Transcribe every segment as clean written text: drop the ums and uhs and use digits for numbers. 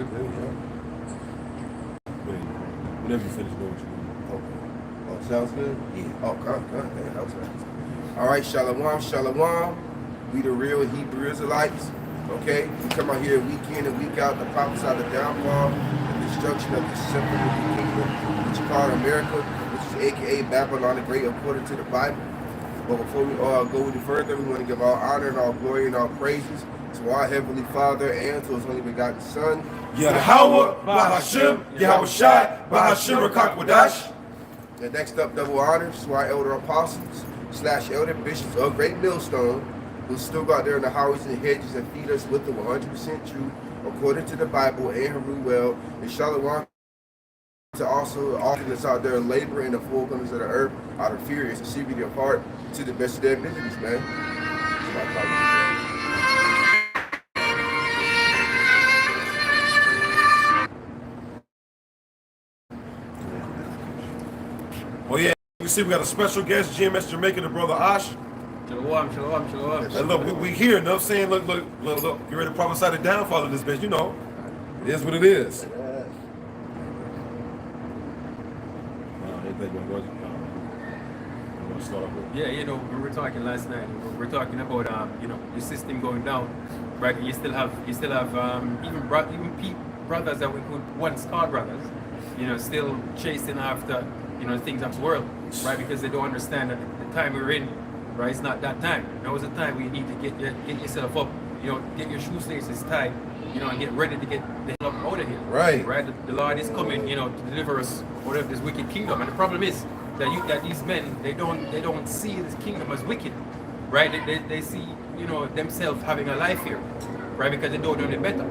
Good. Whenever you finish, know what you do. Okay. Oh, sounds good? Yeah. Oh, God, that helps. All right, shalom, shalom. We the real Hebrew Israelites. Okay? We come out here week in and week out to prophesy the downfall and destruction of the simple kingdom, which is called America, which is aka Babylon the Great according to the Bible. But before we go any further, we want to give all honor and all glory and all praises to our Heavenly Father and to His only begotten Son, Yahweh, Bahashim, Yahweh Shai, Bahashim Rakakwadash. And next up, double honors to our elder apostles / elder bishops of Great Millstone, who still go out there in the highways and hedges and feed us with the 100% truth according to the Bible and Hebrew well. And shalom to also all that's out there laboring in the four corners of the earth out of fear and sincerity of heart to the best of their abilities, man. Oh yeah, you see we got a special guest, GMS Jamaica, the brother Ash. Shalom. And look, we here, you know what I'm saying? Look, get ready to prophesy the downfall of this bitch, you know. It is what it is. Yeah, you know, we were talking last night. We were talking about you know, the system going down, right? You still have even brothers that we could once call brothers, you know, still chasing after, you know, things of the world, right? Because they don't understand that the time we're in, right? It's not that time. Now is the time where you need to get yourself up, you know, get your shoelaces tied, you know, and get ready to get the hell up out of here. Right. Right. The Lord is coming, you know, to deliver us out of this wicked kingdom. And the problem is that these men, they don't see this kingdom as wicked, right? They see, you know, themselves having a life here, right? Because they don't know any better,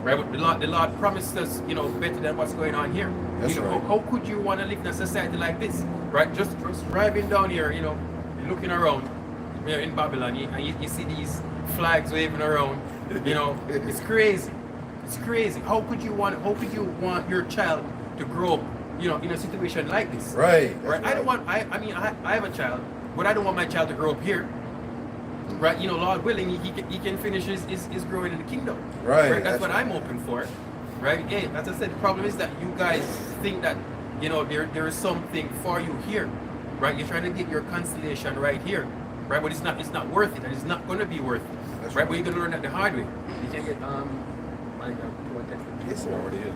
right? But the Lord promised us, you know, better than what's going on here. That's you know, right. how could you want to live in a society like this, right? Just driving down here, you know, looking around, you know, in Babylon, and you see these flags waving around, you know, it's crazy. It's crazy. How could you want your child to grow up, you know, in a situation like this? Right. I mean, I have a child, but I don't want my child to grow up here. Right, you know, Lord willing, he can finish his growing in the kingdom. Right. That's what I'm hoping for. Right. Hey, as I said, the problem is that you guys think that, you know, there is something for you here. Right? You're trying to get your constellation right here. Right, but it's not worth it, and it's not gonna be worth it. That's right, but you're gonna learn that the hard way. You can get Yes, already is.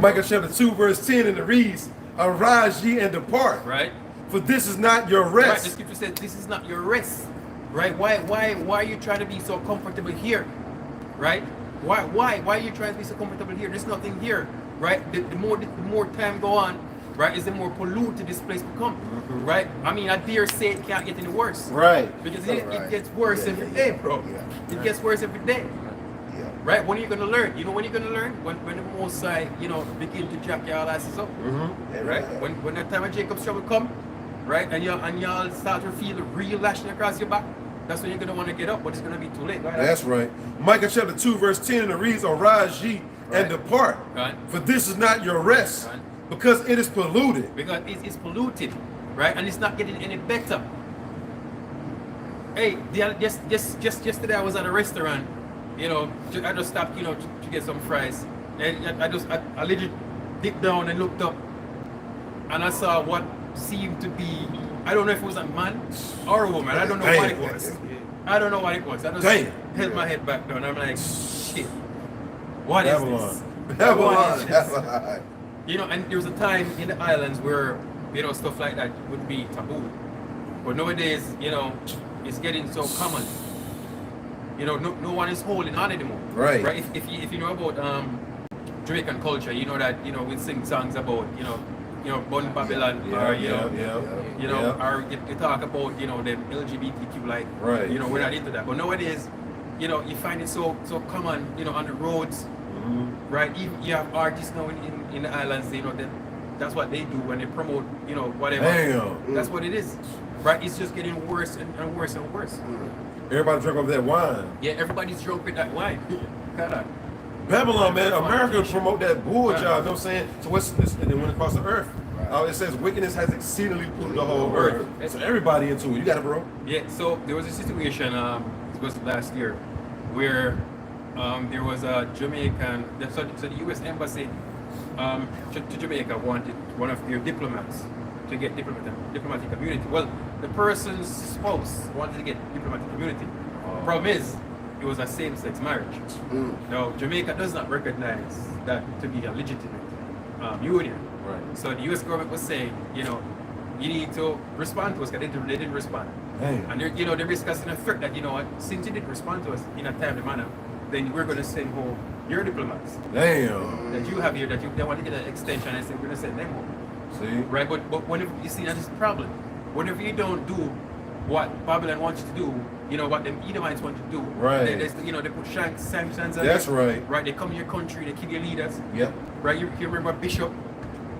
Micah chapter 2, verse 10, and it reads, "Arise ye and depart, right. for this is not your Right, rest." the scripture says this is not your rest. Right? Why are you trying to be so comfortable here? Right? Why are you trying to be so comfortable here? There's nothing here. Right? The more time go on, right, is the more polluted this place become. Right? I mean, I dare say it can't get any worse. Right. Because Right. it gets worse every day, bro. Yeah. It gets worse every day. Yeah. Right? When are you gonna learn? You know when you're gonna learn? When the Most High, you know, begin to jack your asses up. Yeah, Right? When that time of Jacob's trouble come, right? And y'all start to feel the real lashing across your back, that's when you're gonna want to get up, but it's gonna be too late. Right? That's right. Micah chapter 2, verse 10, and it reads, "Arise ye and depart, Right. for this is not your rest, Right. because it is polluted." Because it's polluted, right? And it's not getting any better. Hey, just yesterday I was at a restaurant, you know, I just stopped, you know, to get some fries, and I literally dipped down and looked up, and I saw what seemed to be, I don't know if it was a man or a woman, I don't know what it was. I don't know what it was. I just held my head back down. I'm like, shit, what is this? Babylon. You know, and there was a time in the islands where, you know, stuff like that would be taboo. But nowadays, you know, it's getting so common. You know, no one is holding on anymore. Right. Right. If you know about Jamaican culture, you know that, you know, we sing songs about, you know, Born Babylon, or you know, or you talk about, you know, the LGBTQ, like, Right. you know, we're not into that. But nowadays, you know, you find it so common, you know, on the roads, right? Even you have artists now in the islands, you know, that's what they do when they promote, you know, whatever. Damn. That's what it is, right? It's just getting worse and worse and worse. Everybody drink off that wine. Yeah, everybody's drunk with that wine. Kinda. Babylon, man, America promote that bull job, you know what I'm saying? So what's this, and then went across the earth. It says wickedness has exceedingly polluted the whole earth. So everybody into it. You got it, bro. Yeah, so there was a situation, it was last year, where there was a Jamaican, so the U.S. Embassy to Jamaica wanted one of their diplomats to get diplomatic immunity. Well, the person's spouse wanted to get diplomatic immunity. Problem is, it was a same-sex marriage. Now, Jamaica does not recognize that to be a legitimate union. Right. So the U.S. government was saying, you know, you need to respond to us because they didn't respond. Damn. And they're discussing a threat that, you know what, since you didn't respond to us in a timely manner, then we're going to send home your diplomats Damn. that you have here, that they want to get an extension, and say we're going to send them home. See? Right? But whenever you see that is the problem. Whenever you don't do what Babylon wants you to do, you know, what them Edomites want you to do. Right. You know, they put sanctions on That's you. right. Right, they come to your country, they kill your leaders. Yep. Right, you remember Bishop,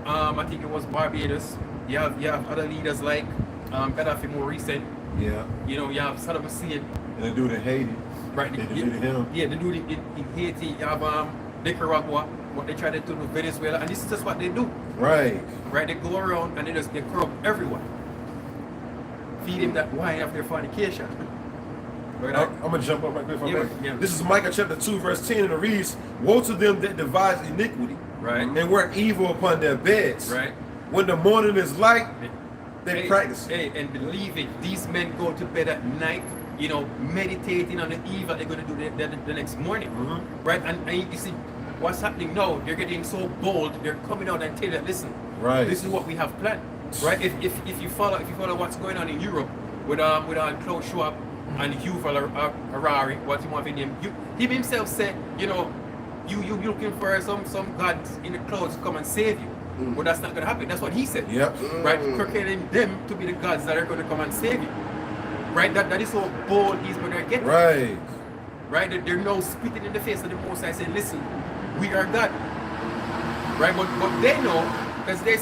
I think it was Barbados. You have other leaders like Gaddafi more recent. Yeah. You know, you have Saddam Hussein. And the dude in Haiti. Right, They defeated him. Yeah, the dude in Haiti. You have Nicaragua, what they try to do with Venezuela, and this is just what they do. Right. Right, they go around and they corrupt everyone. Feed him that wine after fornication. Right, I'm going to jump up right quick. Yeah. This is Micah chapter 2, verse 10, and it reads, woe to them that devise iniquity, right, and work evil upon their beds. right. When the morning is light, they Hey, practice. Hey, and believe it, these men go to bed at night, you know, meditating on the evil they're going to do the next morning. Right, and you see, what's happening now, they're getting so bold, they're coming out and telling you, listen, Right. this is what we have planned. Right, if you follow what's going on in Europe with Klaus Schwab and Yuval Harari, what you want to name, he himself said, you know, you looking for some gods in the clouds to come and save you. But that's not going to happen. That's what he said. Yep. Right, proclaiming them to be the gods that are going to come and save you. Right, that is how bold these men are getting. Right. Right, they're now spitting in the face of the Most High saying, listen, we are God. Right, but they know, because they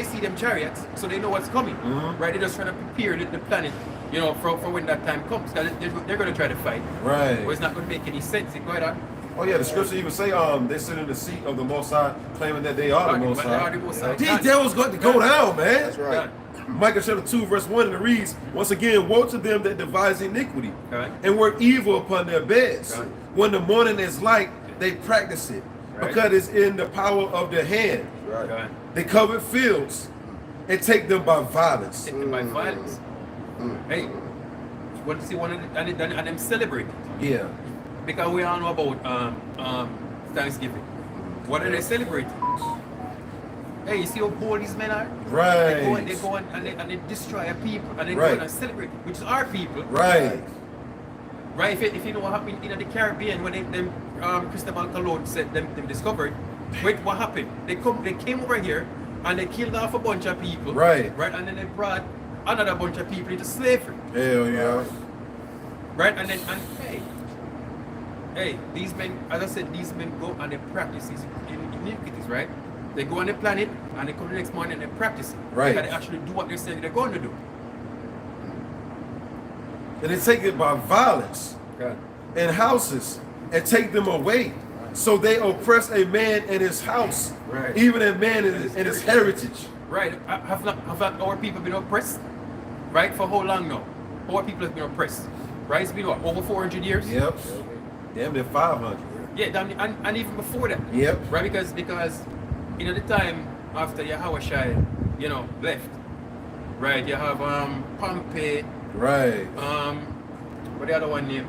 see them chariots, so they know what's coming. Right, they're just trying to prepare the planet, you know, for when that time comes. They're going to try to fight. Right. But it's not going to make any sense. Go ahead on. Oh yeah, the scripture even say they sit in the seat of the Most High, claiming that they are the Most They are High. the Most High. These devils got to go down, man. That's right. Micah chapter 2, verse 1, and it reads, once again, woe to them that devise iniquity, Right. and work evil upon their beds. Right. When the morning is light, they practice it, Right. because it's in the power of their hand. Right. They covet fields and take them by violence. Take them by violence. Hey, you want to see one of and them celebrate it. Yeah. Because we all know about Thanksgiving. What are they celebrating? Hey, you see how bold these men are? Right. They go and they destroy our people and they Right. go and celebrate, which is our people. Right. Right? If you know what happened in the Caribbean when them Cristobal Colon said them discovered, wait, what happened? They came over here and they killed off a bunch of people. Right. Right, and then they brought another bunch of people into slavery. Hell yeah. Right, and hey, these men, as I said, these men go and they practice these iniquities, right? They go on the planet and they come the next morning and they practice it. Right. And they actually do what they're saying they're going to do. And they take it by violence God. in houses and take them away. So they oppress a man in his house, Right. even a man in his heritage. Right, have not our people been oppressed? Right, for how long now? Our people have been oppressed. Right, it's been what, over 400 years? Yep. Damn near 500. Yeah, and even before that. Yep. Right, because you know the time after Yahushua, you know, left. Right, you have Pompey, Right. what the other one name?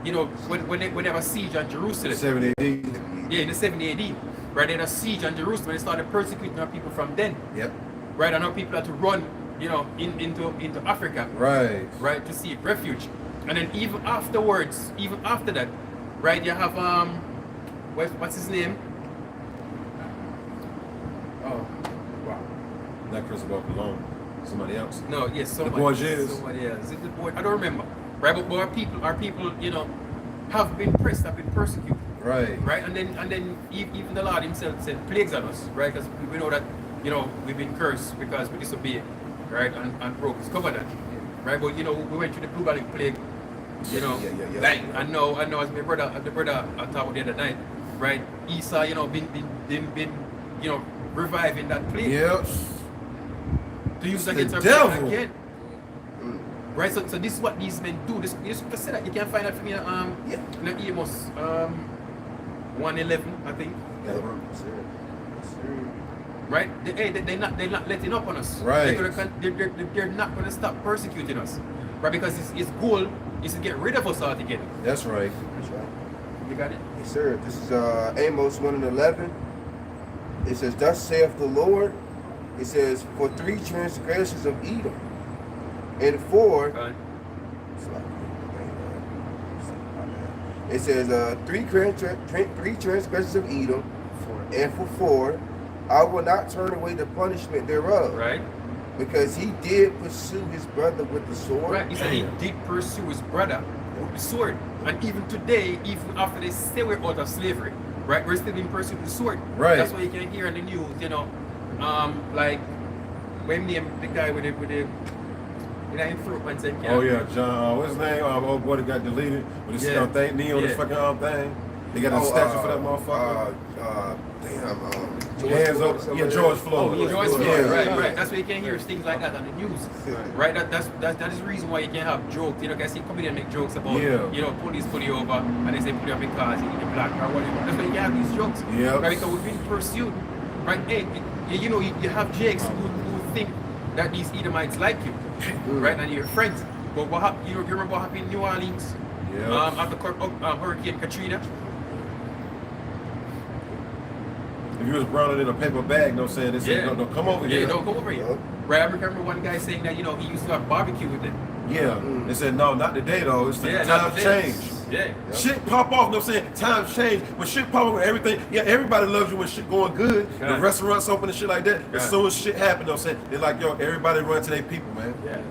You know, when they have a siege on Jerusalem. 70 AD. Yeah, in the 70 AD. Right, they had a siege on Jerusalem and they started persecuting our people from then. Yep. Right, and our people had to run, you know, into Africa. Right. Right, to seek refuge. And then even afterwards, even after that, right, you have what's his name? Oh, wow. Not Christopher Colon. Somebody else. No, yes, somebody. Borgias. Somebody else. Is it the boy? I don't remember. Right, but our people, you know, have been pressed, have been persecuted. Right. Right, and then even the Lord Himself said plagues on us, right? Because we know that, you know, we've been cursed because we disobeyed, right, and broke His covenant, right? But you know, we went through the bubonic plague, you know. Yeah. I know. As the brother I talked about the other night, right? Esau, you know, been you know, reviving that plague Yep. to use The against our devil. people again. Right, so this is what these men do. This you can say that you can find that for me in Amos 111, I think. Yeah. Right? They're not letting up on us. Right. They're not gonna stop persecuting us. Right? Because his goal is to get rid of us altogether. That's right. That's right. You got it? Yes, sir. This is Amos 1:11. It says, "Thus saith the Lord." It says, "For 3 transgressions of Edom, and 4." It says, three transgressions of Edom, and for 4, I will not turn away the punishment thereof. Right? Because he did pursue his brother with the sword. Right. He said he did pursue his brother with the sword. And even today, even after they say we're out of slavery, right, we're still being pursued with the sword. Right. That's why you can hear in the news, like when the guy with the fruit man said, Oh yeah, John. What's his name? Old boy that got deleted with his thing, knee on his fucking thing. They got a statue for that motherfucker. Hands up. Yeah, George Floyd. Oh, George Floyd. Right. That's why you can't hear things like that on the news. Right. That is the reason why you can't have jokes. You know, can see comedians make jokes about police pull you over and they say put you up because you're black or whatever. That's why you can't have these jokes. Yeah. Right. Because we've been pursued. Right. Hey, you have jakes who think that these Edomites like you, right, and you're friends. But what happened? You remember what happened in New Orleans? Yeah. After Hurricane Katrina. If you was browning in a paper bag, no saying they said, no, come over here. Yeah, don't come over here. Right, I remember one guy saying that, he used to have barbecue with them. Yeah. They said, no, not today though. It's the times change. Yeah. Shit pop off, no saying times change. When shit pop off, everything, everybody loves you when shit going good. The restaurants open and shit like that. As soon as shit happen, no saying, they're like, yo, everybody run to their people, man. Yeah.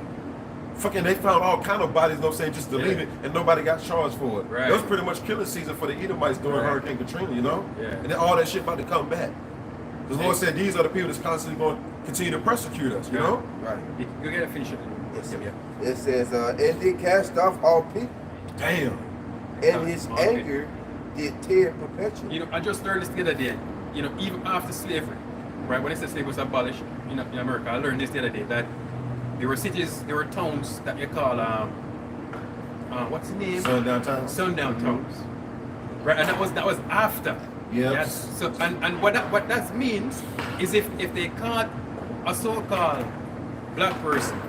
Fucking, they found all kind of bodies, no saying, just to leave it, and nobody got charged for it. Right. It was pretty much killing season for the Edomites during Hurricane Katrina, Yeah. And then all that shit about to come back. The Lord said these are the people that's constantly going to continue to persecute us, you know? Right. You gotta finish it. Yes, it says, and did cast off all people. Damn. And his anger did tear perpetually. I just learned this the other day. Even after slavery, right? When they said slavery was abolished in America, I learned this the other day that there were cities, there were towns that you call what's the name? Sundown towns. Sundown towns. Right, and that was after. Yes. Yes. So and what that means is if they caught a so-called black person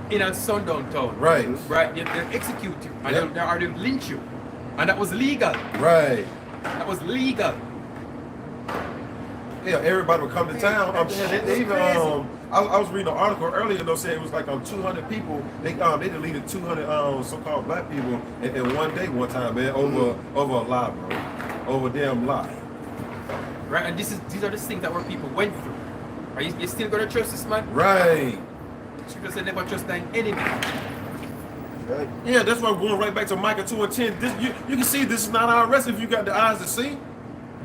in a sundown town, Right. they'll execute you and they'll lynch you, and that was legal. Right. That was legal. Yeah, everybody would come to town. They even, I was reading an article earlier, saying it was like 200 people. They deleted 200 so-called black people in one day, one time, man, over a lie, bro, over a damn lie. Right, and these are the things that our people went through. Are you still gonna trust this man? Right. Scripture said never trust thine enemy. Right. Yeah, that's why I'm going right back to Micah 2:10. This, you can see this is not our arrest if you got the eyes to see.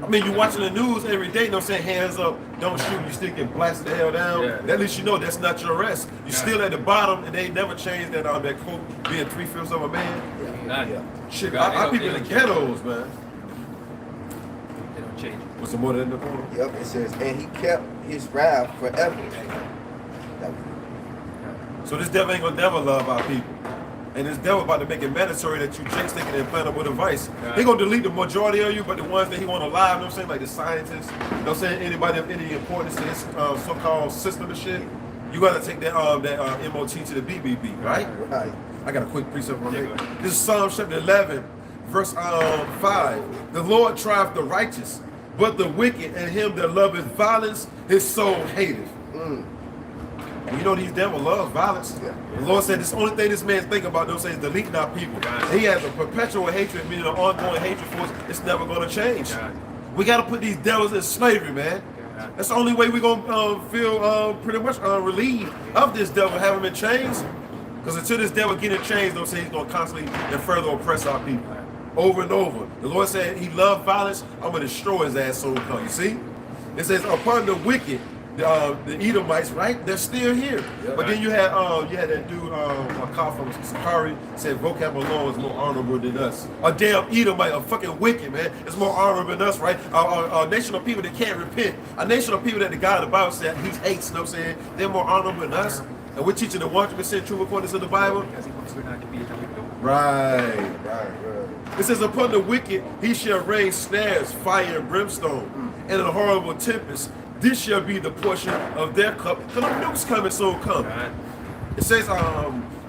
I mean, you're watching the news every day, saying hands up, don't shoot, you still get blasted the hell down. Yeah. At least you know that's not your arrest. You're still at the bottom, and they ain't never changed that quote, being 3/5 of a man. Shit, our people in the ghettos, man. They don't change. What's the more than the point? Yep, it says, and he kept his wrath forever. So this devil ain't gonna never love our people. And this devil about to make it mandatory that you jinx thinking and implantable device. Right. He gonna delete the majority of you, but the ones that he want alive, like the scientists, anybody of any importance to his so-called system and shit, you gotta take that MOT to the BBB, right? Right. I got a quick precept on that. This is Psalm chapter 11, verse 5. The Lord trieth the righteous, but the wicked and him that loveth violence, his soul hateth. And you know these devil loves violence. Yeah. The Lord said this only thing this man's thinking about, is deleting our people. He has a perpetual hatred, meaning an ongoing hatred for us. It's never gonna change. We gotta put these devils in slavery, man. That's the only way we're gonna feel pretty much relieved of this devil having been chains. Because until this devil get in chains, he's gonna constantly and further oppress our people. Over and over. The Lord said he loved violence, I'm gonna destroy his ass so come. You see? It says upon the wicked, the Edomites, right? They're still here. Yeah, but then you had that dude, a call from Sakari, said vocab alone is more honorable than us. A damn Edomite, a fucking wicked, man. It's more honorable than us, right? A nation of people that can't repent. A nation of people that the God of the Bible said he hates, they're more honorable than us. And we're teaching the 100% truth according to the Bible. It's not to be with them. Right. Right. It says, upon the wicked he shall rain snares, fire and brimstone, and a horrible tempest. This shall be the portion of their cup. Because the milk's coming, soon come. Right. It says,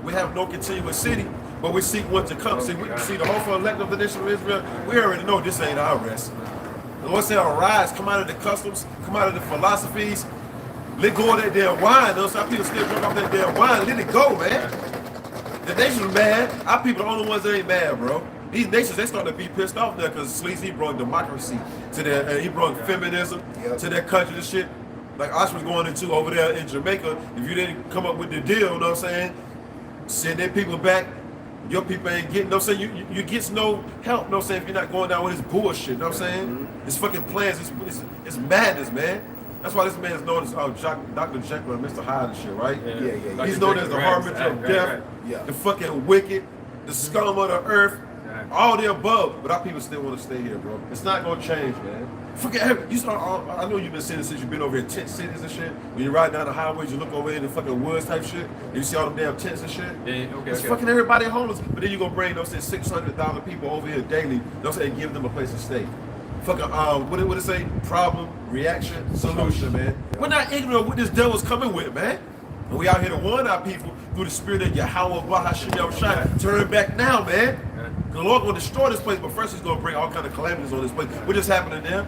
we have no continuous city, but we seek one to come. See, we see the hopeful elect of the nation of Israel. We already know this ain't our rest. The Lord said, arise, come out of the customs, come out of the philosophies, let go of that damn wine. Those some people still drink off that damn wine. Let it go, man. The nation's mad. Our people are the only ones that ain't mad, bro. These nations, they start to be pissed off there because Sleazy brought democracy to their, and he brought feminism to their country and shit. Like Osh was going into over there in Jamaica. If you didn't come up with the deal, you know what I'm saying? Send their people back. Your people ain't getting, you know what I'm saying? You get no help, you know what I'm saying, if you're not going down with this bullshit, you know what I'm saying? It's fucking plans, it's madness, man. That's why this man is known as Dr. Jekyll and Mr. Hyde and shit, right? Yeah. He's known as the harbinger of death, the fucking wicked, the scum of the earth, all the above. But our people still want to stay here, bro. It's not gonna change, man. Forget you start. I know you've been seeing this since you've been over here, tent cities and shit. When you ride down the highways, you look over in the fucking woods type shit, and you see all them damn tents and shit. It's fucking everybody homeless. But then you gonna bring those 600,000 people over here daily. Those say give them a place to stay. Fucking what it say? Problem, reaction, solution, man. We're not ignorant of what this devil's coming with, man. And we out here to warn our people through the spirit of Yahweh, Bahashim, Shai. Turn back now, man. The Lord will destroy this place, but first He's gonna bring all kind of calamities on this place. What is happening there?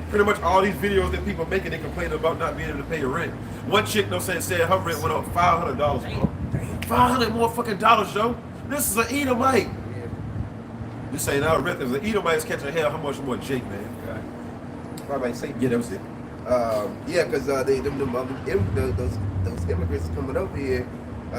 Pretty much all these videos that people making, they complain about not being able to pay your rent. One chick, no saying, said her rent went up $500, bro. $500 more fucking dollars, yo. This is an Edomite. This ain't our rent. There's an Edomite's catching hell. How much more Jake, man? Probably say Yeah, that was it. yeah, because those immigrants coming over here,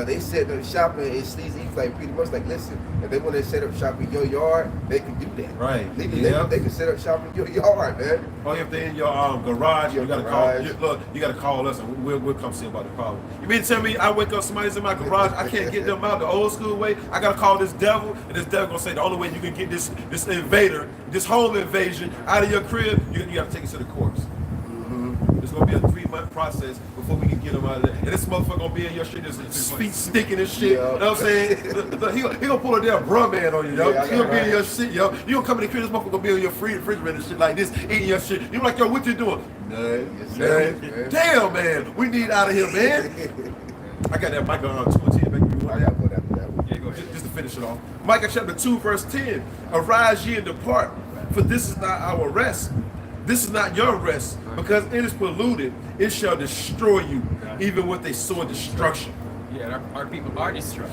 they set up shop in Sleazy, like pretty much like, listen, if they want to set up shop in your yard, they can do that. Right. They can set up shop in your yard, man. Or if they're in your garage, you gotta garage. call. Look, you gotta call us, and we'll come see about the problem. You mean to tell me I wake up, somebody's in my garage, I can't get them out the old school way? I gotta call this devil, and this devil gonna say the only way you can get this invader, this home invasion out of your crib, you gotta take it to the courts. It's gonna be a 3-month process before we can get him out of there. And this motherfucker gonna be in your shit, his feet sticking and shit. You know what I'm saying? Look, he gonna pull a damn brum man on you, yo. Yeah, He gonna be in your shit, yo. You gonna come in the crib, this motherfucker gonna be in your refrigerator and shit like this, eating your shit. You like, yo, what you doing? Yes, Damn, man. We need out of here, man. I got that Micah 2:10. I gotta put after that one. Yeah, go ahead. Just to finish it off. Micah chapter 2, verse 10. Arise ye and depart, for this is not our rest. This is not your rest, because it is polluted. It shall destroy you, even with a sword destruction. Yeah, our people are destroyed,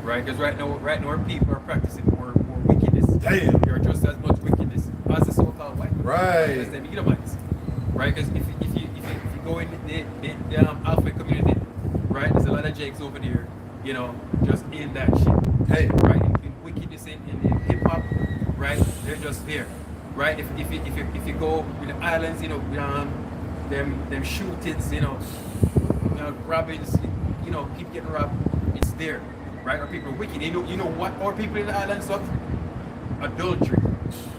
right? Because right now our people are practicing more wickedness. Damn. You're just as much wickedness as the so-called white people. Right. As the Edomites, right? Because if you go in the Alpha community, right? There's a lot of jakes over there, you know, just in that shit. Hey. Right? In wickedness in hip hop, right? They're just there. Right, if you go with the islands, you know, them shootings, you know, robbings, you know, keep getting robbed. It's there, right? Our people are wicked. You know what our people in the islands of? Adultery.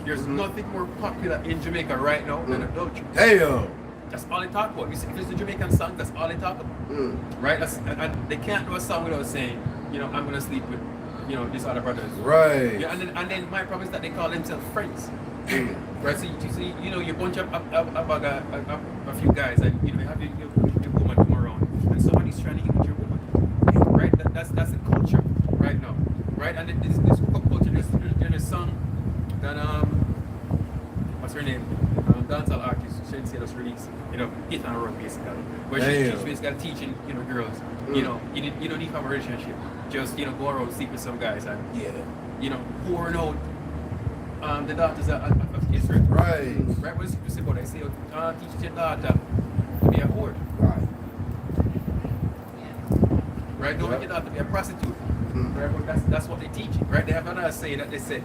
There's nothing more popular in Jamaica right now than adultery. Damn. That's all they talk about. You see, if it's a Jamaican song, that's all they talk about, right? And they can't do a song without saying, you know, I'm gonna sleep with, you know, these other brothers. Right. Yeah, and then my problem is that they call themselves friends. Right, so you see, you know, you bunch up a few guys, and you know, you have your woman come around, and somebody's trying to get with your woman, right? That's the culture right now, right? And this culture, there's a song that what's her name? Dancehall artist, Shensi just released, you know, hit and run basically, where she's basically teaching, you know, girls, you know, you don't need to have a relationship, just, you know, go around sleep with some guys and you know, pouring out the daughters of Israel. Right. Right, what is it about? I say, teach your daughter to be a whore. Right, don't make your daughter to be a prostitute. Right, but that's what they teach. Right, they have another saying that they said,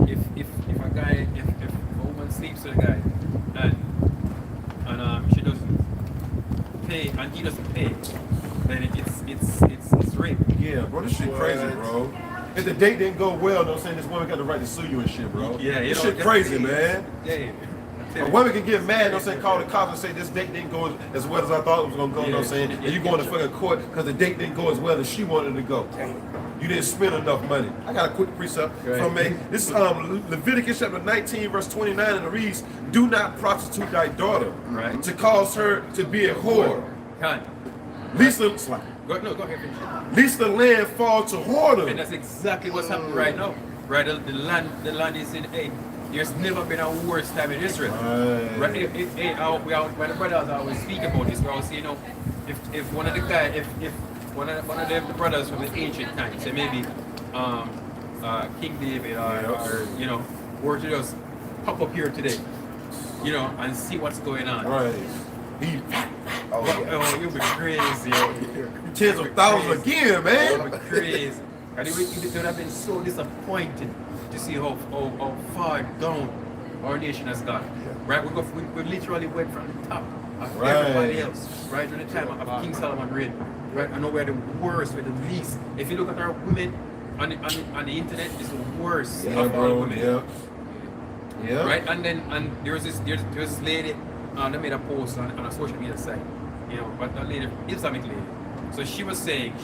if a woman sleeps with a guy and she doesn't pay and he doesn't pay, then it's rape. Yeah, bro, this shit crazy, bro. If the date didn't go well, don't say this woman got the right to sue you and shit, bro. Yeah, this shit crazy, man. Yeah. A woman can get mad, call the cops and say this date didn't go as well as I thought it was gonna go, and you going to fucking court because the date didn't go as well as she wanted to go. You didn't spend enough money. I got a quick precept from this is Leviticus chapter 19, verse 29, and it reads, "Do not prostitute thy daughter to cause her to be a whore. Least the land fall to whoredom." And that's exactly what's happening right now. Right, the land is in a. There's never been a worse time in Israel. Right. When the brothers always speak about this, we always say, if one of the guys, if one of the brothers from the ancient times, say maybe King David or were to just pop up here today, and see what's going on. Right. You'll be crazy. Tens of thousands again, man. You'll be crazy. And it would have been so disappointed to see how far down our nation has gone. Right? We literally went from the top of everybody else, right? During the time of King Solomon reign. Right? I know we're the worst, we're the least. If you look at our women on the internet, it's the worst of all women. Yeah. Right? And there's this lady that made a post on a social media site, but that lady, Islamic lady. So she was saying,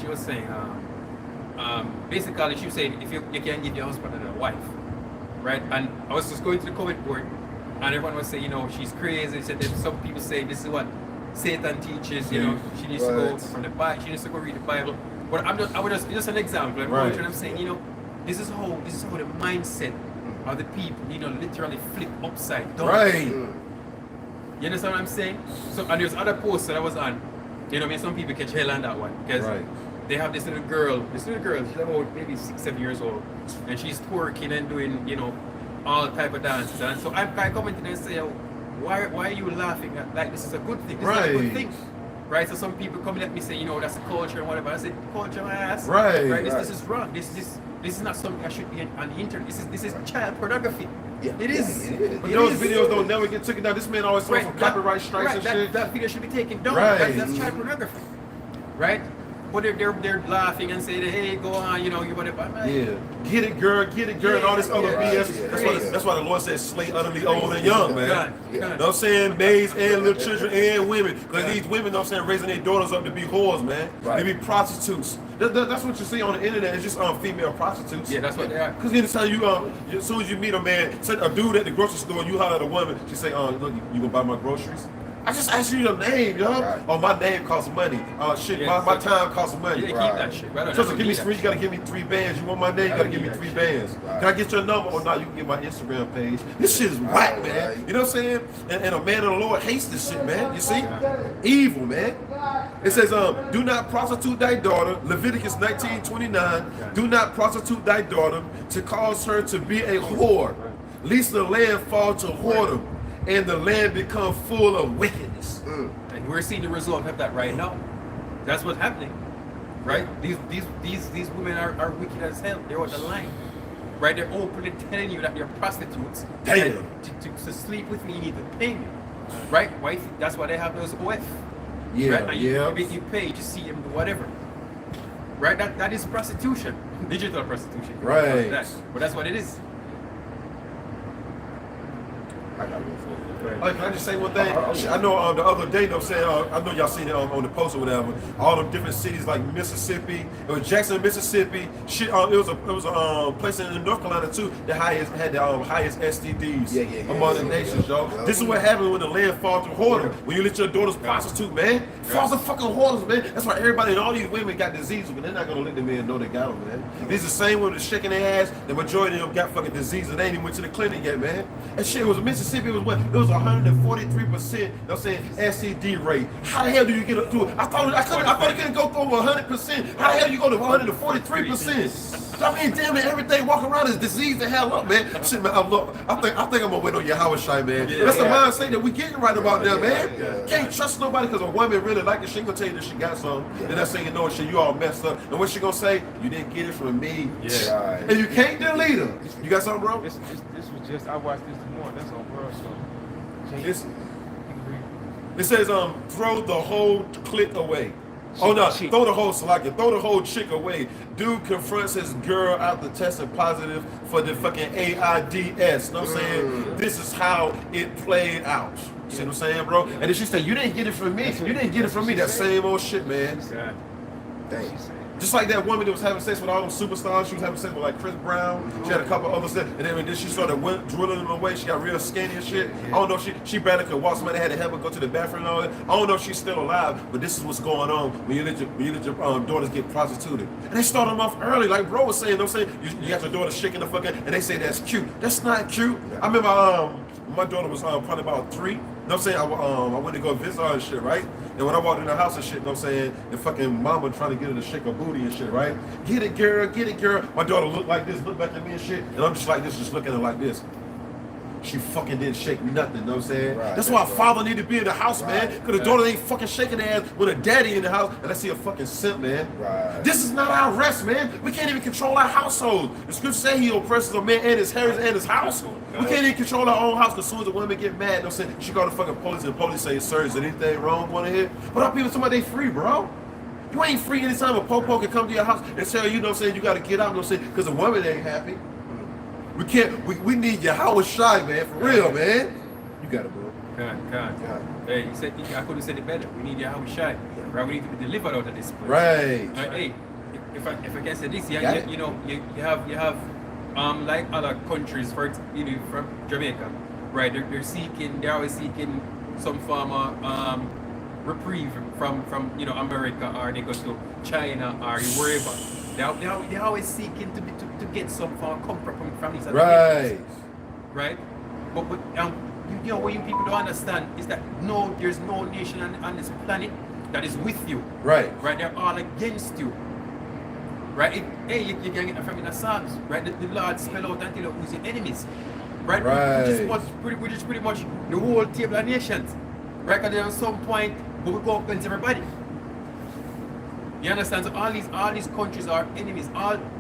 basically she was saying, if you can give your husband a wife, right? And I was just going to the comment board, and everyone was saying, she's crazy. Said that some people say this is what Satan teaches. She needs to go from the Bible. She needs to go read the Bible. But just an example. I'm saying, this is how the mindset of the people, literally flip upside down. Right. You understand what I'm saying? So, and there's other posts that I was on. Some people catch hell on that one because they have this little girl. She's about maybe 6-7 years old, and she's twerking and doing, all type of dances. And so I'm commenting and say, why are you laughing at like this is a good thing? This is not a good thing. Right? So some people come at me say, that's a culture and whatever. I said, culture my ass. Right? This is wrong. This is not something that should be on the internet. This is child pornography. Yeah. It is. But those videos don't never get taken down. This man always talks some copyright strikes and shit. That video should be taken down. That's child pornography. Right? But they're laughing and saying, hey, go on, you whatever. Get it, girl, and all this other BS. That's why the Lord says slay utterly old and young, man. You know what I'm saying? Maids and little children and women. Because these women, raising their daughters up to be whores, man. They be prostitutes. That's what you see on the internet. It's just female prostitutes. Yeah, that's what they are. Because anytime as soon as you meet a man, say a dude at the grocery store, you holler at a woman, she say, look, you gonna buy my groceries? I just asked you your name, Oh, my name costs money. My time costs money. Keep that shit. So give me three. You gotta give me 3 bands. You want my name? You gotta give me 3 bands. Can I get your number? Or not? You can get my Instagram page. This shit is whack, man. You know what I'm saying? And a man of the Lord hates this shit, man. You see? Evil, man. It says, do not prostitute thy daughter. Leviticus 19:29. Do not prostitute thy daughter to cause her to be a whore, lest the land fall to whoredom, and the land become full of wickedness. And we're seeing the result of that right now. That's what's happening, right? These women are wicked as hell. They're on the line, right? They're openly telling you that they're prostitutes. Damn. To sleep with me, you need to pay me, right? Why? That's why they have those OF. Yeah, right? And you pay to see them do whatever, right? That is prostitution, digital prostitution, right? But that's what it is. Can I just say one thing? I know the other day, I know y'all seen it on the post or whatever. All the different cities like Mississippi, it was Jackson, Mississippi. Shit, it was a place in North Carolina too that had the highest STDs among the nations, y'all. This is what happens when the land falls to whoredom. When you let your daughters prostitute, man, falls to fucking whoredoms, man. That's why everybody and all these women got diseases, but they're not gonna let the men know they got them, man. These the same women shaking their ass. The majority of them got fucking diseases. They ain't even went to the clinic yet, man. That shit was Mississippi. It was what? It was 143%. I'm saying STD rate. How the hell do you get up to it? I thought it couldn't go through 100%. How the hell you go to 143%? I mean, damn it, everything walking around is diseased the hell up, man. Shit, man, I think I'm gonna wait on your Howard Shy, man. That's the mindset that we getting right about there, man. Can't trust nobody because a woman really like it. She gonna tell you that she got some. Then that's saying, you know, shit, you all messed up. And what she gonna say? You didn't get it from me. Yeah. And you can't delete her. You got something, bro? This was just, I watched this morning. That's on World Show. It says, throw the whole clique away. Oh no, Chick. throw the whole Slovakia, throw the whole chick away. Dude confronts his girl after testing positive for the fucking AIDS. Know what I'm saying? This is how it played out. See what I'm saying, bro? And then she said, you didn't get it from me. You didn't get it from me. That same old shit, man. God. Thanks. Just like that woman that was having sex with all them superstars. She was having sex with like Chris Brown. She had a couple other stuff. And then she started drilling them away. She got real skinny and shit. I don't know if she barely could walk. Somebody had to help her go to the bathroom and all that. I don't know if she's still alive, but this is what's going on when you let your daughters get prostituted. And they start them off early, like bro was saying. You know what I'm saying? You got your daughter shaking the fucking, and they say that's cute. That's not cute. I remember my daughter was probably about 3. You know what I'm saying? I went to go visit her and shit, right? And when I walked in the house and shit, you know what I'm saying? The fucking mama trying to get her to shake her booty and shit, right? Get it, girl, get it, girl. My daughter looked like this, looked back at me and shit. And I'm just like this, just looking at her like this. She fucking didn't shake nothing, you know what I'm saying? Right, that's why a right. father need to be in the house, man. Right. Because the daughter ain't fucking shaking ass with a daddy in the house. And I see a fucking simp, man. Right. This is not our rest, man. We can't even control our household. The scripture say he oppresses a man and his heritage and his house. We can't even control our own house because as soon as the women get mad, they'll say, she go to fucking police and the police say, sir, is there anything wrong going here? But our people, somebody, they free, bro. You ain't free anytime a po-po can come to your house and tell you, you know what I'm saying, you got to get out, you know what I'm saying, because the woman ain't happy. We can't, we need your Howard Shy, man, for real, man. You got it, bro. God. Hey, you said, I couldn't say it better. We need Yahweh Shai. Right? We need to be delivered out of this place. Right. Hey, if I can say this, you Got it. know, you have like other countries, from Jamaica, right? They're always seeking some form of reprieve from America, or they go to China or wherever. They're always seeking to get some form of comfort from these other Right. countries, right? But you know what you people don't understand is that there's no nation on this planet that is with you. Right. Right? They're all against you. Right? You can get it from in the Psalms. Right? The Lord spell out until you who's your enemies. Right? Which is pretty much the whole table of nations. Right? Because at some point we will go against everybody. You understand? So all these countries are enemies.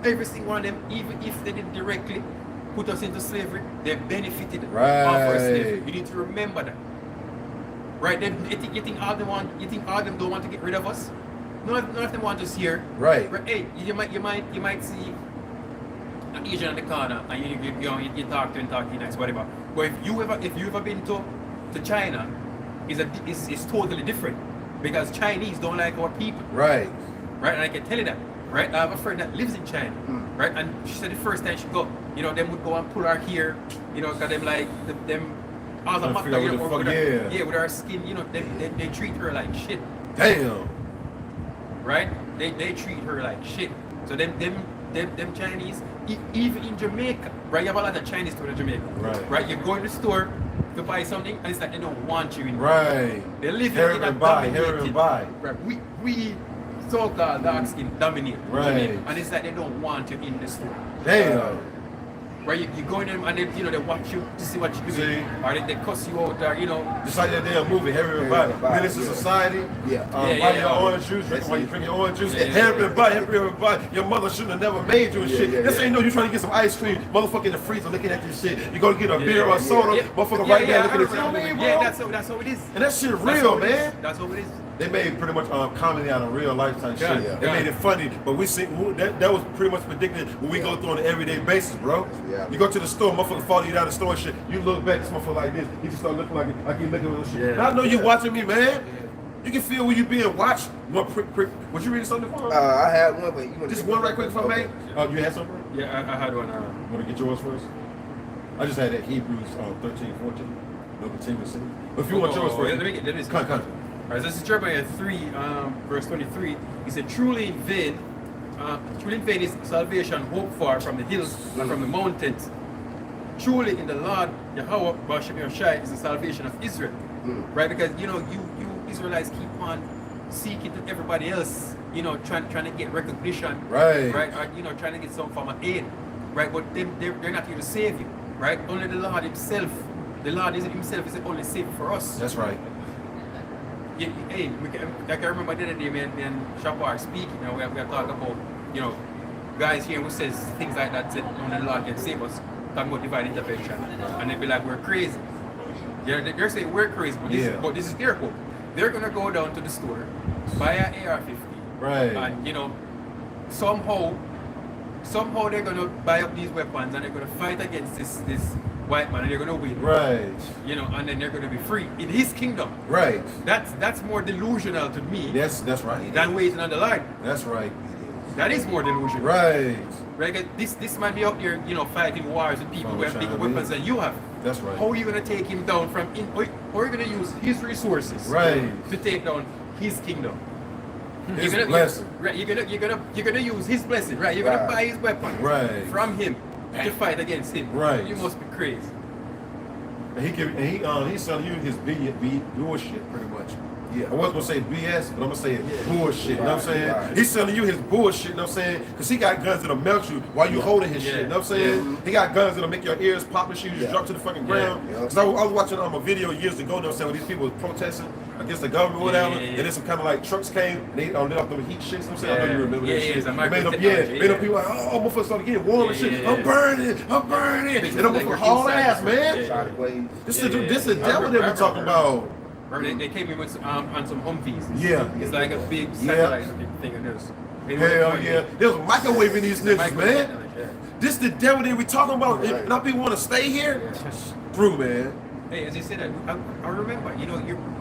Every single one of them, even if they didn't directly put us into slavery, they benefited off our slavery. You need to remember that. Right? You think all of them don't want to get rid of us? None of them want us here. Right. Hey, you might see an Asian in the corner and you talk to him nice, whatever. But if you ever been to China, it's totally different. Because Chinese don't like our people. Right. Right? And I can tell you that. Right? I have a friend that lives in China. Right? And she said the first time she go, them would go and pull her hair, because them like them all the matter, with her skin, they treat her like shit. Damn. Right? They treat her like shit. So them Chinese, even in Jamaica, right? You have a lot of Chinese stores in Jamaica. Right? You go in the store to buy something and it's like they don't want you in. Right. They live in a dominated. Right. We so-called dark skin dominate. Right. And it's like they don't want you in the store. Damn. Right, you go in them and they watch you to see what you do, or they cuss you out, or just like that damn movie, everybody. Menace to Society. Buy your orange juice, while you drink your orange juice. Everybody. Your mother shouldn't have never made you and shit. This ain't you trying to get some ice cream, motherfucker in the freezer looking at this shit. You go to get a beer or a soda, motherfucker right there looking at you. Yeah, that's how it is. And that shit real, man. That's how it is. They made pretty much comedy out of real life type shit. Yeah. They made it funny, but we see that was pretty much predicted what we go through on an everyday basis, bro. Yeah. You go to the store, motherfucker follow you down the store and shit. You look back, this motherfucker like this. He just start looking like you looking at this shit. Yeah. I know you watching me, man. You can feel when you being watched. Was you reading something for? I had one, but you want just one right quick for me. Oh, you had something? Yeah, I had one. Want to get yours first? I just had that Hebrews 13:14. No continuous. But if you want yours first, let me get this. Come. All right, so this is Jeremiah 3, verse 23. He said, truly in vain is salvation hoped for from the hills and from the mountains. Truly in the Lord, Yahweh, Bashem Yoshai, is the salvation of Israel. Right? Because, you Israelites keep on seeking to everybody else, trying to get recognition. Right. Right? Or, trying to get some form of aid. Right? But they're not here to save you. Right? Only the Lord himself. The Lord himself is the only savior for us. That's right. Hey, I can remember the other day, me and Shapar speaking, we are talking about, guys here who says things like that, said only the Lord can save us, talking about divine intervention, and they be like, we're crazy. They're saying we're crazy, but this is their hope. they're gonna go down to the store, buy an AR-15, Right. and you know, somehow they're gonna buy up these weapons and they're gonna fight against this white man and they're gonna win. Right. You know, and then they're gonna be free in his kingdom. Right. That's more delusional to me That's right. than waiting on the line. That's right. That is more delusional. Right. Right? This man be out here, you know, fighting wars with people who have bigger weapons than you have. That's right. How are you gonna take him down from how are you gonna use his resources Right. to take down his kingdom? His blessing. Right, you're gonna use his blessing, right? You're gonna Right. buy his weapons Right. from him to fight against him. Right. You must be crazy. And he's selling you his bullshit pretty much. Yeah. I wasn't gonna say BS, but I'm gonna say bullshit. You know what I'm saying? Right. He's selling you his bullshit. You know what I'm saying? Because he got guns that'll melt you while you holding his shit. You know what I'm saying? He got guns that'll make your ears pop and shit. You just drop to the fucking ground. Yeah. Because I was watching a video years ago. You know what I'm saying? When these people was protesting against the government or whatever, and then some kind of like trucks came and they lit up them heat shits. You know what I'm saying? I know you remember that shit. it's a It made them, microtechnology, made them people like, oh, my foot started getting warm and shit. I'm burning. And I'm Like for haul ass, man. Sideways. This is the devil that we're talking about. Remember they came in with on some Humvees. Yeah. It's like a big satellite thing of this. Hell yeah. There's a microwave in these niggas, man. Yeah. This the devil that we talking about. Right. And our people want to stay here. Through, man. Hey, as you said that, I remember, you know,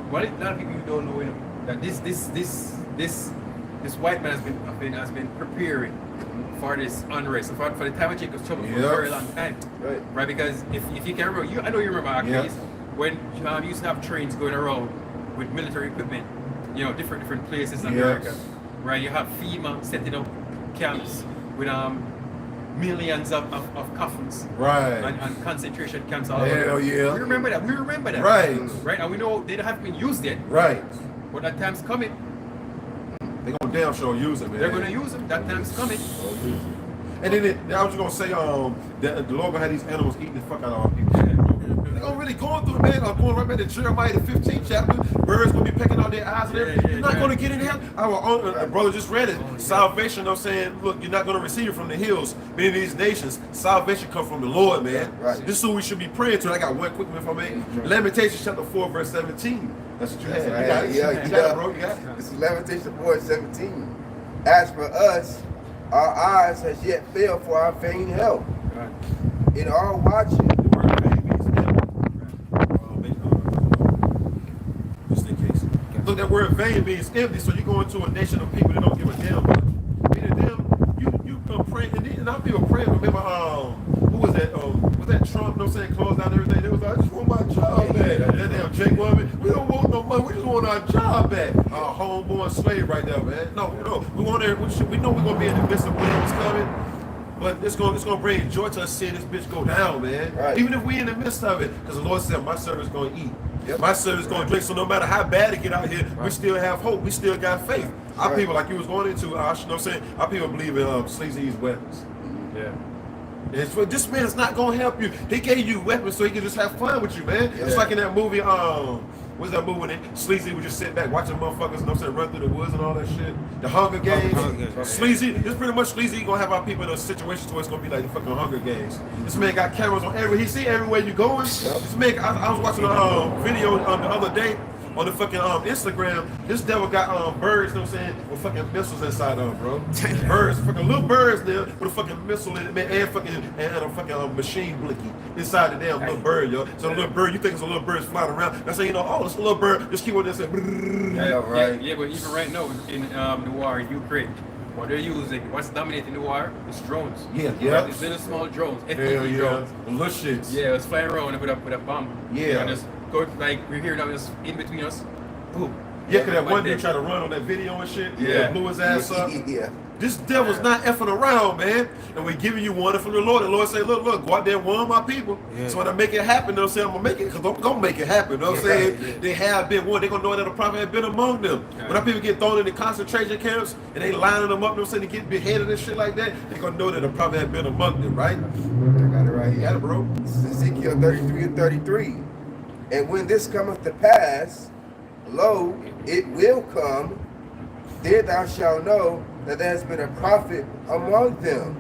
what a lot of people don't know, you know, that this white man has been preparing for this unrest, for the time of Jacob's trouble for a very long time. Right, because if you can remember, I know you remember our case when you used to have trains going around with military equipment, you know, different places in America. Right, you have FEMA setting up camps with millions of coffins, Right. and concentration camps all Hell over. yeah. We remember that. Right. Right, and we know they haven't been used yet. Right. But that time's coming. They gonna damn sure use it, man. They're gonna use them. That time's coming. And then I was just gonna say, that the Lord gonna have these animals eating the fuck out of our people. They're gonna really going through it, man. I'm going right back to Jeremiah the 15th chapter. Birds gonna be pecking out their eyes and everything. You're not gonna get in here. Our brother just read it. Salvation, you know what I'm saying? Look, you're not gonna receive it from the hills. Many of these nations, salvation come from the Lord, man. Right. This is who we should be praying to. I got one quick one if I may. Lamentations chapter 4, verse 17. That's what you had. You got it, bro. You got it. This is Lamentation 4:17. As for us, our eyes has yet failed for our vain help. In our watching, Just in case. Look, that word vain means empty, so you go into a nation of people that don't give a damn much. Meaning them, you come praying, and our people praying. Remember, who was that? Was that Trump? You know what I'm saying? Closed down everything. They was like, I just want my job back. That damn Jake woman. We don't want no money. We just want our job back. Our homeborn slave right there, man. No. We want it. We know we're gonna be in the midst of whatever's coming. But it's gonna bring joy to us seeing this bitch go down, man. Right. Even if we in the midst of it, because the Lord said, my servant's gonna eat. Yep. My servant's gonna drink. So no matter how bad it get out here, we still have hope. We still got faith. Our people, like you was going into, you know what I'm saying? Our people believe in sleazy weapons. Yeah. And so this man's not gonna help you. He gave you weapons so he can just have fun with you, man. Yeah. It's like in that movie, what's that movie when Sleazy would just sit back watching motherfuckers, you know what I'm saying, run through the woods and all that shit. The Hunger Games. Sleazy, it's pretty much Sleazy gonna have our people in a situation where it's gonna be like the fucking Hunger Games. This man got cameras on he see everywhere you going. This man, I was watching a video the other day on the fucking Instagram. This devil got birds, you know what I'm saying, with fucking missiles inside of them, bro. Birds, fucking little birds there with a fucking missile in it, man, and a fucking machine blicky inside the damn little bird, yo. So the little bird, you think it's a little bird flying around. That's how you know, oh, it's a little bird. Just keep on there saying, Yeah, but even right now in the war in Ukraine, what they're using, what's dominating the war is drones. Yeah. It's little small drones, Hell FPV yeah, drones. the little shits. Yeah, it's flying around with a bomb. Yeah. You know, just go like we're here now, just in between us. Boom. Yeah, cause that one Like dude that. tried to run on that video and shit. Yeah. Blew his ass up. Yeah. This devil's not effing around, man. And we're giving you one from the Lord. The Lord say, look, go out there and warn my people. Yeah. So when I make it happen, they'll say I'm gonna make it, because I'm gonna make it happen. You know what I'm saying? Yeah. They have been warned. They're gonna know that a prophet had been among them. Yeah. When our people get thrown in the concentration camps and they lining them up, you know what I'm saying, to get beheaded and shit like that, they're gonna know that a prophet had been among them, right? I got it right You here. got it, bro. This is Ezekiel 33:33. And when this cometh to pass, lo, it will come, then thou shalt know that there has been a prophet among them.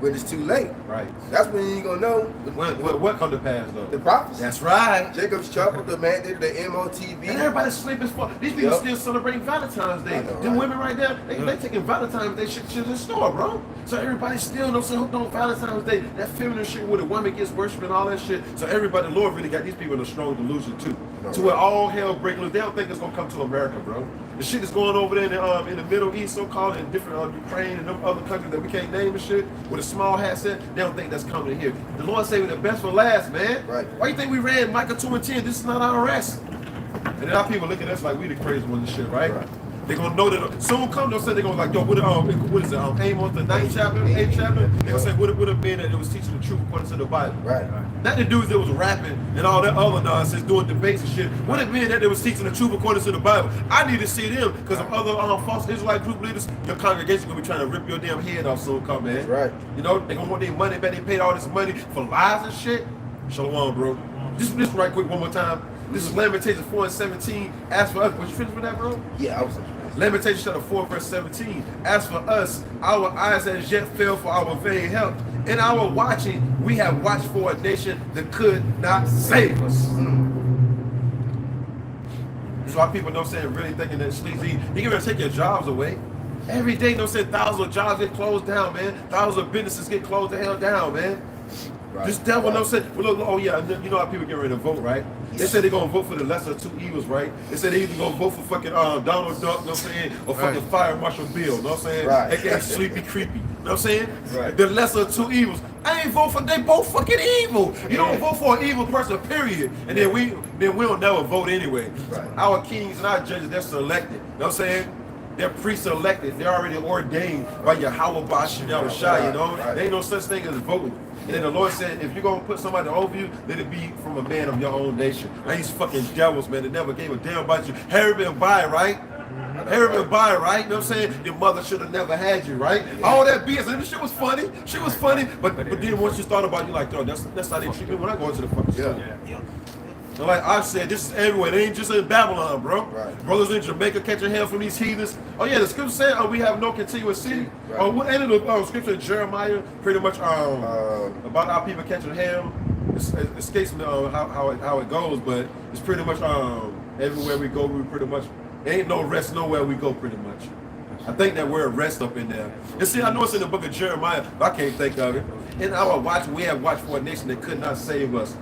when it's too late. Right. That's when you ain't gonna know. What come to pass though? The prophecy. That's right. Jacob's trouble, the MOTB. And everybody's sleeping for these people Yep. still celebrating Valentine's Day. I know, Them right? women right there, they taking Valentine's Day shit to the store, bro. So everybody's still hooked on Valentine's Day. That feminine shit where the woman gets worshipped and all that shit. So everybody, the Lord really got these people in a strong delusion too. No, To where all hell breaking loose. They don't think it's gonna come to America, bro. The shit is going over there in the Middle East, so-called, in different Ukraine and them other countries that we can't name and shit, with a small hat set, they don't think that's coming here. The Lord say we're the best for last, man. Right. Why you think we read Micah 2:10? This is not our rest. And then our people look at us like we the crazy ones and shit, right? They're gonna know that soon come, they'll say they're gonna like, yo, what is it? Amos, the 9th chapter, 8th chapter? They're gonna say, what it would have been that it was teaching the truth according to the Bible. Right. Not the dudes that was rapping and all that other nonsense, doing debates and shit. Would it been that they was teaching the truth according to the Bible? I need to see them, because of other false Israelite group leaders, your congregation gonna be trying to rip your damn head off soon come, man. Right. You know, they gonna want their money back. They paid all this money for lies and shit. Shalom, bro. This right quick one more time. This is Lamentations 4:17. As for us, was you finished with that, bro? Yeah, I was. Lamentations chapter 4, verse 17. As for us, our eyes as yet fell for our vain help. In our watching, we have watched for a nation that could not save us. That's why people don't say really thinking that sleazy. You're gonna take your jobs away. Every day, don't say thousands of jobs get closed down, man. Thousands of businesses get closed the hell down, man. Right. This devil don't say, well, look, oh yeah, you know how people get ready to vote, right? They say they're gonna vote for the lesser of two evils, right? They say they either gonna vote for fucking Donald Duck, you know what I'm saying, or fucking Fire Marshal Bill, you know what I'm saying? Right. AKA Sleepy Creepy, you know what I'm saying? Right. The lesser of two evils. I ain't vote for, they both fucking evil. You don't vote for an evil person, period. And then we don't never vote anyway. Right. Our kings and our judges, they're selected, you know what I'm saying? They're pre-selected. They're already ordained by Yahweh Bashem Yahushua, you know? Right. There ain't no such thing as voting. And then the Lord said, if you're going to put somebody over you, let it be from a man of your own nation. Now, these fucking devils, man, that never gave a damn about you. Harry and Buy, right? Harry and Buy, right? You know what I'm saying? Your mother should have never had you, right? All that BS. And this shit was funny. Shit was funny. But then once you thought about it, you're like, yo, that's how they treat me when I go into the fucking store. Yeah. And like I said, this is everywhere. It ain't just in Babylon, bro. Right. Brothers in Jamaica catching hell from these heathens. Oh yeah, the scripture said, we have no continuous city. Right. What ended the scripture in Jeremiah pretty much about our people catching hell. It escapes me how it goes, but it's pretty much everywhere we go, we pretty much ain't no rest nowhere we go, pretty much. I think that word rest up in there. And see, I know it's in the book of Jeremiah, but I can't think of it. In our watch, we have watched for a nation that could not save us.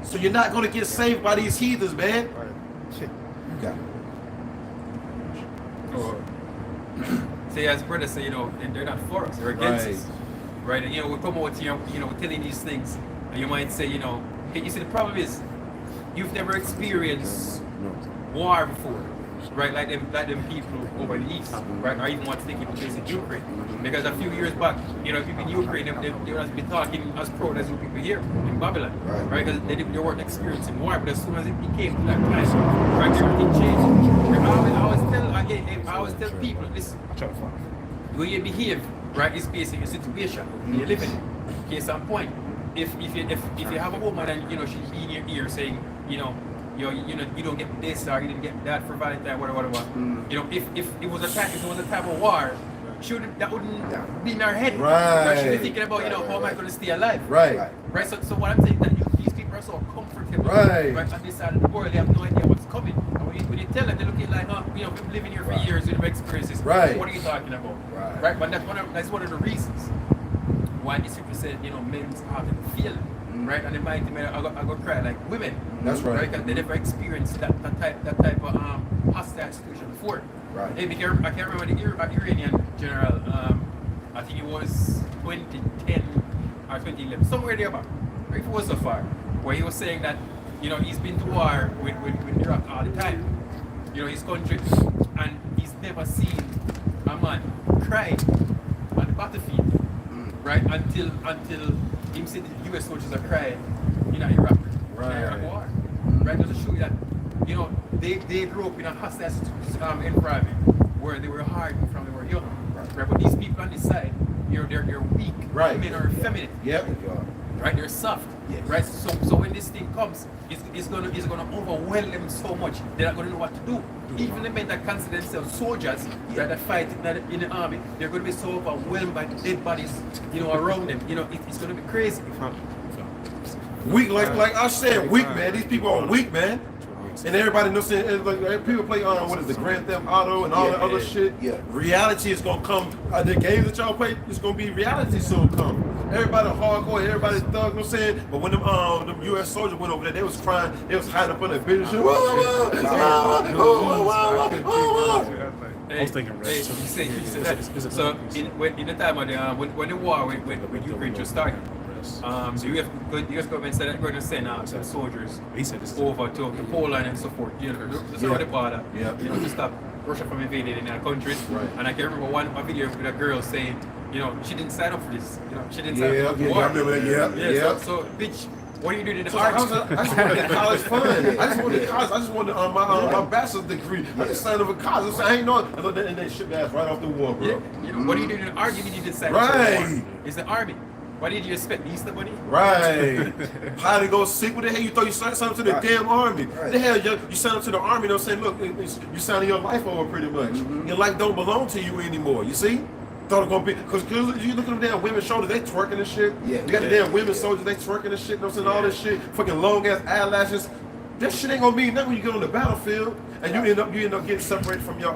So you're not going to get saved by these heathens, man. You got it. See, as brothers say, they're not for us, they're against us. Right? And we come out here, telling these things, and you might say, hey, you see, the problem is, you've never experienced war before. Right, like them people over in the east, right, or even what's taking place in Ukraine. Because a few years back, people in Ukraine, they would be talking as proud as you people here in Babylon, right? Because they weren't experiencing war, but as soon as it became that time, right, everything changed. I always tell people, listen, the way you behave, right, is based on your situation you're living in. Case in point, if you have a woman and she's in your ear saying, you don't get this or you didn't get that for Valentine, whatever. If it was a type of war, that wouldn't be in our head. Right. She'd be thinking about, how am I going to stay alive? Right. Right. So what I'm saying that these people are so comfortable. Right. On this side of the world, they have no idea what's coming. And when you tell them, they look at it like, we've been living here for years, we've experiences. Right. What are you talking about? Right. But that's one of the reasons why this people said, men's heart and feeling. Right, and the mighty men I go cry like women. That's right. Because they never experienced that type of hostile situation before. Right. I can't remember the Iranian general. I think it was 2010 or 2011, somewhere there about. If it was so far, where he was saying that he's been to war with Iraq all the time. His country, and he's never seen a man cry on the battlefield. Right, until him said the US soldiers are crying in Iraq, Iraq war. Right, just to show you that they grew up in a hostile environment where they were hardened from they were young. Right, but these people on this side, they're weak. Right. Men are feminine. Yep. right? They're soft, Yes. right? So when this thing comes, it's gonna overwhelm them so much they're not gonna know what to do. Even the men that consider themselves soldiers that fight in the army, they're gonna be so overwhelmed by dead bodies, around them. It's gonna be crazy. Weak, like I said, weak, man. These people are weak, man. And everybody knows, like people play what is the Grand Theft Auto and all that other shit. Yeah. Reality is gonna come. The games that y'all play, it's gonna be reality soon come. Everybody hardcore, everybody thug, you know what I'm saying? But when them US soldiers went over there, they was crying, they was hiding up on their business. I was thinking, right? So in the time of the when the war when Ukraine just started, the US government said they're going to send some soldiers over to Poland and so forth, just around the border, to stop Russia from invading in their country. Right. And I can remember one video with a girl saying, she didn't sign up for this. She didn't sign up for the war. I remember that. So bitch, what are you doing in the I army? just wanted college fun. I just wanted college. I just wanted my bachelor's degree. I just signed up for college. I ain't know it. And they shipped ass right off the war, bro. What are you doing in the army? You didn't sign up for the war. Right. It's the army. Why did you expect Easter money? Right. How to go sick? What the hell you thought you signed up to the damn army? Right. The hell you signed up to the army? They'll say, look, you signing your life over pretty much. Your life don't belong to you anymore. You see? Thought it gonna be because you look at them damn women's shoulders, they twerking and shit. Yeah. You got the damn women soldiers, they twerking and shit. You know what I'm saying? All this shit, fucking long ass eyelashes. That shit ain't gonna mean nothing when you get on the battlefield and you end up getting separated from your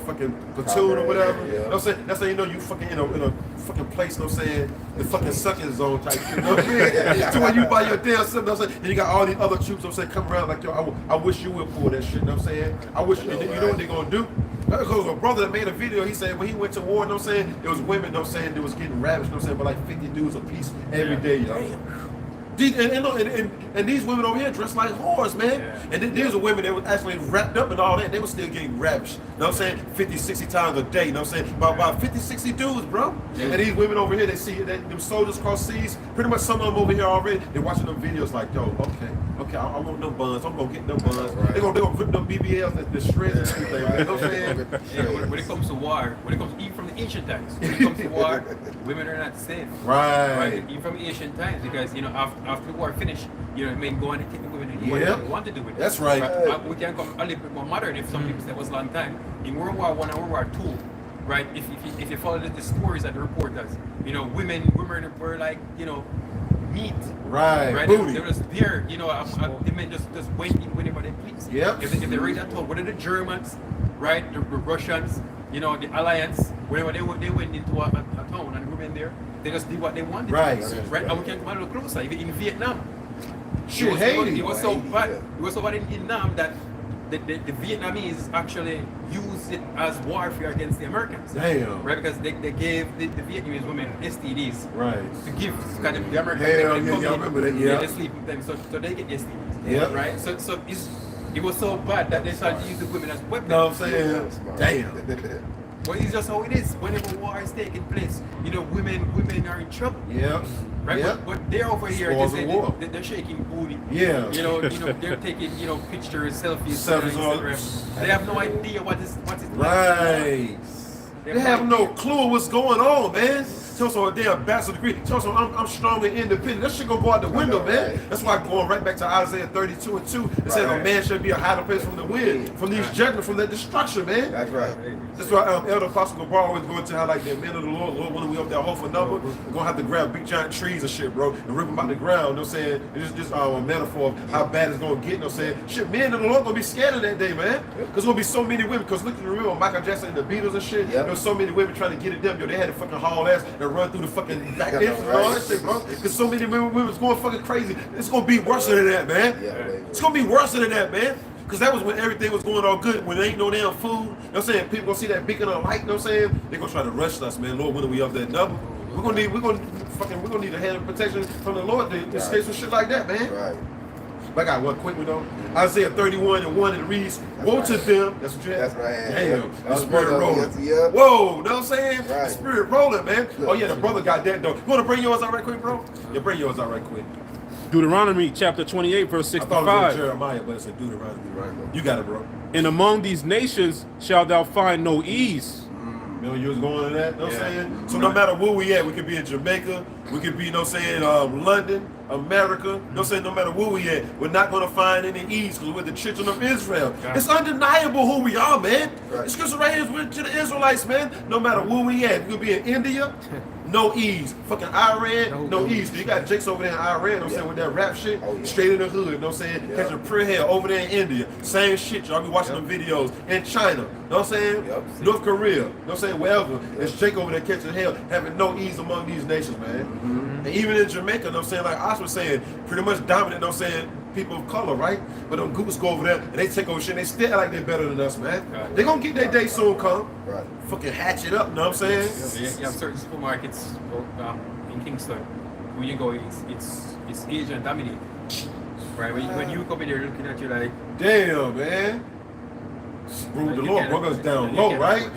fucking platoon or whatever. Yeah. You know what I'm saying? That's how you know you fucking in a fucking place, you know what I'm saying? The fucking sucking zone type shit. You know what I'm saying? So when you buy your damn stuff, you know what I'm saying? And you got all these other troops, you know what I'm saying, come around like, yo, I wish you would pull that shit, you know what I'm saying? I wish you know what they gonna do? Because a brother that made a video, he said when he went to war, you know what I'm saying, there was women, you know what I'm saying, that was getting ravished, you know what I'm saying, but like 50 dudes a piece every day, yo. And these women over here dressed like whores, man. Yeah. And then these are women that were actually wrapped up and all that. They were still getting ravished. You know what I'm saying? 50, 60 times a day. You know what I'm saying? About 50, 60 dudes, bro. Yeah. And these women over here, they see them soldiers cross seas. Pretty much some of them over here already. They're watching them videos like, yo, okay, I want them buns. I'm gonna get them buns. Right. They're gonna rip them BBLs, the shreds and everything. You know what I'm saying? Yeah, when it comes to war, even from the ancient times, when it comes to war, women are not safe. Right. Even from ancient times, because after the war finished, men go on and take the women and what they want to do with it. That's right. We can come a little bit more modern. If some people say it was a long time in World War I and World War II, right? If you follow the stories that the reporters, women were like meat. Right. They were just there, the men just went in whenever they please. Yep. If they read that town, whether the Germans, right, the Russians, the Alliance, whenever they went into a town and the women there, they just did what they wanted. Right. Right. And we can come a little closer, even in Vietnam. Shit, It was so bad. Yeah. It was so bad in Vietnam that the Vietnamese actually used it as warfare against the Americans. Damn. Right, because they gave the Vietnamese women STDs. Right. To give kind of the Americans. Hell, when they come yeah, I in, remember that, yeah. They sleep with them, so they get STDs. Yeah. Right. So it was so bad that they started to use the women as weapons. You know what I'm saying? Damn. But it's just how it is. Whenever war is taking place, women are in trouble. Yeah. Right, Yeah. but they're over here. Spoils They of say war. they're shaking booty. Yeah. They're taking pictures, selfies, Selfies on all- Instagram. They have no idea what is Right. They have no clue what's going on, man. Tell some damn bachelor degree. Tell some I'm strong and independent. That shit gonna go out the window, man. Right. That's why going right back to Isaiah 32:2. It says a man should be a hiding place from the wind, from these judgments, from that destruction, man. That's right. That's why Elder Apostle Gabar always going to how like the men of the Lord, when we up there hope for number, we're gonna have to grab big giant trees and shit, bro, and rip them out the ground. You know what I'm saying? It's just a metaphor of how bad it's gonna get. You know what I'm saying? Shit, men of the Lord gonna be scared of that day, man. Cause gonna be so many women. Cause look at the real Michael Jackson and the Beatles and shit. Yep. There's so many women trying to get at them. Yo, they had to fucking haul ass and run through the fucking back entrance and all that shit, bro. Cause so many women was going fucking crazy. It's gonna be worse than that, man. Yeah, It's gonna be worse than that, man. Cause that was when everything was going all good, when there ain't no damn food. You know what I'm saying? People gonna see that beacon of light, you know what I'm saying? They gonna try to rush us, man. Lord, when we up that number? We're gonna need a hand of protection from the Lord to escape some shit like that, man. Right. I got one quick one though. Isaiah 31:1, and it reads, woe to them. That's what you had. That's right. Damn. That The was spirit one of them. rolling. Yes, yeah. Whoa, know what I'm saying? The Right. spirit rolling, man. Good. Oh yeah, the brother got that though. You wanna bring yours out right quick, bro? Yeah, bring yours out right quick. Deuteronomy chapter 28, verse I thought it was 65. Jeremiah, but it's a Deuteronomy. You got it, bro. And among these nations shalt thou find no ease, know, you was going to that, you know what I'm saying? So no matter where we at, we could be in Jamaica, we could be, you know what I'm saying, London, America, you know what I'm saying, no matter where we at, we're not going to find any ease because we're the children of Israel. It's undeniable who we are, man. The scripture right here is we're to the Israelites, man. No matter where we at, we could be in India, no ease. Fucking Iran, no ease. You got Jakes over there in Iran, you know what I'm saying, with that rap shit, straight in the hood, you know what I'm saying? Catching prayer hell over there in India. Same shit, y'all be watching them videos. In China, you know what I'm saying? North Korea, you know what I'm saying? Wherever. It's Jake over there catching hell, having no ease among these nations, man. And even in Jamaica, you know what I'm saying? Like I was saying, pretty much dominant, you know what I'm saying? People of color, right? But them goofs go over there and they take over shit and they still act like they're better than us, man. They gonna get their day soon come. Fucking hatch it up, you know what I'm saying? You have certain supermarkets in Kingston where you go, it's Asian dominated. Right? When you come in there looking at you like, damn, man. Rule the Lord brought us down low, right?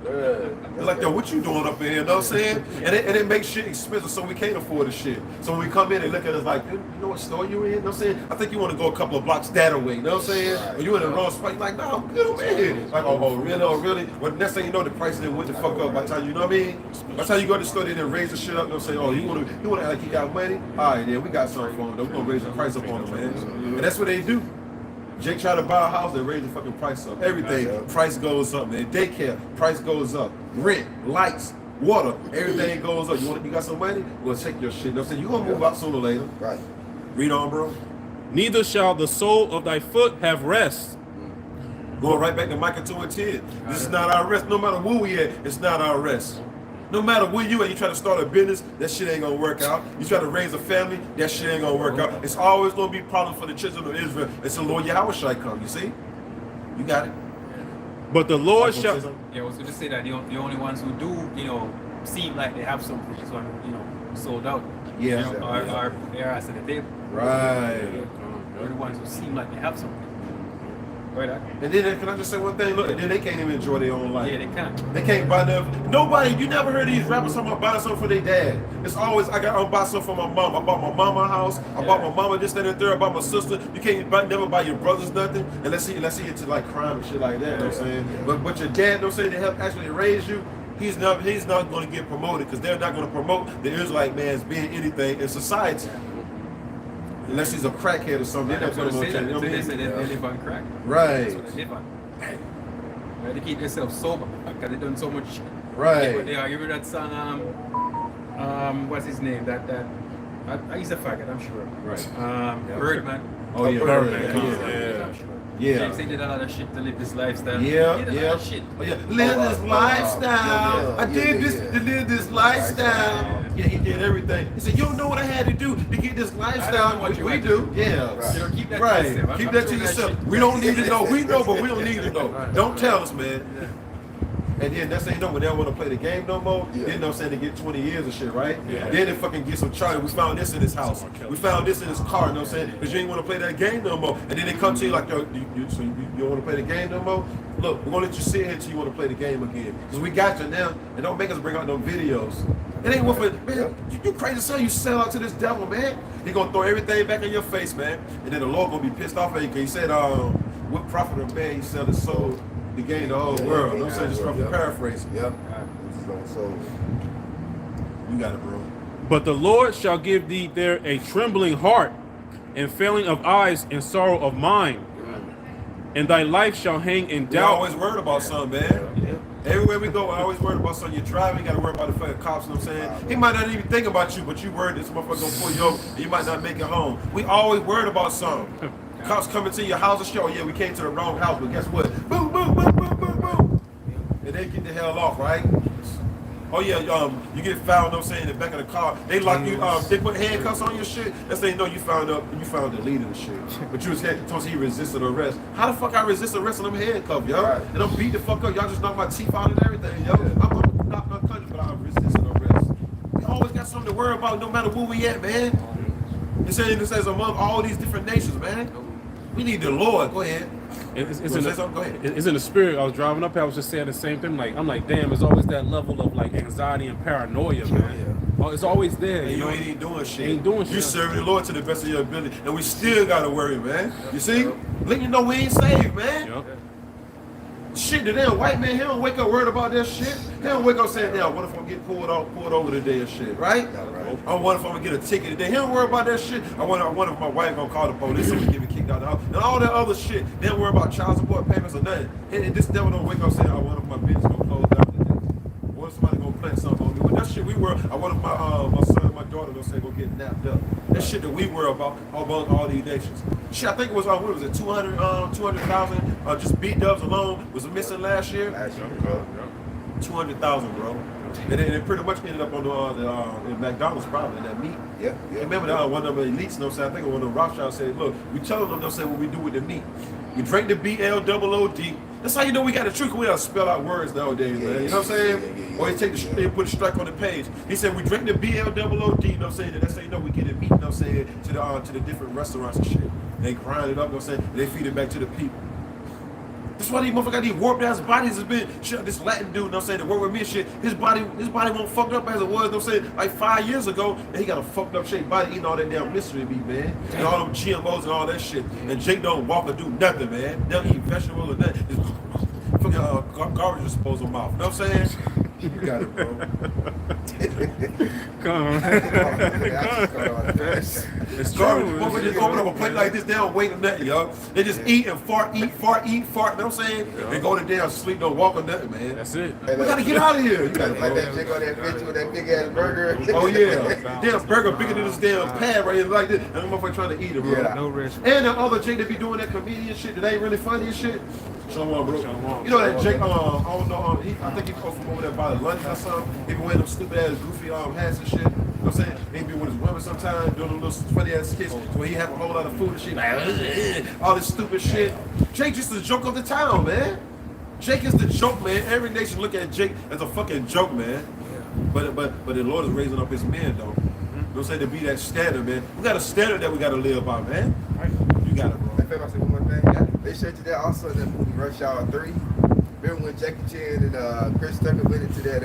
It's like, yo, what you doing up in here, you know what I'm saying? And it makes shit expensive so we can't afford the shit. So when we come in and look at us like, you know what store you in, you know what I'm saying? I think you want to go a couple of blocks that way, you know what I'm saying? When you in the wrong spot, you're like, no, I'm good over here. Like, oh, really, oh, really? Well, next thing you know, the price didn't went the fuck up by the time, you know what I mean? By the time you go to the store, they didn't raise the shit up, you know what I'm saying? Oh, you want to act like you got money? All right, then we got something for them. We're going to raise the price up on them, man. And that's what they do. Jake tried to buy a house, they raise the fucking price up. Everything, price goes up, man. Daycare, price goes up. Rent, lights, water, everything goes up. You got some money? Well, check your shit. You know what I'm saying? You're going to move out sooner or later. Right. Read on, bro. Neither shall the sole of thy foot have rest. Going right back to Micah 2:10. This is not our rest. No matter where we at, it's not our rest. No matter where you at, you try to start a business, that shit ain't gonna work out. You try to raise a family, that shit ain't gonna work out. It's always gonna be a problem for the children of Israel. It's the Lord Yahweh shall come, you see? You got it. But the Lord shall... Yeah, I was going to say that the only ones who do, you know, seem like they have something is when, you know, sold out. Yeah. You know, are their ass at the table. Right. They're the ones who seem like they have something. Right. And then, can I just say one thing? Look, and then they can't even enjoy their own life. Yeah, they can't. They can't buy nothing. Nobody, you never heard these rappers talking about buying something for their dad. It's always, I'm buying something for my mom. I bought my mama a house. I bought my mama this, that, and third. I bought my sister. You can't never buy your brothers nothing. And let's see into like crime and shit like that, you know what I'm saying? But your dad, you know what I'm saying, to help actually raise you, he's not going to get promoted because they're not going to promote the Israelite man as being anything in society. Unless he's a crackhead or something. That's what they say. They live on crack. Right. That's what they live on. They keep themselves sober because they done so much shit. Right. But they are. You remember that song? What's his name? He's a faggot, I'm sure. Right. Birdman. Oh yeah, Birdman. I'm sure. Yeah. James, they did a lot of shit to live this lifestyle. Yeah. He did a lot of shit. Oh, yeah. Live this lifestyle. I did this to live this lifestyle. Yeah, he did everything. He said, you don't know what I had to do to get this lifestyle. What you we had to do. do. Yeah. Right. You know, keep that to Right. yourself. Keep I'm that to sure that yourself. shit- We don't need to know. We know, but we don't need to know. Don't tell us, man. And then that's how you know when they don't want to play the game no more. Then you know what I'm saying, they get 20 years of shit, right? Yeah. Then they fucking get some charge. We found this in his house. We found this in his car, you know what I'm saying? Because you ain't want to play that game no more. And then they come to you like, yo, you don't want to play the game no more? Look, we're going to let you sit here until you want to play the game again. Because we got you now. And don't make us bring out no videos. It ain't worth it. Man, you crazy son. You sell out to this devil, man. He going to throw everything back in your face, man. And then the Lord going to be pissed off at you. He said, what profit of man he sell his soul to gain the whole world. I'm saying, just from paraphrasing. Yep. You got it, bro. But the Lord shall give thee there a trembling heart, and failing of eyes, and sorrow of mind. And thy life shall hang in We doubt. always worried about something, man. Everywhere we go, I always worried about something. You're driving, you got to worry about the fucking cops, you know what I'm saying? He might not even think about you, but you worried this motherfucker gonna pull you over, and you might not make it home. We always worried about something. Cops coming to your house and show, yeah, we came to the wrong house, but guess what? Boom, boom, boom, boom, boom, boom. And they get the hell off, right? Oh yeah, you get found, you know what I'm saying, in the back of the car. They lock you, they put handcuffs on your shit. That's they know you found the leader of the shit. But you was supposed he resisted arrest. How the fuck I resist arrest and I'm handcuffed, yo? And I'm beat the fuck up. Y'all just knock my teeth out and everything, yo. I'm not unconscious, but I resisted arrest. We always got something to worry about no matter where we at, man. It says among all these different nations, man. We need the Lord. Go ahead. It's Go ahead. in the spirit. I was driving up here. I was just saying the same thing. I'm like, damn. There's always that level of like anxiety and paranoia, man. Oh, it's always there. And you know? ain't doing shit. Ain't doing shit. You serving the Lord to the best of your ability, and we still gotta worry, man. You see? Let you know we ain't saved, man. Yep. Shit, the damn white man, he don't wake up worried about that shit. He don't wake up saying, "Damn, what if I'm get pulled over today and shit, right? I wonder if I'm gonna get a ticket today." He don't worry about that shit. I wonder if my wife gonna call the police and get me kicked out of the house and all that other shit. They don't worry about child support payments or nothing. And this devil don't wake up saying, "I wonder if my business gonna close down today. What if somebody gonna plant something on me?" But that shit we worry. I wonder if my son and my daughter gonna say go get napped up. That shit that we worry about among all these nations. Shit, I think it was what was it 200,000 just B-dubs alone was missing last year. 200,000, bro. And it pretty much ended up on the in McDonald's probably in that meat. Yeah. Remember that one of the elites, no say I think one of the Rothschilds said, "Look, we telling them, they'll say what we do with the meat. We drink the BLOOD. That's how you know we got the truth. We gotta spell out words nowadays, man. You know what I'm saying? Or he take the put a strike on the page. He said we drink the BLOOD. You know what I'm saying? That's how you know we get the meat. You know what I'm saying? To the different restaurants and shit. They grind it up. You know what I'm saying? They feed it back to the people. That's why these motherfuckers got these warped ass bodies has been shit. This Latin dude, you know what I'm saying, that work with me and shit, his body won't fucked up as it was, you know what I'm saying, like 5 years ago, and he got a fucked up shaped body eating all that damn mystery meat, man. And all them GMOs and all that shit. And Jake don't walk or do nothing, man. Don't eat vegetables or nothing. Just fucking garbage disposal mouth. You know what I'm saying? You got it, bro. Come on. It's Garbage. true. Motherfuckers just open up a plate like this, they don't wait or nothing, yo. They just eat and fart, eat, fart, eat, fart. You know what I'm saying? They go to damn sleep, don't walk or nothing, man. That's it. We gotta get out of here. You gotta, Like that chick on that picture with that big ass burger. Oh yeah, damn burger bigger than this damn pad right here like this. And the motherfucker trying to eat it, bro. Yeah. No risk. And the other Jake that be doing that comedian shit that ain't really funny and shit. Shalom, bro. You know that Jake? I don't know. I think he come from over there by the lunch or something. He be wearing them stupid ass goofy hats and shit. You know what I'm saying? He be with his women sometimes doing them little funny ass skits where he have a whole lot of food and shit. Like, all this stupid shit. Jake just the joke of the town, man. Jake is the joke, man. Every nation look at Jake as a fucking joke, man. But the Lord is raising up his men, though. Don't say to be that standard, man. We got a standard that we got to live by, man. You got it, bro. I think I said one more thing. They showed you that also in that movie Rush Hour 3. Remember when Jackie Chan and Chris Tucker went into that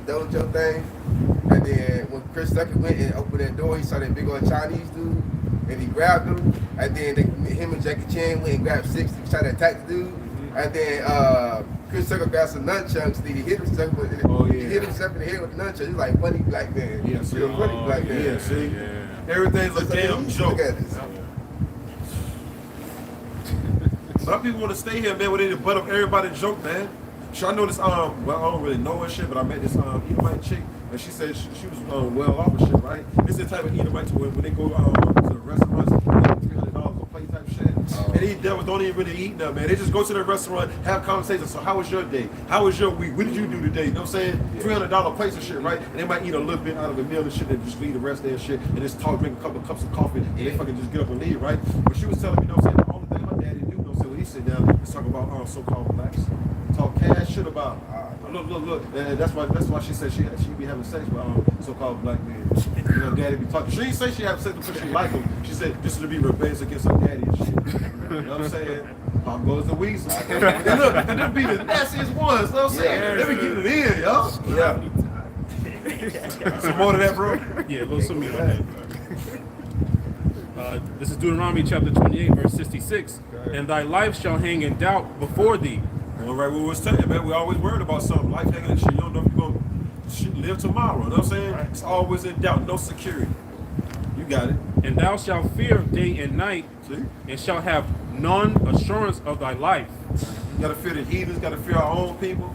dojo thing? And then when Chris Tucker went and opened that door, he saw that big old Chinese dude, and he grabbed him. And then him and Jackie Chan went and grabbed six to try to attack the dude. And then Chris Tucker grabbed some nunchucks, and he hit himself with it. He hit himself in the head with the nunchucks. He's like, funny black man. Yeah, see. You're a funny black man. Yeah, see? Yeah. Everything's a damn joke. Look at this. A lot of people want to stay here, man, where they just butt up everybody's joke, man. Sure, I know this, well, I don't really know her shit, but I met this Edomite chick, and she said she was well off and shit, right? It's the type of Edomite to when they go to the restaurants, $300 a plate type shit. And these devils don't even really eat nothing, man. They just go to the restaurant, have conversations. So how was your day? How was your week? What did you do today? You know what I'm saying? $300 plates and shit, right? And they might eat a little bit out of the meal and shit and just leave the rest of their shit and just talk, drink a couple of cups of coffee, and they fucking just get up and leave, right? But she was telling me, you know what I'm saying, the only thing my daddy do, you know what I'm saying, when he sit down and talk about so-called blacks. Talk cash shit about. Look. And that's why she said she be having sex with so-called black men. You know, daddy be talking. She didn't say she had sex because she like them. She said just to be rebellious against her daddy and shit. You know what I'm saying? Pop goes the weasel. And look, and them be the nastiest ones. You know what I'm saying? They be getting it in, yo. Yeah. Some more to that, bro? Yeah, a little something on that. This is Deuteronomy chapter 28, verse 66. And thy life shall hang in doubt before thee. All right, we was telling you, man, we always worried about something. Life hanging and shit. You don't know if you're going to live tomorrow. You know what I'm saying? Right. It's always in doubt, no security. You got it. And thou shalt fear day and night, and shalt have none assurance of thy life. You got to fear the heathens, got to fear our own people.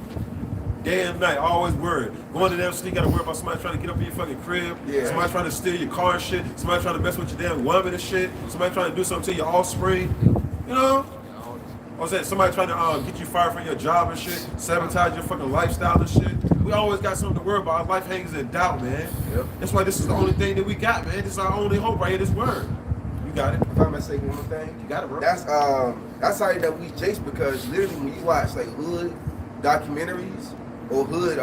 Day and night, always worried. Going to them sleep, got to worry about somebody trying to get up in your fucking crib. Yeah. Somebody trying to steal your car and shit. Somebody trying to mess with your damn woman and shit. Somebody trying to do something to your offspring. You know? I was saying, somebody trying to get you fired from your job and shit, sabotage your fucking lifestyle and shit. We always got something to worry about. Our life hangs in doubt, man. Yep. That's why this is the only thing that we got, man. This is our only hope right here, this word. You got it. If I might say one more thing, you got it, bro. That's how you know we chase, because literally when you watch like hood documentaries or hood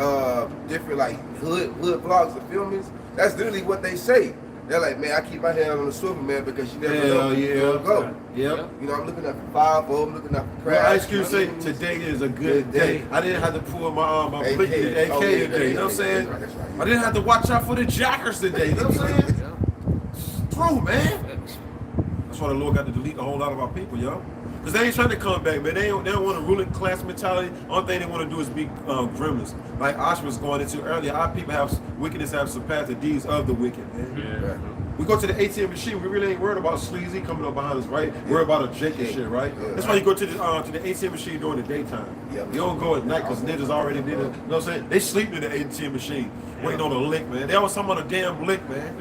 different like hood vlogs or filmings, that's literally what they say. They're like, man, I keep my head on the swivel, man, because you never know where you're gonna go. Yep. You know, I'm looking up for 5 I'm looking up for crash. Well, Ice Cube say today is a good day. I didn't have to pull my AK today. You know what I'm saying? That's right. I didn't have to watch out for the jackers today. You know what I'm saying? True, man. That's why the Lord got to delete a whole lot of our people, yo. Because they ain't trying to come back, man. They don't want a ruling class mentality. Only thing they want to do is be gremlins. Like Ash was going into earlier, our people have wickedness have surpassed the deeds of the wicked, man. Yeah. We go to the ATM machine, we really ain't worried about sleazy coming up behind us, right? Worried about a Jake and shit, right? That's why you go to the ATM machine during the daytime. You don't go at night because niggas already did it. You know what I'm saying? They sleep in the ATM machine, waiting on a lick, man. They always talking about a damn lick, man.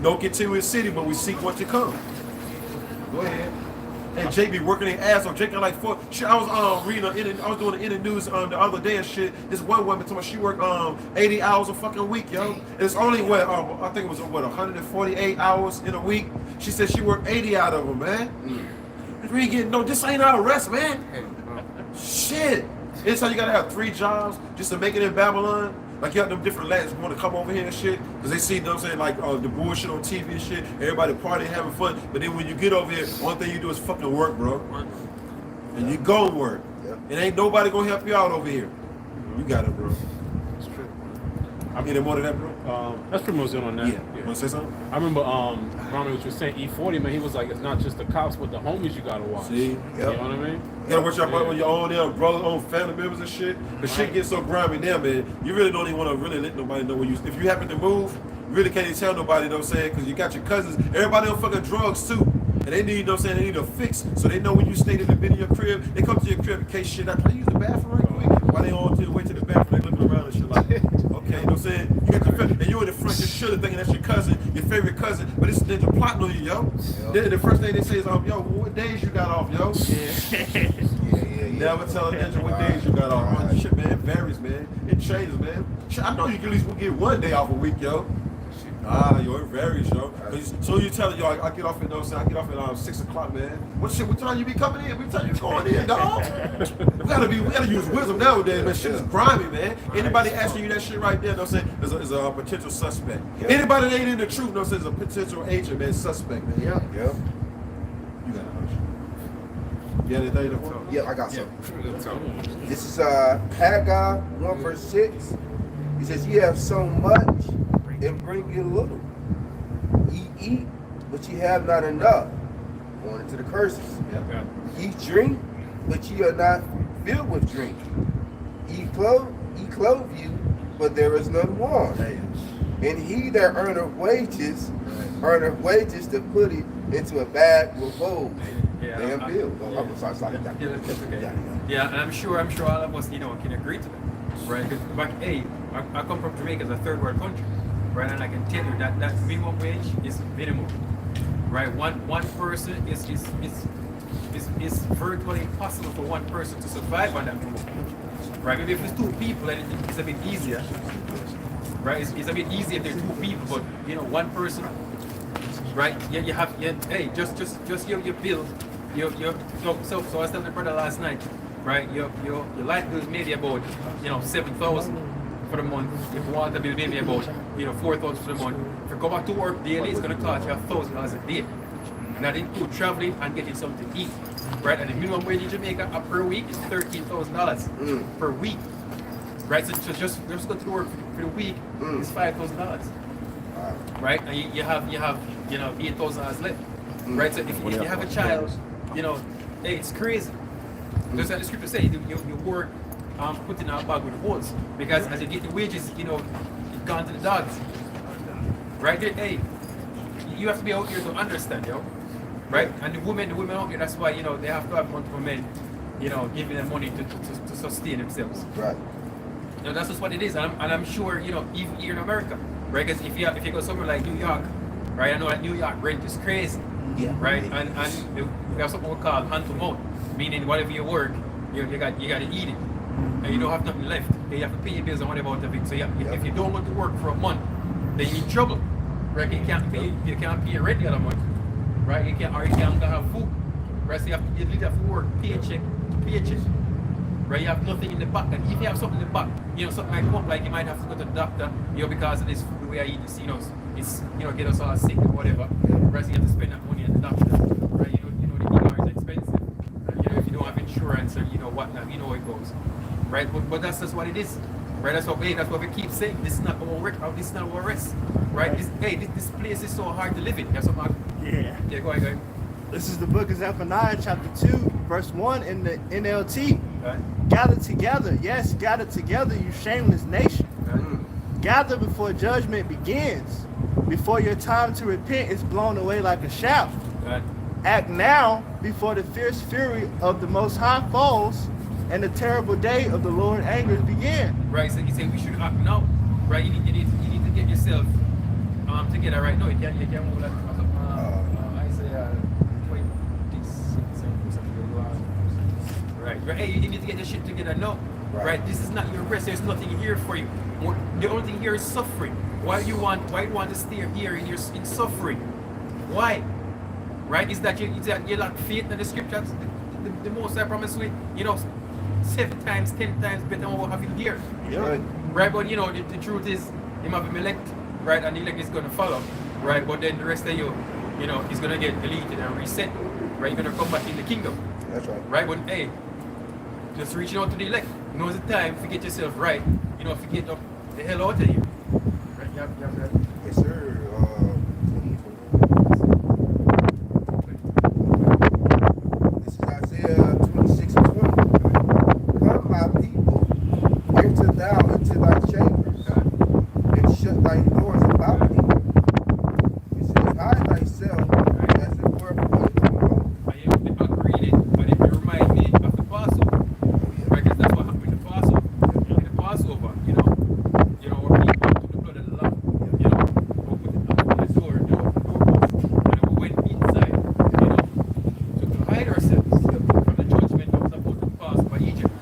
No continuous city, but we seek what to come. Go ahead. And Jake be working their ass off. Jake got like shit. I was reading I was doing the internet news the other day and shit. This one woman told me she worked 80 hours a fucking week, yo. And it's only what I think it was 148 hours in a week. She said she worked 80 out of them, man. We ain't getting this ain't our rest, man. Shit. It's how you gotta have 3 jobs just to make it in Babylon. Like you have them different lads who want to come over here and shit, because they see, you know what I'm saying, like the bullshit on TV and shit, everybody partying, having fun, but then when you get over here, one thing you do is fucking work, bro. And you go work. It ain't nobody gonna help you out over here. You got it, bro. It's true. I mean, more than that, bro. That's pretty much it on that. Yeah. Wanna say something? I remember Ronald was just saying E40, man, he was like, it's not just the cops, but the homies you gotta watch. See? You know what I mean? You gotta watch out for your own damn brother, own family members and shit. But shit gets so grimy now, man. You really don't even want to really let nobody know where you. If you happen to move, you really can't even tell nobody, you know what I'm saying? Because you got your cousins. Everybody on fucking drugs too. And they need, you know what I'm saying, they need a fix. So they know when you stayed in the bed in your crib, they come to your crib in case shit. Can I use the bathroom right quick? While they on to the way to the bathroom, they looking around and shit like, okay, you know what I'm saying? You got your and you in the front, you're sure thinking that's your cousin, your favorite cousin, but it's ninja plotting on you, yo. Then the first thing they say is, yo, what days you got off, yo? Never tell a ninja what days you got off. Man. Shit, man, it varies, man. It changes, man. Shit, I know you can at least get 1 day off a week, yo. Yo, it varies, yo. So you tell it, yo, I get off at, I get off at 6 o'clock, man. What time you be coming in? What time you going in, dog? we gotta use wisdom nowadays, man. Shit is grimy, man. Anybody asking you that shit right there, don't say is a potential suspect. Anybody that ain't in the truth, don't say is a potential agent, man, suspect, man. Yeah. You got it. You got anything to talk? Yeah, I got something. This is Haggai 1 verse 6. He says, "Ye have so much and bring you little. Ye eat, but ye have not enough." Going into the curses. Ye drink, but ye are not filled with drink. Ye clothe you, but there is none warm. And he that earneth wages to put it into a bag with gold. Damn bill. I'm sorry. Yeah, and I'm sure all of us, can agree to that, right? Because I come from Jamaica as a third world country, right? And I can tell you that minimum wage is minimum, right? One person is virtually impossible for one person to survive on that minimum wage, right? Maybe if it's 2 people, and it's a bit easier, right? It's a bit easier if there's 2 people, but one person, right? You have just your bill. So I was telling my brother last night, right? Your light bill is maybe about 7,000 for the month. If water bill maybe about 4,000 for the month. If you go back to work daily, it's gonna cost you $1,000 a day. And that includes traveling and getting something to eat, right? And the minimum wage in Jamaica per week is $13,000 per week, right? So just go to work for the week is $5,000, right? And you have $8,000 left, right? So if you have a child, hey, it's crazy. Just like the scripture says, you work putting out bag with the holes, because as you get the wages, it's gone to the dogs, right? Hey, you have to be out here to understand, right? And the women out here, that's why they have to have multiple men, giving them money to sustain themselves. Right. That's just what it is, and I'm sure even here in America, right? Because if you go somewhere like New York, right? I know that New York rent is crazy. Yeah. Right, and we have something we call hand to mouth, meaning whatever you work, you got to eat it, and you don't have nothing left. You have to pay your bills and whatever out of it. So if you don't want to work for a month, then you're in trouble, right? You can't pay your rent the other month, right? You can't have food, right? So you have to work paycheck, right? You have nothing in the back, and if you have something in the back, something might come up, like you might have to go to the doctor, because of this food the way I eat this, it's get us all sick or whatever. Right, so you have to spend that money at the doctor, right? The ER is expensive. If you don't have insurance or whatnot, how it goes, right? But that's just what it is, right? That's what we keep saying. This is not our work. This is not our rest, right? This place is so hard to live in. Yeah, go ahead. This is the book of Zephaniah, chapter 2, verse 1 in the NLT. Okay. Gather together, yes, gather together, you shameless nation. Gather before judgment begins, before your time to repent is blown away like a shaft. Okay. Act now before the fierce fury of the Most High falls and the terrible day of the Lord angers begin. Right, so you say we should act now. Right, you need to get yourself together right now. You can't move that. Isaiah 26. Right, hey, you need to get your shit together now. Right, this is not your rest. There's nothing here for you. The only thing here is suffering. Why you want to stay here in suffering? Why? Right? Is that you lack faith in the scriptures? The most I promise you, 7 times, 10 times better than what we have in here. Yeah. Right, but the truth is, him have him elect, right, and the elect is gonna follow, right? But then the rest of you, he's gonna get deleted and reset, right? You're gonna come back in the kingdom. That's right. Right, but hey, just reaching out to the elect. Now's the time to get yourself right. To get up the hell out of here. Right, you have that. Yes, sir. This is Isaiah 26:20. Come, my people, enter thou into thy chambers, and shut thy doors about thee. It says, hide thyself as it were before the Lord. I agreed it, but if you remind me of the Passover, right? Because that's what happened with the Passover. In the Passover, where people took the blood of the lamb, put it on the door, doorpost, and then we went inside, to hide ourselves from the judgment that was about to pass by Egypt.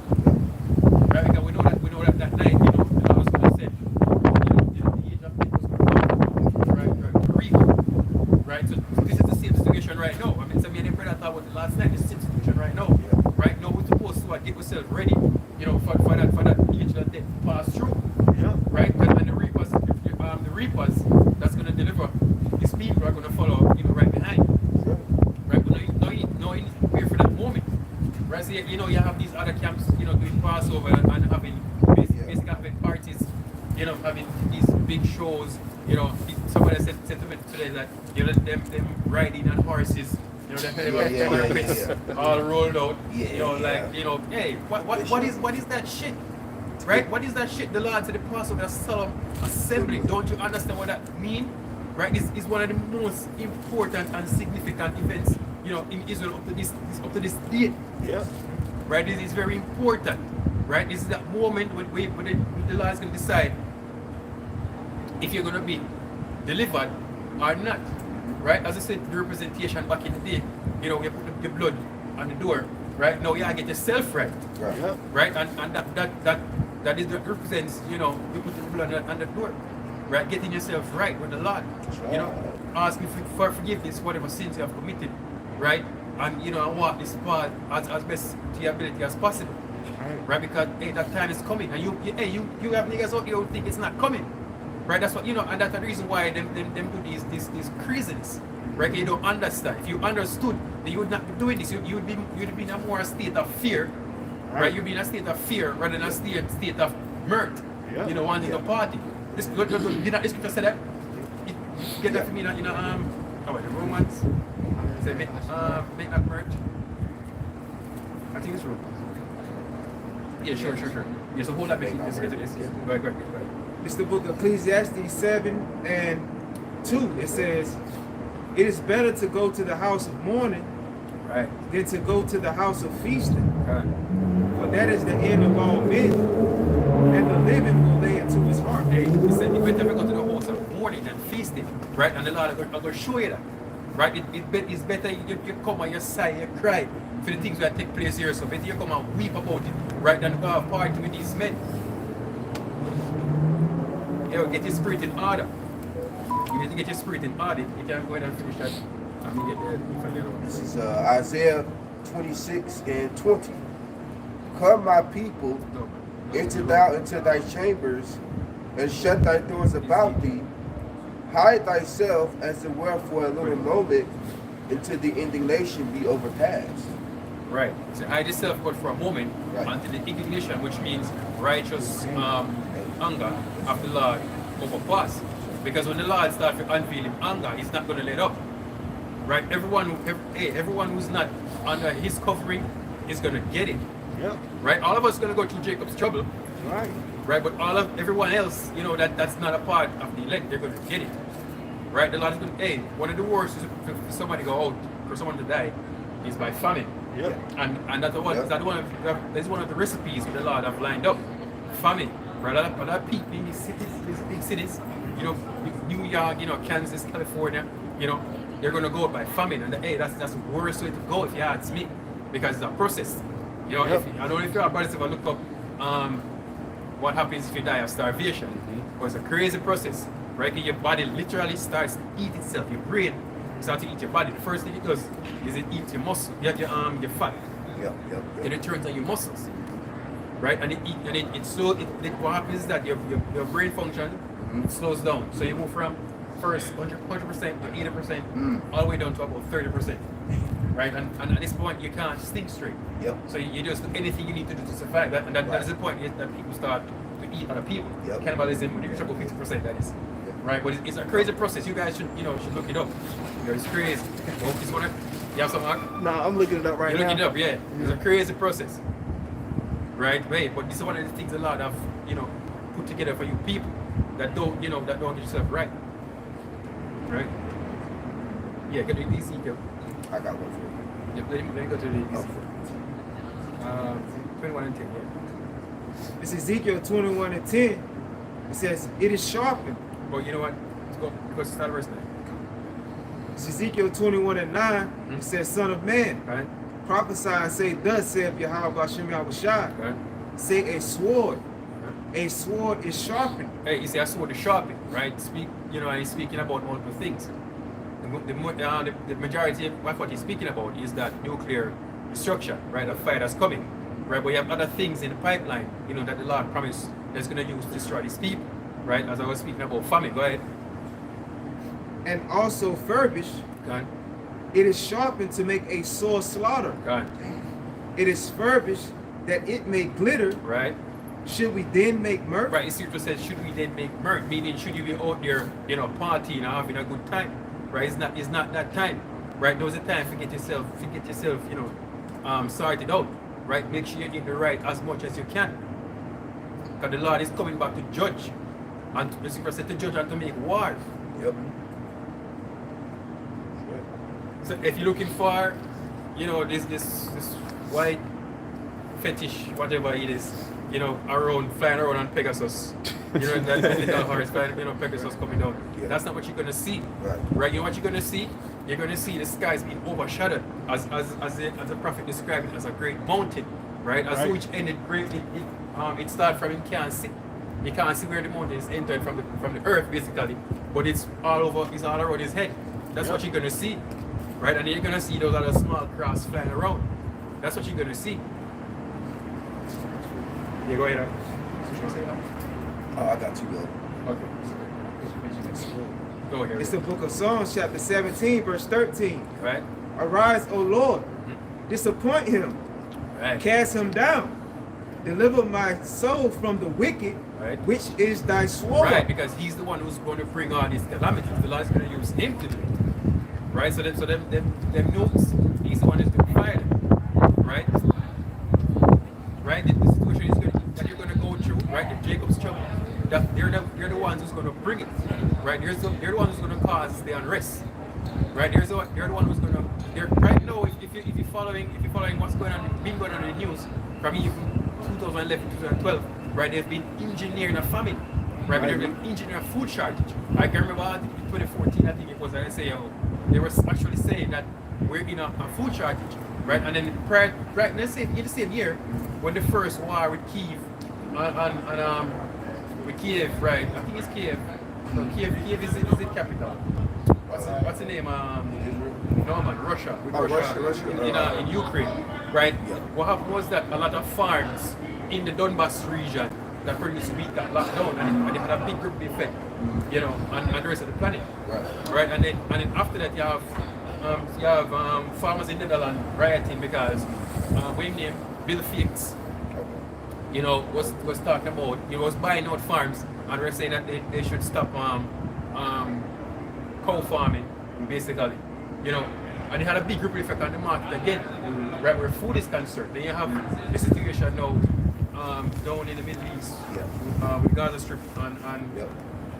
Right? Because we know that that night, the Lord was going to send, the age of it was going to come, right? Right? So this is the same situation right now. I mean, some of the prayer that I was last night, the same situation right now. Right now, we're supposed to get ourselves ready, for that age that they pass through. Yeah. Right? And the reapers, that's going to deliver, these people are going to follow, right behind. Right? But now you need to prepare for that moment. Right? So, you have these other camps, doing Passover and having, basically having parties, having these big shows. Somebody said to me today that, them riding on horses, all rolled out. Hey, what is that shit? Right? What is that shit? The Lord said the Passover, a solemn assembly. Don't you understand what that means? Right? This is one of the most important and significant events, in Israel up to this date. Yeah. Right? This is very important. Right? This is that moment when the Lord is going to decide if you're going to be delivered or not. Right? As I said, the representation back in the day, you put the blood on the door. Right? Now you gotta get yourself right. Right. Yeah. Right? And that represents, you put the blood on the door. Right? Getting yourself right with the Lord. Asking for forgiveness, whatever sins you have committed. Right? And walk this path as best to your ability as possible. Right? Because that time is coming. And you have niggas out here who think it's not coming. Right? That's what and that's the reason why them do these craziness. Right? You don't understand. If you understood, then you would not be doing this. You'd be in a more state of fear. Right? You'd be in a state of fear rather than a state of mirth. Yeah. Wanting to party. This scripture said that. Get that for me the Romans. Say make that merch. I think it's Romans. Yeah, sure. Yeah, so hold that back. Let's get to this. Go ahead. It's the book of Ecclesiastes 7:2. It says, it is better to go to the house of mourning Right. than to go to the house of feasting. Right. For that is the end of all men, and the living will lay into his heart. Hey, he said you better go to the house of mourning and feasting. Right? And the Lord is going to show you that. Right? It's better you come and you sigh, you cry for the things that take place here. So better you come and weep about it. Right? Than go have a party with these men. Get your spirit in order. You need to get your spirit in order. You can't go ahead and finish that. This is Isaiah 26:20. Come, my people, enter thou into thy chambers, and shut thy doors about thee. Hide thyself, as it were, for a little moment, until the indignation be overpassed. Right. So hide yourself but for a moment until the indignation, which means righteous anger of the Lord overpass. Because when the Lord starts to unveil him anger, he's not going to let up. right? Everyone who's not under his covering is gonna get it, Yep. right? All of us gonna go through Jacob's trouble, Right. right? But everyone else, you know, that's not a part of the elect, they're gonna get it, right? The Lord is gonna, one of the worst is for somebody to go out, for someone to die, is by famine. Yep. And that's one of the recipes the Lord have lined up. Famine, right? A lot of people in these cities, these big cities, you know, New York, you know, Kansas, California, you know, they're gonna go out by famine, and that's the worst way to go if you ask me, because it's a process. You know, Yep. I don't know if you're about to look up what happens if you die of starvation. But it's a crazy process, right? Your body literally starts to eat itself. Your brain starts to eat your body. The first thing it does is it eats your muscle, your fat. And it turns on your muscles, right? And what happens is that your brain function it slows down. So you move from first 100% to 80%, all the way down to about 30%, right? And at this point you can't think straight. Yep. So you just do anything you need to do to survive. That is the point that people start to eat other people. Yep. Cannibalism, when you reach about 50%, that is. Right, but it's a crazy process. You guys should look it up. It's crazy. You have some? Nah, I'm looking it up right You now. look it up, yeah. It's a crazy process. Right, but this is one of the things a lot of put together for you people that don't get yourself right. Right? Yeah, get the Ezekiel. I got one for you. Yeah, let me go to the Ezekiel. 21 and 10, yeah. It's Ezekiel 21 and 10. It says, it is sharpened. But you know what? Let's go because start verse 9. It's Ezekiel 21 and 9. It says, Son of man, Right? prophesy and say, thus saith Yahweh Hashem Yahushua. Right? Say a sword. A sword is sharpened. Hey, you see, a sword is sharpened, right? And he's speaking about multiple things. The majority of what he's speaking about is that nuclear destruction, right? A fire that's coming, right? But you have other things in the pipeline, that the Lord promised that's going to use to destroy these people, right? As I was speaking about famine, go ahead. And also furbished. Go on. It is sharpened to make a sore slaughter. Go on. It is furbished that it may glitter. Right? Should we then make mirth? Right, it's just said, should we then make mirth? Meaning, should you be out there, partying and having a good time? Right? It's not that time. Right? There was a time to get yourself, sorted out. Right? Make sure you get the right as much as you can. Because the Lord is coming back to judge. And Lucifer said to judge and to make war. Yep. So if you're looking for, this white fetish, whatever it is, flying around on Pegasus, that little horse flying, Pegasus coming down. Yeah. That's not what you're gonna see. Right. You know what you're gonna see? You're gonna see the skies being overshadowed, as the prophet described it as a great mountain, right? As which ended great. It started from you can't see where the mountain is entered from the earth basically, but it's all around his head. That's what you're gonna see. Right, and you're gonna see those other small crafts flying around. That's what you're gonna see. Yeah, go ahead. Oh, I got you, though. Okay. Go ahead. It's the book of Psalms, chapter 17, verse 13. Right. Arise, O Lord, disappoint him, Right. cast him down, deliver my soul from the wicked, Right. which is thy sword. Right, because he's the one who's going to bring all these calamities. The Lord's going to use him to do it. Right, so them notes, he's the one that's going to fire them. Right? Right? The situation that you're going to go through, right? The Jacob's trouble, they're the ones who's going to bring it. Right? They're the ones who's going to cause the unrest. Right? They're the one who's going to. Right now, if you're following what's going on in the news from even 2011, 2012, right? They've been engineering a famine. Right? They've been engineering a food shortage. I can remember in 2014, I think it was, I say, they were actually saying that we're in a food shortage, right? And then let's say in the same year, when the first war with Kiev, with Kiev, right? I think it's Kiev. No, Kiev is the capital. What's the name? No man, Russia. With Russia. In Ukraine, right? What happened was that a lot of farms in the Donbass region that produced wheat got locked down, and they had a big ripple effect, on the rest of the planet. Right, and then after that you have farmers in Netherlands rioting because when name Bill Fix, was talking about he was buying out farms and were saying that they should stop cow farming basically, you know, and it had a big ripple effect on the market again, right, where food is concerned. Then you have the situation now down in the Middle East with Gaza Strip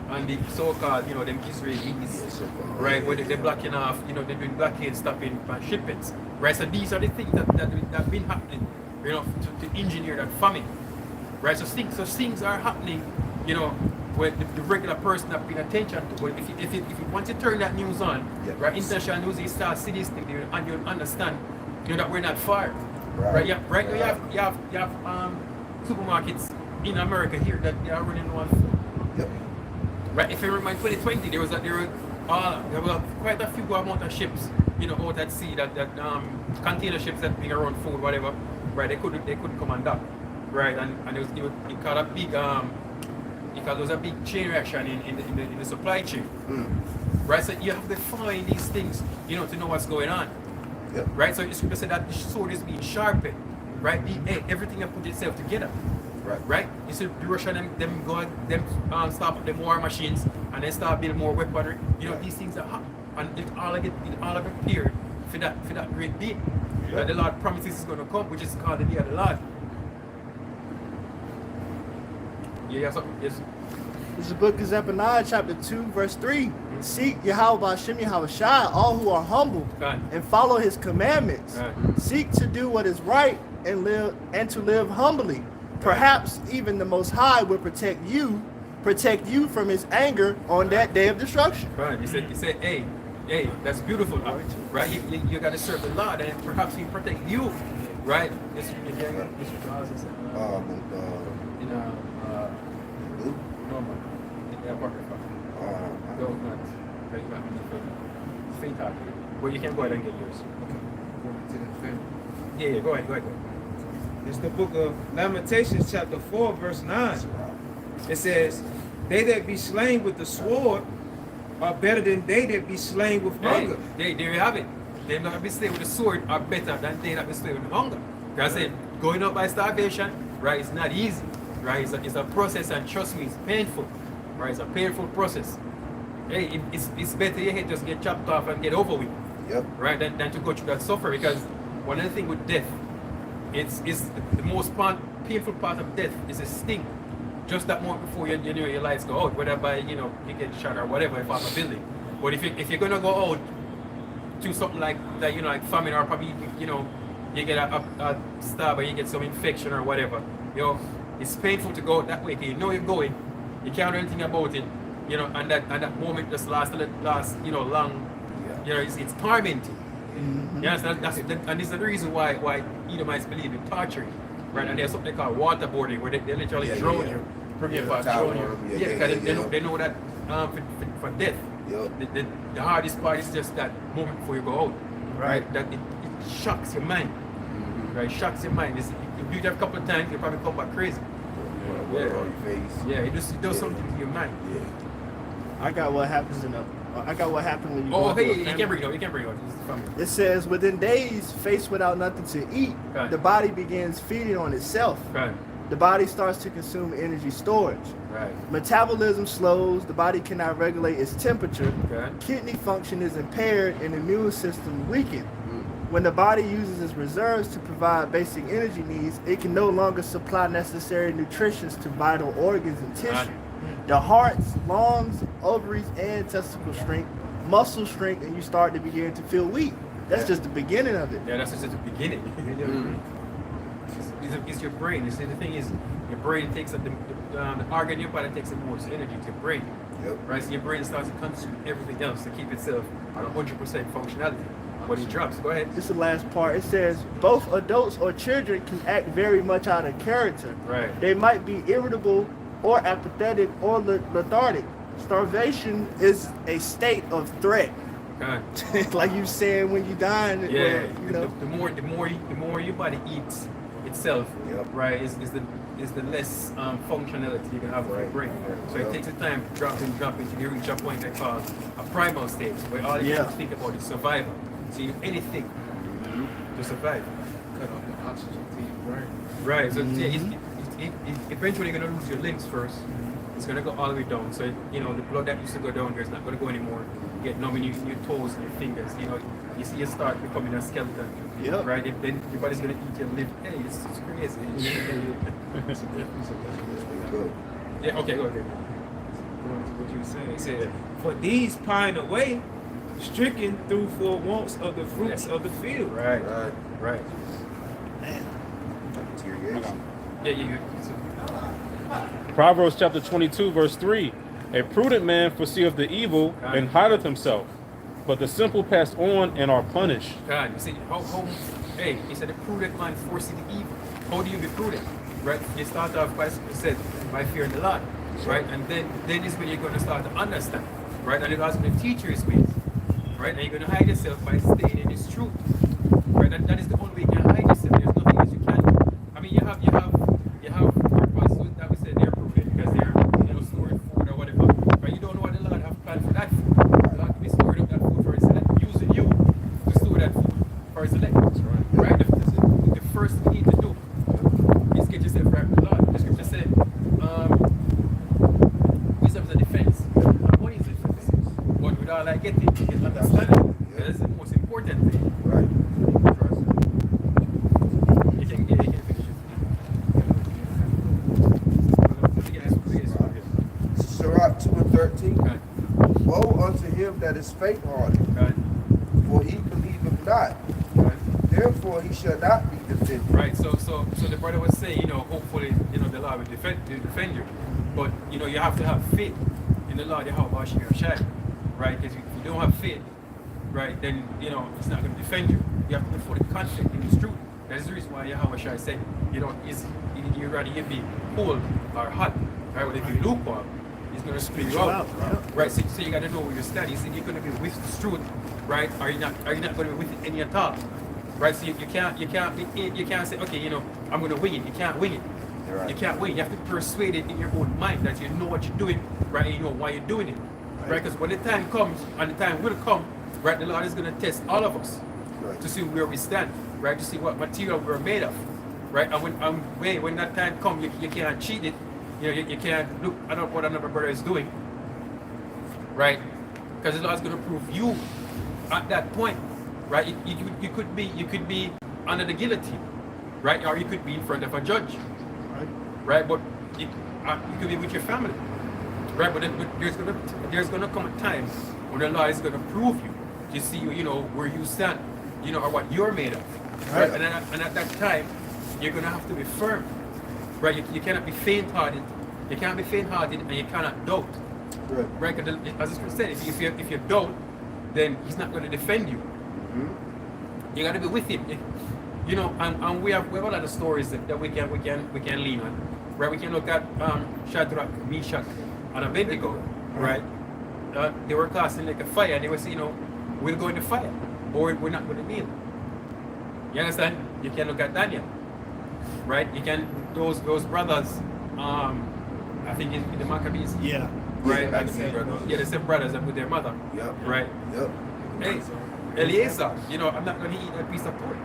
and the so-called, you know, them Israelis, right, where they're blocking off, you know, they're doing blockade, stopping shipments, right? So these are the things that have been happening, you know, to engineer that famine, right? So things are happening, you know, where the regular person not paying attention to. But if you want to turn that news on, right, international news, you start see this thing, and you understand, you know, that we're not far, right? Yeah, right now you have supermarkets in America here that they are running on food. Yep. Right, if you remember in 2020, there were quite a few amount of ships, you know, out at sea that container ships that bring around food, whatever, right? They couldn't come and dock, right? And it caused a big there was a big chain reaction in the supply chain, right? So you have to find these things, you know, to know what's going on, right? So it's to say that the sword is being sharpened, right? Everything has put itself together. Right? You see the Russian them start up them war machines and then start building more weaponry. You know, these things are happening. And it all prepared for that great day. That the Lord promises is gonna come, which is called the day of the Lord. Yes. This is the book of Zephaniah, chapter 2, verse 3. Seek Yahweh Hashem Yahushua, all who are humble, and follow his commandments. Seek to do what is right and to live humbly. Perhaps even the Most High will protect you from his anger on that day of destruction. Right. He said, hey, that's beautiful, right? You got to serve the Lord, and perhaps he protect you, right? Well, you can go ahead and get yours. Yeah, go ahead. It's the book of Lamentations, chapter 4, verse 9. It says, they that be slain with the sword are better than they that be slain with hunger. There you have it. They that be slain with the sword are better than they that be slain with hunger. Because going up by starvation, right, it's not easy. Right, it's a process, and trust me, it's painful. Right, it's a painful process. Hey, it's better your head just get chopped off and get over with. Right, than to go through that suffering. Because one other thing with death, it's the most painful part of death is a sting. Just that moment before you know your lights go out, whether by you get shot or whatever off a building. But if you're gonna go out to something like that, like famine, or probably you get a stab or you get some infection or whatever, it's painful to go out that way. Cause you're going, you can't do anything about it, and that moment just lasts long. It's tormenting. Yes, and this is the reason why Edomites believe in torturing, right? And there's something called waterboarding, where they literally drown you, bring you back, drown you. Because they know that for death, the hardest part is just that moment before you go out, right? That it shocks your mind, right? Shocks your mind. You do it a couple of times, you probably come back crazy. It does something to your mind. I got what happens when you go through a you can bring it. It says, within days, faced without nothing to eat, the body begins feeding on itself. The body starts to consume energy storage. Metabolism slows, the body cannot regulate its temperature. Kidney function is impaired and immune system weakened. When the body uses its reserves to provide basic energy needs, it can no longer supply necessary nutrition to vital organs and tissue. The heart's, lungs, ovaries, and testicle strength, muscle strength, and you start to begin to feel weak. That's just the beginning of it. Yeah, that's just the beginning. It's your brain. You see, the thing is, your brain takes up the organ in your body takes the most energy to your brain. Right? So your brain starts to consume everything else to keep itself on 100% functionality. But it drops. Go ahead. This is the last part. It says both adults or children can act very much out of character. They might be irritable or apathetic or lethargic. Starvation is a state of threat. Like you said when you dying. The more your body eats itself, right, is the less functionality you can have with your brain. So it takes a time to drop into you reach a point they call a primal state, where all you have to think about is survival. So you do anything to survive. Cut off the oxygen to your brain. Right. So eventually you're gonna lose your limbs first, it's gonna go all the way down. So you know the blood that used to go down here is not gonna go anymore. You get numb in your toes and your fingers. You know, you see you start becoming a skeleton. Yep. Right. And then your body's gonna eat your liver. Hey, it's crazy. Good. Yeah. Okay. Okay. What you saying? He said, for these pine away, stricken through for wants of the fruits of the field. Right. Right. Right. Deterioration. Yeah. Proverbs chapter 22, verse 3. A prudent man foreseeth the evil and hideth himself, but the simple pass on and are punished. God, you see, hey, he said, a prudent man foresee the evil. How do you be prudent? Right? You start off by fearing the Lord, right? And then is when you're going to start to understand, right? And God's going to teach you his ways, right? And you're going to hide yourself by staying in his truth, right? That is the only way you can hide yourself. There's nothing else you can do. I mean, you have purpose that we said they're prudent because they're storing food or whatever, but you don't know what the Lord have planned for that food. The Lord could be storing up that food for his elect, using you to store that food for his elect, right? The first thing you need to do is get yourself right with the Lord. The scripture said, wisdom is a defense. Money is a defense. But with all I get it, you get understanding. That's the most important thing. Right. You can finish it. Sirach 2:13. Right. Woe unto him that is faint-hearted, Right. for he believeth not. Right. Therefore he shall not be defended. Right. So the brother was saying, hopefully, the Lord will defend you. But you have to have faith in the Lord, Yahweh Shai. Right? Because if you don't have faith, right, then it's not going to defend you. You have to be fully confident in his truth. That is the reason why Yahweh Shai said, you rather you be cold or hot. Right? But if you lukewarm, he's going to spit you out. Right? So you got to know where you stand. You see, you're going to be with the truth, right? Are you not going to be with it any at all? Right? So you can't say, okay, I'm going to wing it. You can't wing it. Right. You can't wing it. You have to be persuaded in your own mind that you know what you're doing, right? And you know why you're doing it. Right? Because when the time comes, and the time will come, right, the Lord is going to test all of us to see where we stand, right? To see what material we're made of, right? And when that time comes, you can't cheat it. You can't look at what another brother is doing, right? Because the Lord's going to prove you at that point, right? You could be under the guillotine, right? Or you could be in front of a judge, right? But you could be with your family, right? But there's gonna come a time when the Lord is gonna prove you to see where you stand, or what you're made of, right? And at that time, you're gonna have to be firm, right? You cannot be faint-hearted. You can't be faint-hearted, and you cannot doubt, right? Because as the scripture said, if you doubt, then He's not going to defend you. You got to be with Him, and we have a lot of stories that we can lean on, right? We can look at Shadrach, Meshach, and Abednego, right? They were cast in like a fire, and they were saying, we'll go in the fire, or we're not going to kneel. You understand? You can look at Daniel, right? You can those brothers. I think in the Maccabees. Yeah. Right. Yeah, The same brothers that with their mother. Yep. Right. Yep. Hey, Eliezer, I'm not going to eat that piece of pork.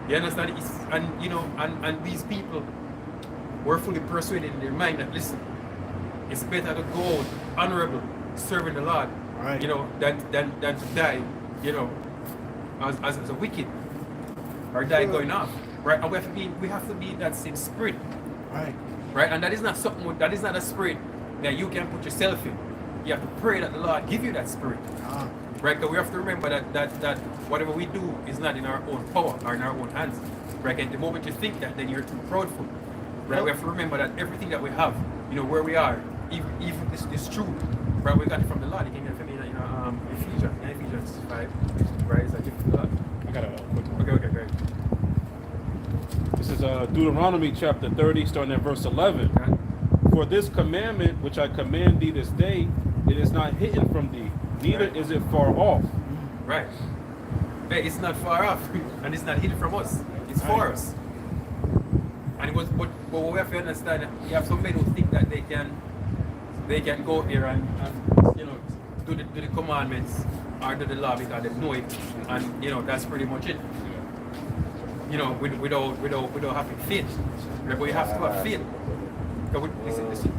You understand? And these people were fully persuaded in their mind that, listen, it's better to go out honorable, serving the Lord, right, than to die, as a wicked, or die going off, right? And we have to be in that same spirit, right? And that is not a spirit that you can put yourself in. You have to pray that the Lord give you that spirit. Right? Because we have to remember that whatever we do is not in our own power or in our own hands. Right? And the moment you think that, then you're too proudful. Right? We have to remember that everything that we have, where we are, even this truth, right? We got it from the Lord. You can get it from Ephesians 5. Right? It's a gift from the Lord. I got a quick one. Okay, great. This is Deuteronomy chapter 30, starting at verse 11. Okay. For this commandment which I command thee this day, it is not hidden from thee, neither is it far off. Right. But it's not far off, and it's not hidden from us. It's for us. And but we have to understand that you have some men who think that they can go here and do the commandments or do the law because they know it, and that's pretty much it. Without having faith. Right? But you have to have faith. Listen.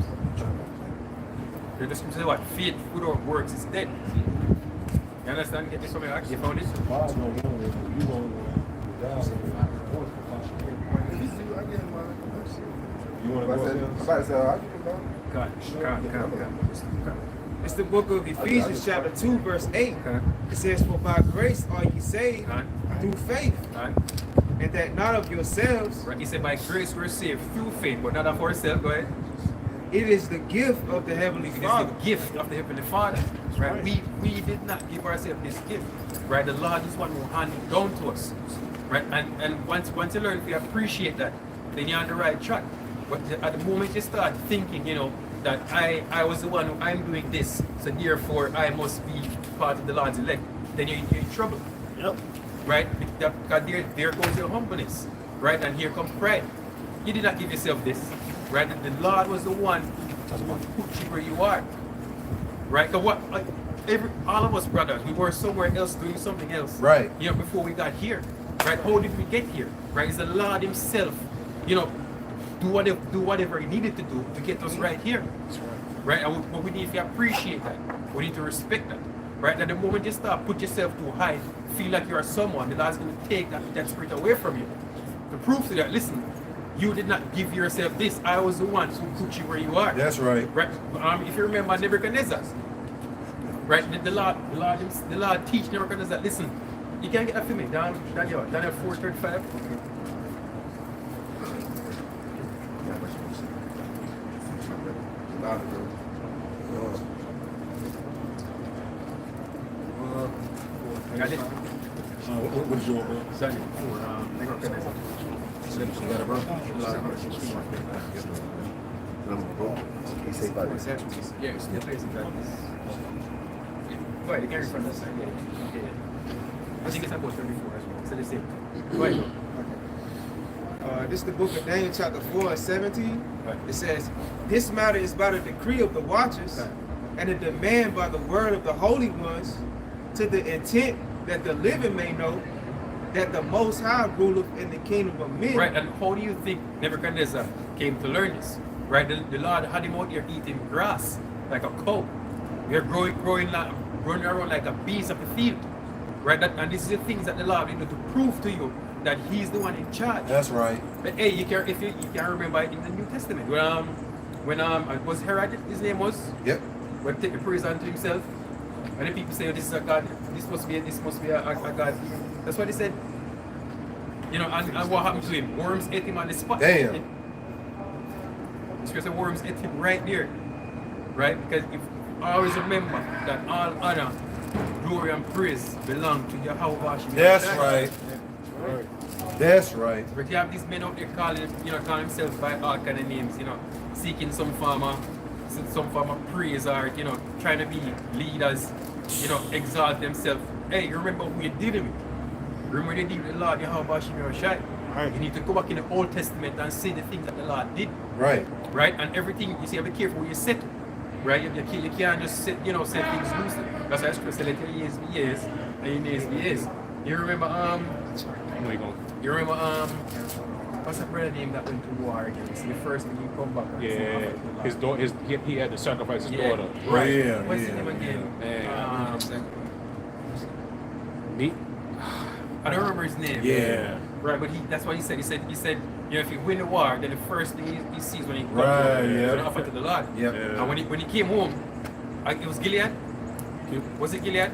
The scripture say what? Faith without works is dead. You understand? Get this from your action. You found it? You want to go? It's the book of Ephesians chapter 2 verse 8. It says, for by grace are ye saved through faith. And that not of yourselves. Right. He said by grace we're saved through faith, but not of ourselves. Go ahead. It is the gift of the Heavenly Father. It is the gift of the Heavenly Father. Right? We did not give ourselves this gift. Right? The Lord is one who handed it down to us. Right? And once you learn to appreciate that, then you're on the right track. But at the moment you start thinking, you know, that I was the one who I'm doing this, so therefore I must be part of the Lord's elect, then you're in trouble. Yep. Right? Because there goes your humbleness. Right? And here comes pride. You did not give yourself this. Right? The Lord was the one who put you where you are. Right? Because what all of us brothers, we were somewhere else doing something else. Right. You know, before we got here. Right? How did we get here? Right? It's the Lord Himself, you know, do whatever He needed to do to get us right here. Right? And we need to appreciate that. We need to respect that. Right? At the moment you start put yourself too high, feel like you are someone, the Lord's going to take that spirit away from you. The proof to that, listen, you did not give yourself this. I was the one who put you where you are. That's right. Right? If you remember Nebuchadnezzar, right? The Lord teach Nebuchadnezzar, listen, you can't get that for me. Daniel 4:35. Got it? What is your Daniel 4, Nebuchadnezzar. Yeah, it's still facing that. Go ahead, you can read from that side. Yeah. I think it's about 34 as well. So the same. Go ahead. This is the book of Daniel chapter 4 and 17. Right. It says, this matter is by the decree of the watchers and a demand by the word of the holy ones, to the intent that the living may know that the Most High ruleth in the kingdom of men. Right, and how do you think Nebuchadnezzar came to learn this? Right, the Lord had him out here eating grass like a cow. They're growing around like a beast of the field. Right, and this is the things that the Lord needed to prove to you that He's the one in charge. That's right. But hey, you can remember in the New Testament when was Herod, his name was? Yep. When take the praise unto himself, and the people say, oh, this is a God, this must be a God. That's what they said. You know, and what happened to him? Worms ate him on the spot. Damn. The scripture said worms ate him right there. Right? Because if always remember that all honor, glory and praise belong to Yahweh. That's right. That's right. But you have these men out there calling themselves by all kind of names, you know, seeking some form of praise, or, you know, trying to be leaders, you know, exalt themselves. Hey, you remember who you're dealing with. Remember they deal with the Lord, Yahweh. Right. You need to go back in the Old Testament and see the things that the Lord did. Right. Right? And everything, you see, be careful where you set it. Right? You can't just set things loosely. That's why Scripture said, let your years be years, and your days be years. You remember, what's that brother name that went to war against? The first thing you come back. Yeah, his daughter. He had to sacrifice his daughter. Right. Yeah, What's yeah, his name again? Me? I don't remember his name. Yeah. Right, but that's what he said. He said, you know, if you win the war, then the first thing he sees when he comes Right, home is an yeah. offer to the Lord. Yep. And when he came home, it was Gilead. Was it Gilead?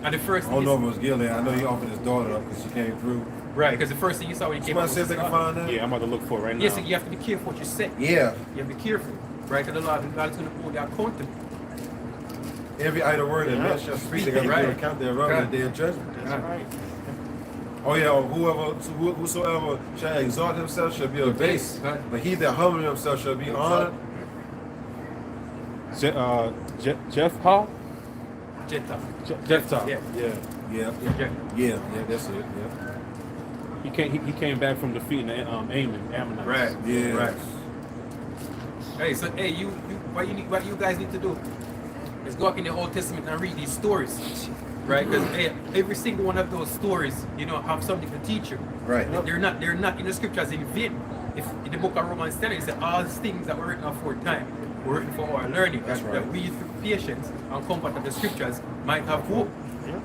And the first I thing don't know if it was Gilead. I know he offered his daughter up because she came through. right, because the first thing you saw when he came Somebody home says they can find that? Yeah, I'm about to look for it right now. yes, you have to be careful what you say. Yeah. You have to be careful. Right, because the Lord God is going to hold you accountable. Every idle word that man shall speak, they got to Right. give account thereof in the day of judgment. Right. Right. Oh yeah, whosoever shall exalt himself shall be abased, Right. but he that humble himself shall be honored. Jephthah? Jephthah. Jephthah. Yeah. Yeah, yeah, Yeah. yeah, that's it. Yeah, He came back from defeating the Ammonites. Right. yeah, Right. Hey, so hey, what you guys need to do is go back in the Old Testament and read these stories, right? Because hey, every single one of those stories, you know, have something to teach you. Right. They're not in the scriptures in vain. If in the book of Romans 10, it says all these things that were written aforetime were written for our learning, That's that right. we through patience and comfort of the scriptures might have hope. Yeah.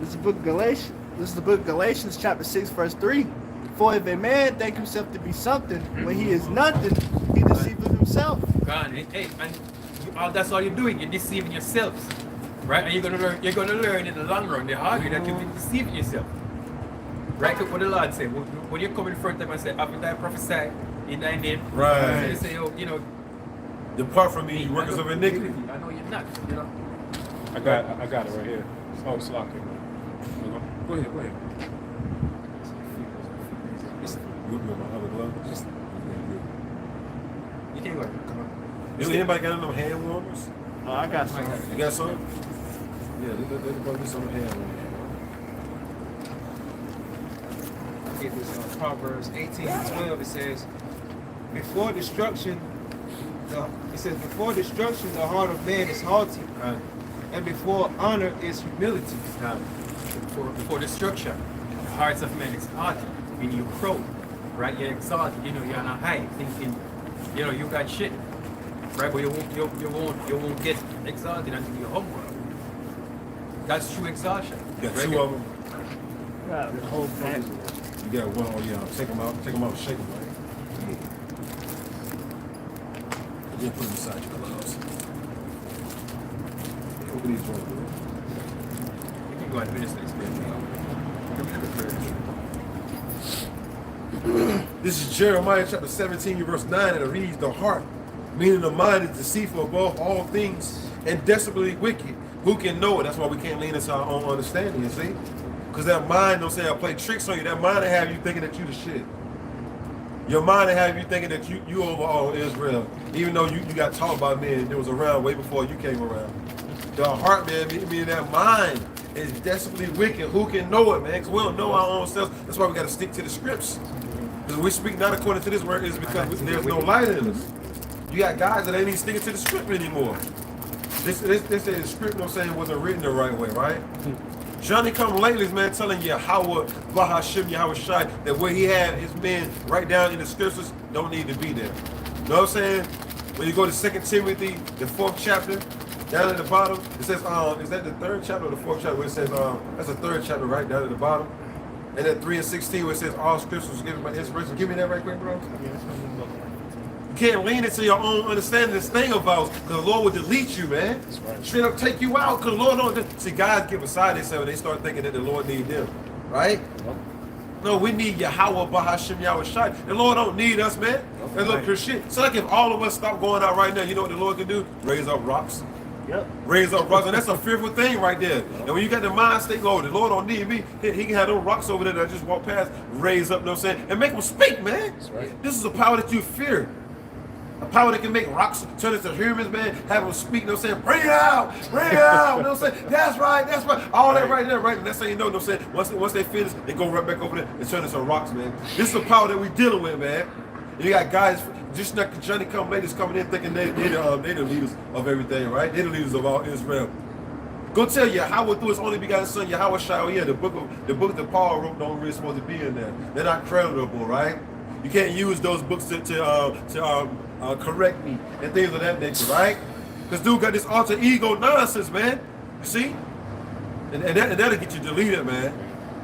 This is the book of Galatians. This is the book of Galatians, chapter 6, verse 3. For if a man think himself to be something when he is nothing, he deceiveth himself. God, hey, and that's all you're doing. You're deceiving yourselves, right? And you're gonna learn. You're gonna learn in the long run, the hard way, that you've been deceiving yourself. Right? Look what the Lord said. When you come in front of them and say, "After I prophesy in thy name," Right. you say, "Oh, you know, Depart from me, you workers of iniquity. I know you're not." You know. I got it right here. Oh, it's locked in. Go ahead. You with me on my other glove? You can go. Come on. Anybody got them hand warmers? Oh, I got some. You got some? Yeah, they put me some hand warmers. Get this Proverbs 18:12. It says, before destruction, before destruction, the heart of man is haughty, and before honor is humility. Before destruction, the hearts of men is haughty. When you proud, right? You're exalted. You know, you're on a high, thinking, you know, you got shit, right? But you won't get exalted until you're humble. That's true exaltation. You got right? two of them. Yeah, the whole family. You got one. Oh yeah, take them out, shake them, right? Yeah, put them inside your gloves. Open these ones. You can go and finish the experience. This is Jeremiah chapter 17, verse 9, and it reads, the heart, meaning the mind, is deceitful above all things and desperately wicked. Who can know it? That's why we can't lean into our own understanding, you see? Because that mind, don't say I'll play tricks on you. That mind will have you thinking that you the shit. Your mind will have you thinking that you over all Israel. Even though you got taught about men that was around way before you came around. The heart, man, meaning that mind is desperately wicked. Who can know it, man? Because we don't know our own selves. That's why we got to stick to the scripts. Because we speak not according to this word is because there's no light in us. You got guys that ain't even sticking to the script anymore. This is the script, you know what I'm saying, wasn't written the right way, right? Johnny come lately, man, telling you how Bahashim Yahweh Shai, that where he had his men right down in the scriptures don't need to be there. You know what I'm saying? When you go to 2 Timothy, the 4th chapter, down at the bottom, it says, is that the 3rd chapter or the 4th chapter where it says, that's the 3rd chapter right down at the bottom. And then 3:16 where it says all scriptures was given by inspiration. Give me that right quick, bro. You can't lean into your own understanding this thing about, because the Lord will delete you, man. Right. Straight up take you out, because the Lord don't. See, guys get beside themselves and they start thinking that the Lord need them, right? No, we need Yahweh Bahashim Yahweh Shai. The Lord don't need us, man. And look, shit. So like if all of us stop going out right now, you know what the Lord can do? Raise up rocks. Yep. Raise up rocks, and that's a fearful thing right there. And when you got the mind state, oh, the Lord don't need me, he can have those rocks over there that I just walk past, raise up, you know what I'm saying, and make them speak, man. That's right. This is a power that you fear. A power that can make rocks turn into humans, man, have them speak, you know what I'm saying, bring it out, you know what I'm saying, that's right, all that right there, right, and that's how you know, what I'm saying, once they finish, they go right back over there and turn into rocks, man. This is the power that we dealing with, man. And you got guys, just like Johnny come ladies coming in thinking they the leaders of everything, right? They're the leaders of all Israel. Go tell Yahweh through his only begotten son, Yahweh Shai. Oh yeah, the book that Paul wrote don't really supposed to be in there. They're not creditable, right? You can't use those books to correct me and things of that nature, right? Because dude got this alter ego nonsense, man. You see? And that'll get you deleted, man.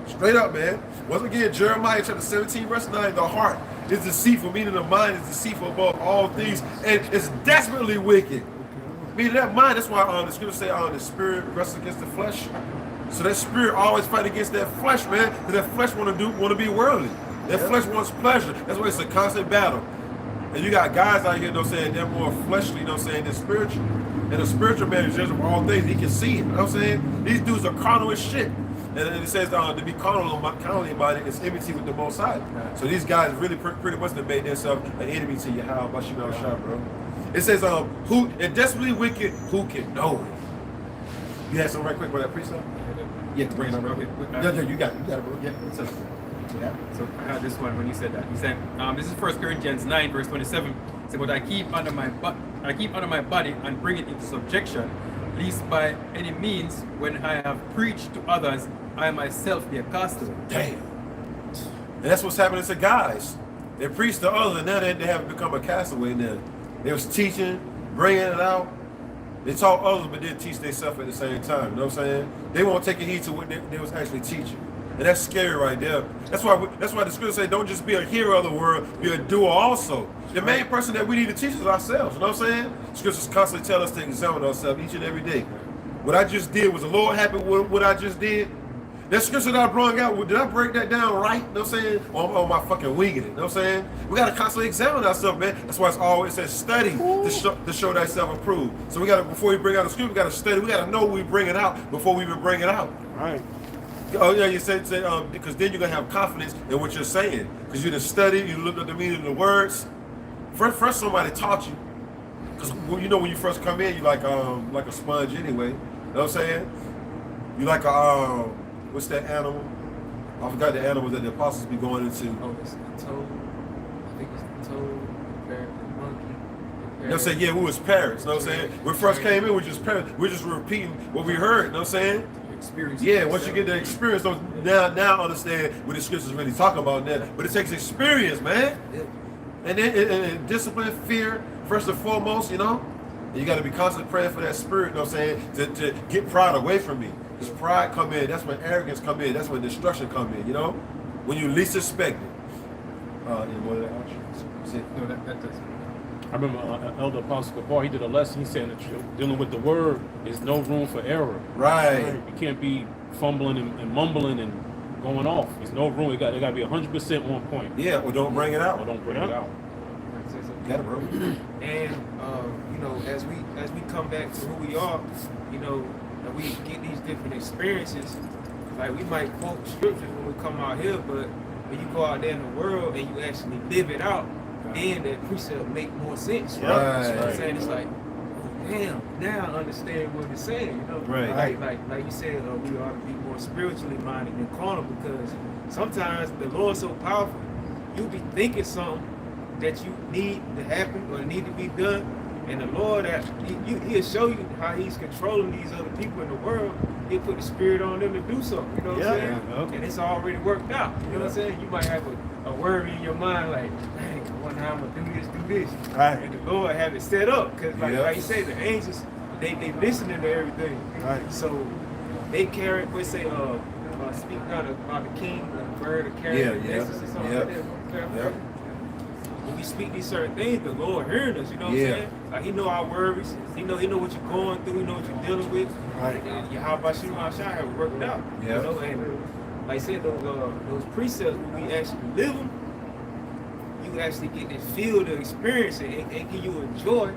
Straight up, man. Once again, Jeremiah chapter 17, verse 9, the heart is deceitful, meaning the mind is deceitful above all things, and it's desperately wicked. Meaning that mind, that's why the scriptures say the spirit wrestles against the flesh. So that spirit always fight against that flesh, man, because that flesh want to be worldly. That flesh wants pleasure. That's why it's a constant battle. And you got guys out here, you know what I'm saying, they're more fleshly, you know what I'm saying, than spiritual. And the spiritual man is judging all things, he can see it, you know what I'm saying? These dudes are carnal as shit. And it says to be carnally about it is enmity with the Most High. So these guys really pretty much have made themselves an enemy to Yahweh Bashim Shah, bro. It says, who and desperately wicked, who can know it? You had something right quick for that precept? Yeah, bring it up real quick. Yeah, you got it, bro. Yeah, what's up? Yeah. So I had this one when you said that. He said, this is 1 Corinthians 9, verse 27. He said, but I keep under my body and bring it into subjection, lest by any means, when I have preached to others, I myself be accosted. Damn. And that's what's happening to guys. They preach to others, and now they haven't become a castaway now. They was teaching, bringing it out. They taught others, but didn't teach themselves at the same time. You know what I'm saying? They won't take a heed to what they was actually teaching. And that's scary right there. That's why the scripture say, don't just be a hearer of the word, be a doer also. The main person that we need to teach is ourselves. You know what I'm saying? Scriptures constantly tell us to examine ourselves each and every day. What I just did, was the Lord happy with what I just did? That scripture that I brought out, did I break that down right? You know what I'm saying? Or am I fucking winging it? You know what I'm saying? We got to constantly examine ourselves, man. That's why it's always says study to show thyself approved. So we got to, before we bring out the scripture, we got to study. We got to know what we bring it out before we even bring it out. Right. Oh yeah, you said because then you're gonna have confidence in what you're saying, because you done studied, you looked at the meaning of the words. First somebody taught you, because you know when you first come in, you like a sponge anyway. You know what I'm saying? You like a what's that animal? I forgot the animal that the apostles be going into. Oh, it's the toad. I think it's the toad, the parrot, the monkey. You know what I'm saying? Yeah, we was parrots. You know what I'm saying? When we first came in, we just parrots. We're just repeating what we heard. You know what I'm saying? Experience. Yeah, once you get the experience, so now understand what the scriptures really talk about now. But it takes experience, man. And then and discipline, fear, first and foremost, you know. And you got to be constantly praying for that spirit, you know what I'm saying, to get pride away from me. Because pride come in, that's when arrogance come in, that's when destruction come in, you know. When you least expect it. Any more of that? No, that doesn't. I remember Elder Apostle Gabar, he did a lesson. He said that dealing with the word is no room for error. Right. You can't be fumbling and mumbling and going off. There's no room. It got to be 100% on point. Yeah, or don't bring it out. Or don't bring it out. Got it, bro. And you know, as we come back to who we are, you know, and we get these different experiences. Like we might quote scriptures when we come out here, but when you go out there in the world and you actually live it out, then that precept make more sense, right? Right. You know what I'm saying? It's like, oh, damn, now I understand what it's saying, you know? Right. Like you said, we ought to be more spiritually minded than carnal, because sometimes the Lord's so powerful, you be thinking something that you need to happen or need to be done, and the Lord, he'll show you how he's controlling these other people in the world. He'll put the spirit on them to do something, you know what I'm saying? Yeah. And it's already worked out, you know what I'm saying? You might have a word in your mind like, dang, I wonder how I'm gonna do this. Right. And the Lord have it set up, because like you say, the angels, they listening to everything. Right. So they carry, we say, speak out about the king, the bird, the carrier, the message or something like that. When we speak these certain things, the Lord hearing us, you know what I'm saying? Like he know our worries, he know what you're going through, he know what you're dealing with. Right. And how about you, how shine have worked out. Yeah. You know, and like I said, those precepts, when we actually live them, you actually get to feel the experience and give you a joy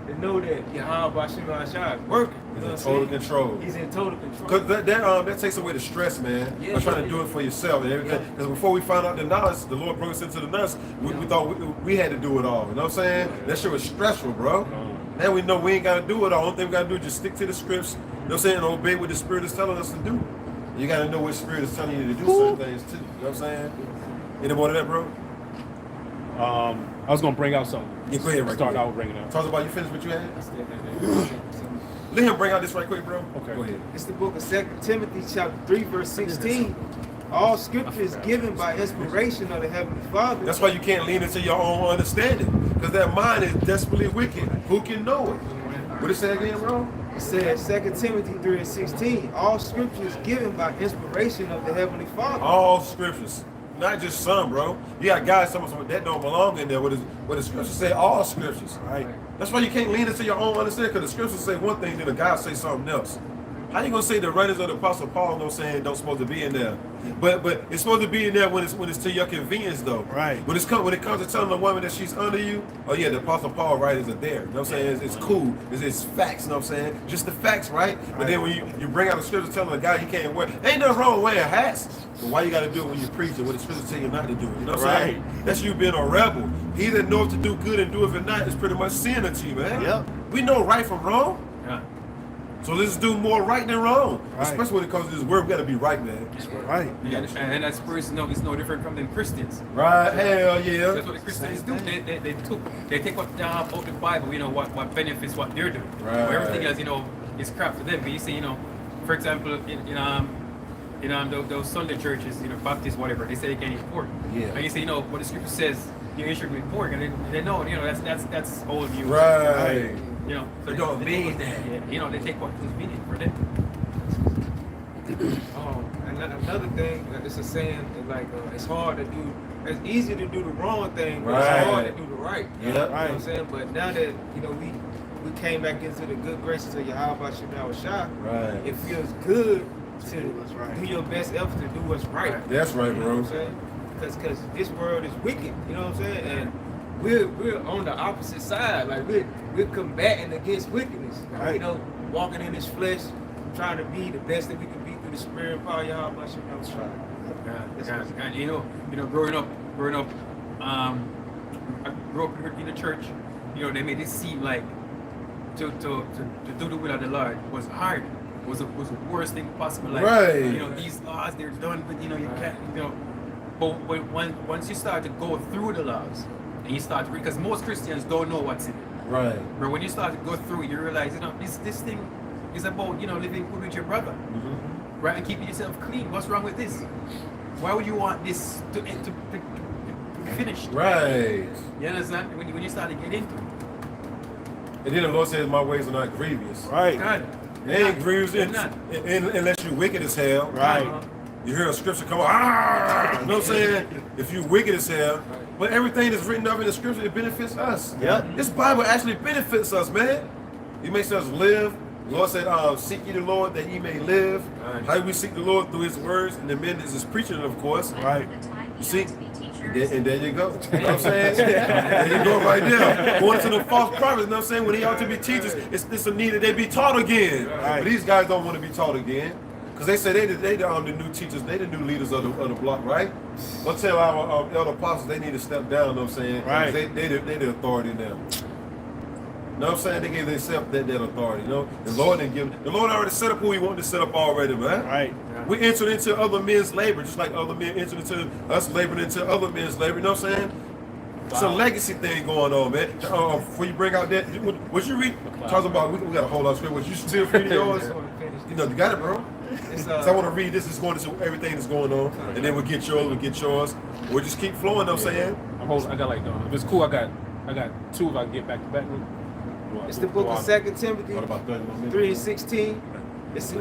to know that Yahweh Shema Shai is working. You know what I'm saying? Total control. He's in total control. Because that takes away the stress, man. Yeah, By trying to do it for yourself and everything. Because before we found out the knowledge, the Lord brought us into the knowledge, we thought we had to do it all. You know what I'm saying? That shit was stressful, bro. Now we know we ain't got to do it all. Only thing we got to do is just stick to the scripts, you know what I'm saying, and obey what the Spirit is telling us to do. You got to know what Spirit is telling you to do certain things, too. You know what I'm saying? Any more of that, bro? I was going to bring out something. Yeah, go ahead, right Start quick. out bringing out. Talk about, you finished what you had? Let him bring out this right quick, bro. Okay. Go ahead. It's the book of 2 Timothy chapter 3, verse 16. All scripture is given by inspiration of the Heavenly Father. That's why you can't lean into your own understanding, because that mind is desperately wicked. Who can know it? What it say again, bro? It says 2 Timothy 3 and 16. All scripture is given by inspiration of the Heavenly Father. All scriptures, not just some, bro. You got guys some that don't belong in there. What the scriptures say, all scriptures. Right. That's why you can't lean into your own understanding, because the scriptures say one thing, then the guy say something else. How you gonna say the writers of the Apostle Paul don't supposed to be in there? But it's supposed to be in there when it's to your convenience, though. Right. When it comes to telling a woman that she's under you, oh yeah, the Apostle Paul writers are there. You know what I'm saying? It's cool. It's facts. You know what I'm saying? Just the facts, right? But then when you bring out the scripture telling a guy he can't wear, ain't nothing wrong with wearing hats. But why you got to do it when you're preaching? When the scripture tell you not to do it? You know what I'm saying? That's you being a rebel. He that knoweth to do good and doeth it not is pretty much sin unto you, man. Yep. We know right from wrong. Yeah. So let's do more right than wrong. Right. Especially when it comes to this word, we gotta be right, man. Right. And as Christians, it's no different from them Christians. Right, hell yeah. That's what the Christians do. They take what out the Bible, what benefits what they're doing. Right. Everything else, is crap for them. But you see, for example, those Sunday churches, Baptist, whatever, they say they can't eat pork. Yeah. And you say, what the scripture says, you should eat pork, and they know, that's old news. Right. So They don't mean that. Yeah, they take what is meaning for them. And another thing, it's a saying, like, it's hard to do, it's easy to do the wrong thing, but Right. it's hard to do the right. Yeah. You know what I'm saying? But now that, we came back into the good graces of Yahweh Shah, Right. it feels good to do what's right. do your best effort to do what's right. That's right, You know bro. what I'm saying? Because this world is wicked, you know what I'm saying? And we're on the opposite side. Like we're combating against wickedness. Right. Walking in this flesh, trying to be the best that we can be through the spirit and power of Yahweh Shah. And growing up, I grew up in the church. They made it seem like to do the will of the Lord was hard. Was the worst thing possible. Like, Right. These laws, they're done, but you can't. But once you start to go through the laws and you start to read, because most Christians don't know what's in it. Right. But when you start to go through it, you realize, this thing is about, living good with your brother, right, and keeping yourself clean. What's wrong with this? Why would you want this to be finished? Right. You understand? When you start to get into it. And then the Lord says, my ways are not grievous. Right. God, They ain't grievous They're not. unless you're wicked as hell. Right. You hear a scripture come on, you know what I'm saying? If you wicked as hell, but everything that's written up in the scripture, it benefits us. Yep. This Bible actually benefits us, man. It makes us live. The Lord said, seek ye the Lord that ye may live. Right. How do we seek the Lord? Through his words, and the men is his preaching, of course. Right. You see? And there you go. You know what I'm saying? There you go right there. Going to the false prophets, you know what I'm saying? When they ought to be teachers, it's a need that they be taught again. Right. But these guys don't want to be taught again. Because they say they the new teachers, they the new leaders of the block, right? Go tell our elder apostles they need to step down, you know what I'm saying? Right. They the authority now. You know what I'm saying? They gave themselves that authority, The Lord didn't give the Lord already set up who he wanted to set up already, man. Right. We entered into other men's labor, just like other men entered into us laboring into other men's labor, you know what I'm saying? It's a legacy thing going on, man. Before you bring out that, what you read, talks about, we got a whole lot of script. Was you still reading yours? You got it, bro. So I want to read this. It's going into everything that's going on, and then we'll get yours. We'll just keep flowing. Know what I'm saying? I got if it's cool, I got two if I can get back to back. It's the book of 2 Timothy What about 30 more minutes? 3:16. It's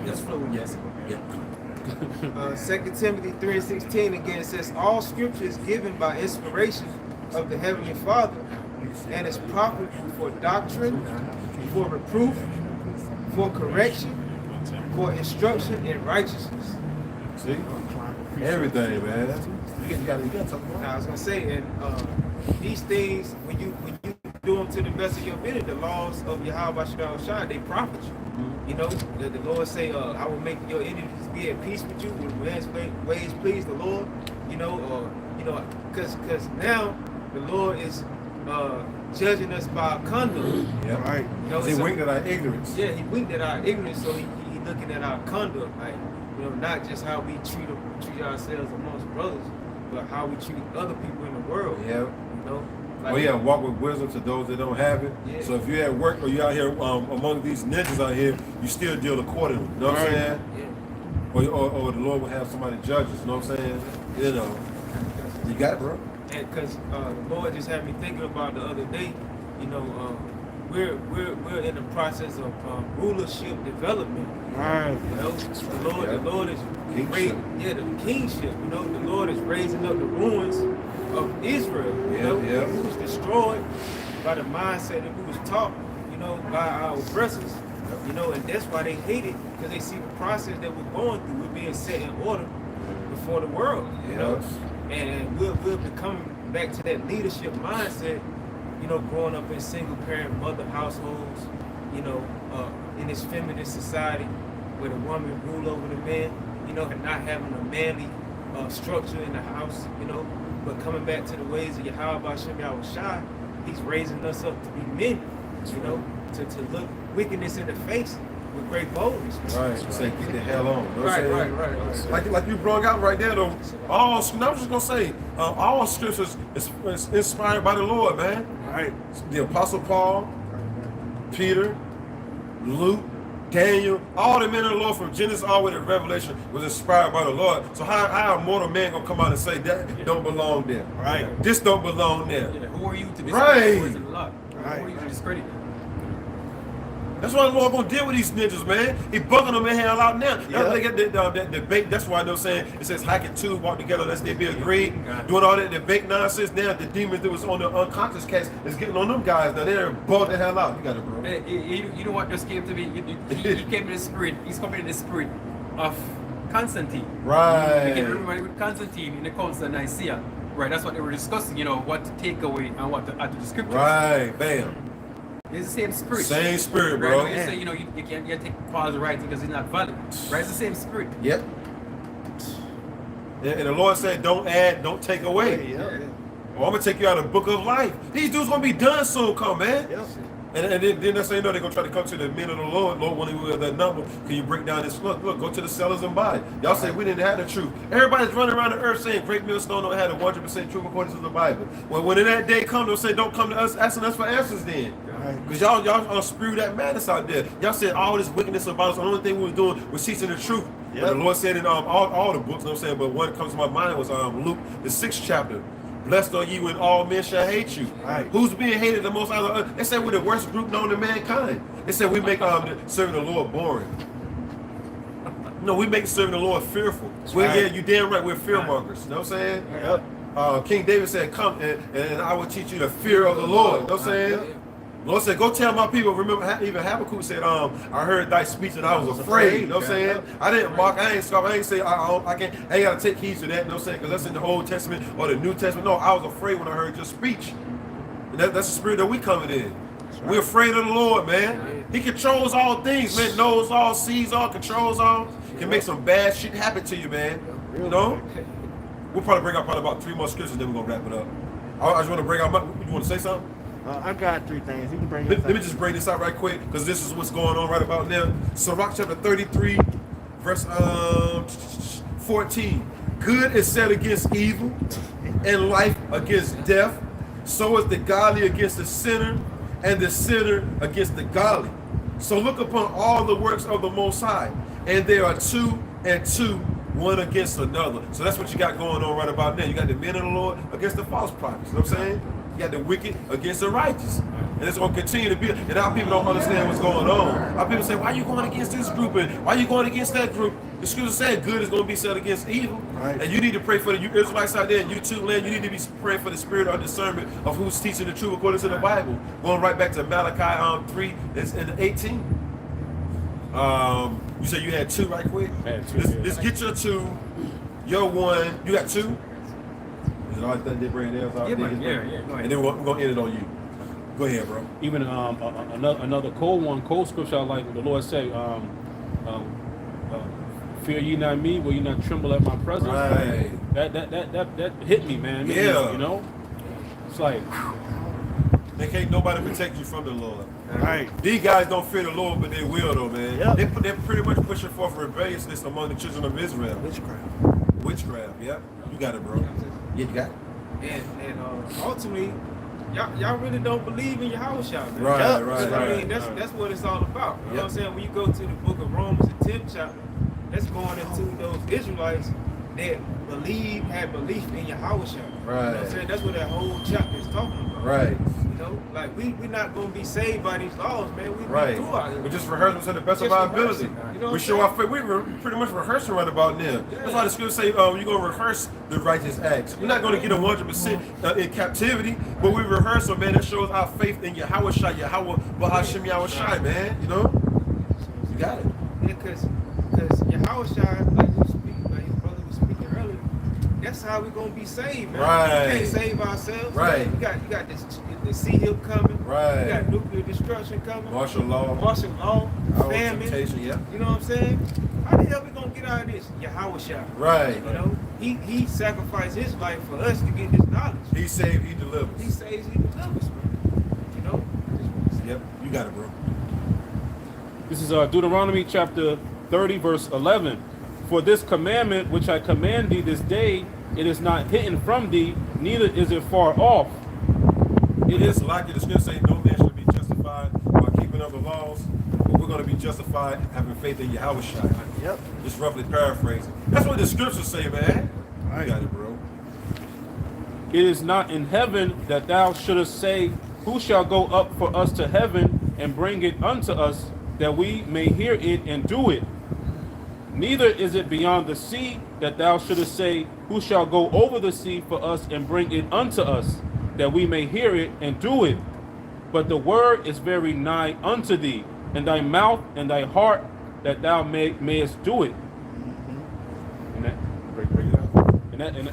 That's flowing. Yes. Yeah. 2 Timothy 3:16 again says, all scripture is given by inspiration of the Heavenly Father and is profitable for doctrine, for reproof, for correction, for instruction in righteousness. See? Everything, man. You gotta talk about Now I was gonna say, and these things, when you do them to the best of your ability, the laws of Yahweh Shah, they profit you. The Lord say, I will make your enemies be at peace with you when ways please the Lord. Because now the Lord is judging us by our conduct. Yeah, right. He winked at our ignorance. Yeah, he winked at our ignorance, so he looking at our conduct, like, not just how we treat ourselves amongst brothers, but how we treat other people in the world. Yeah. Like, walk with wisdom to those that don't have it. Yeah. So if you're at work or you're out here among these ninjas out here, you still deal accordingly. You know what I'm saying? Yeah. Or the Lord will have somebody judge us. You know what I'm saying? You got it, bro. And because the Lord just had me thinking about the other day, we're in the process of rulership development. Right. The Lord is Kingship. the kingship. The Lord is raising up the ruins of Israel. Yeah. We was destroyed by the mindset that we was taught, by our oppressors. And that's why they hate it, because they see the process that we're going through. We're being set in order before the world. And we're becoming back to that leadership mindset. Growing up in single-parent mother households, in this feminist society where the woman rule over the man, and not having a manly structure in the house, but coming back to the ways of Yahweh Shah, he's raising us up to be men, to look wickedness in the face with great boldness. Man. Right. Say get the hell on. You know what I'm Right, saying? right. Like you brought out right there though. All I'm just gonna say, all scriptures is inspired by the Lord, man. Right. The Apostle Paul, Peter, Luke, Daniel, all the men of the Lord from Genesis all the way to Revelation was inspired by the Lord. So how a mortal man gonna come out and say that don't belong there? Right. This don't belong there. Yeah, who are you to discredit Right. the words of the Lord? Who are you to discredit? That's why the Lord gonna deal with these ninjas, man. He bugging them in hell out now. Yeah. They get that debate. That's why they're saying it says hack and two walk together unless they be agreed. Doing all that debate nonsense. Now the demons that was on the unconscious case is getting on them guys. Now they're bugged the hell out. You got it, bro. You know what just came to me? He came in the spirit. He's coming in the spirit of Constantine. Right. He came everybody with Constantine in the Council of Nicaea. Right. That's what they were discussing. You know what to take away and what to add to the scriptures. Right. Bam. It's the same spirit. Same spirit, Right? bro. When you say, you know, you can't take Paul's writing because it's not valid. Right? It's the same spirit. Yep. And the Lord said, don't add, don't take away. Yeah. Well, I'm gonna take you out of the book of life. These dudes gonna be done soon, come man. Yep. And then they say no, they're gonna try to come to the men of the Lord. Lord, when we have that number, can you break down this? Look, go to the sellers and buy it. Y'all say we didn't have the truth. Everybody's running around the earth saying great millstone don't have the 100% truth according to the Bible. Well, when that day comes, they'll say don't come to us asking us for answers then. Because y'all spew that madness out there. Y'all said all this wickedness about us. The only thing we were doing was teaching the truth. Yep. And the Lord said in all the books, you know what I'm saying, but one that comes to my mind was Luke, the 6th chapter. Blessed are you when all men shall hate you. Right. Who's being hated the most out of us? They said we're the worst group known to mankind. They said we make serving the Lord boring. No, we make serving the Lord fearful. Well, right. yeah, you damn right, we're fear mongers. You know what I'm saying? Yep. King David said, come and I will teach you the fear of the Lord. You know what I'm saying? Lord said, go tell my people. Remember, even Habakkuk said, I heard thy speech and I was afraid. You know what I'm saying? I didn't mock, I ain't scoff, I ain't say, I ain't got to take heed to that. You know what I'm saying? Because that's in the Old Testament or the New Testament. No, I was afraid when I heard your speech. And that's the spirit that we coming in. Right. We're afraid of the Lord, man. He controls all things, man. Knows all, sees all, controls all. Can make some bad shit happen to you, man. You know? We'll probably bring out about 3 more scriptures, then we're going to wrap it up. I just want to bring out, you want to say something? I got 3 things. You can bring Let me just bring this out right quick, because this is what's going on right about now. Sirach chapter 33, verse 14. Good is set against evil, and life against death. So is the godly against the sinner, and the sinner against the godly. So look upon all the works of the Most High, and there are 2 and 2, one against another. So that's what you got going on right about now. You got the men of the Lord against the false prophets. You know what I'm saying? You got the wicked against the righteous. And it's going to continue to be. And our people don't understand what's going on. Our people say, why are you going against this group? And why are you going against that group? The scripture said good is going to be set against evil. Right. And you need to pray for you Israelites out there, and you too, land, you need to be praying for the spirit of discernment of who's teaching the truth according to the Bible. Going right back to Malachi 3 and 18. You said you had 2 right quick? Let's get your 2. Your 1. You got 2? Is it all that they bring theirs out? Yeah. And then we're going to end it on you. Go ahead, bro. Even another cold scripture I like, the Lord say, fear ye not me, will ye not tremble at my presence? Right. That hit me, man. Yeah. You know? It's like, they can't nobody protect you from the Lord. Right. These guys don't fear the Lord, but they will though, man. Yep. They're pretty much pushing forth rebelliousness among the children of Israel. Witchcraft, yeah. You got it, bro. Yeah, you got it. And ultimately, y'all really don't believe in Yahushua, man. Right. I mean, that's what it's all about. You know what I'm saying? When you go to the book of Romans, the 10th chapter, that's going into those Israelites that had belief in Yahushua. Right. You know what I'm saying? That's what that whole chapter is talking about. Right. You know, like we're not gonna be saved by these laws, man. We just rehearse them to the best of our ability. You know we show our faith. We're pretty much rehearsing right about now. That's why the scripture say you're gonna rehearse the righteous acts. We're not gonna get 100% in captivity, but we rehearse them, man. That shows our faith in Yahweh Bahashim Yahushai, man. You know, you got it. Yeah, because Yahushua, like his brother was speaking earlier, that's how we're gonna be saved, man. Right. We can't save ourselves. Right. You got the sea hill coming. Right. You got nuclear destruction coming. Martial law, famine. temptation, yeah. You know what I'm saying? How the hell we gonna get out of this? Yahushua. Right. You know, he sacrificed his life for us to get this knowledge. He saved, he delivers. He saves, he delivers, man. You know. Yep, you got it, bro. This is Deuteronomy chapter 30, verse 11. For this commandment which I command thee this day, it is not hidden from thee, neither is it far off. It is like the scripture say, no man should be justified by keeping of the laws, but we're going to be justified having faith in Yahweh Shai. Yep. Just roughly paraphrasing. That's what the scriptures say, man. Right. You got it, bro. It is not in heaven that thou shouldest say, who shall go up for us to heaven and bring it unto us, that we may hear it and do it. Neither is it beyond the sea that thou shouldest say, who shall go over the sea for us and bring it unto us, that we may hear it and do it. But the word is very nigh unto thee, in thy mouth and thy heart, that thou mayest do it. And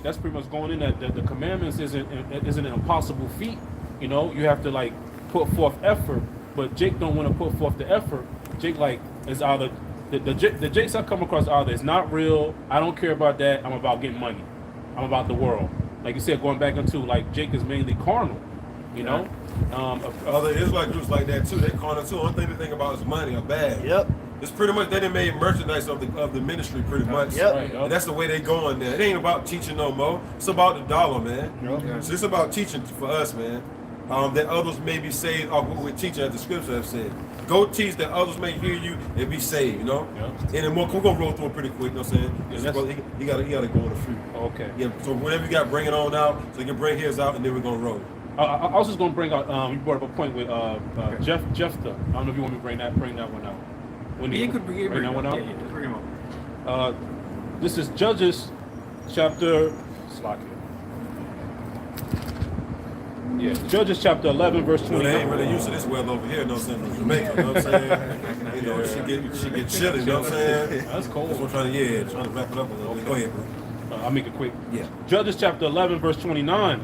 that's pretty much going in that the commandments isn't an impossible feat. You know, you have to like put forth effort, but Jake don't want to put forth the effort. Jake like is either the Jakes I come across either it's not real. I don't care about that. I'm about getting money. I'm about the world. Like you said, going back into like Jake is mainly carnal. You know, other Israelite groups like that too. They carnal too. Only thing they think about is money or bad. Yep. It's pretty much they done made merchandise of the ministry pretty much. Yep. Right, And that's the way they going there. It ain't about teaching no more. It's about the dollar, man. Yep. So it's about teaching for us, man. That others may be saved or what we're teaching as the scripture have said. Go teach that others may hear you and be saved, you know? Yep. And then we're gonna roll through it pretty quick, you know what I'm saying? You gotta go on the fruit. Okay. Yeah, so whatever you got, bring it on out, so you can bring his out and then we're gonna roll. I was just going to bring out. You brought up a point with Jephthah. I don't know if you want me to bring that one out. When You could bring that one out. Yeah, just bring him up. This is Judges chapter. Yeah, Judges chapter 11, verse You know, 29. they ain't really used to this weather over here, you know what I'm saying, from Jamaica, you know what I'm saying? You know, she get chilly, you know what I'm saying? That's cold. That's what I'm trying to wrap it up a little bit. Go ahead, bro. I'll make it quick. Yeah. Judges chapter 11, verse 29.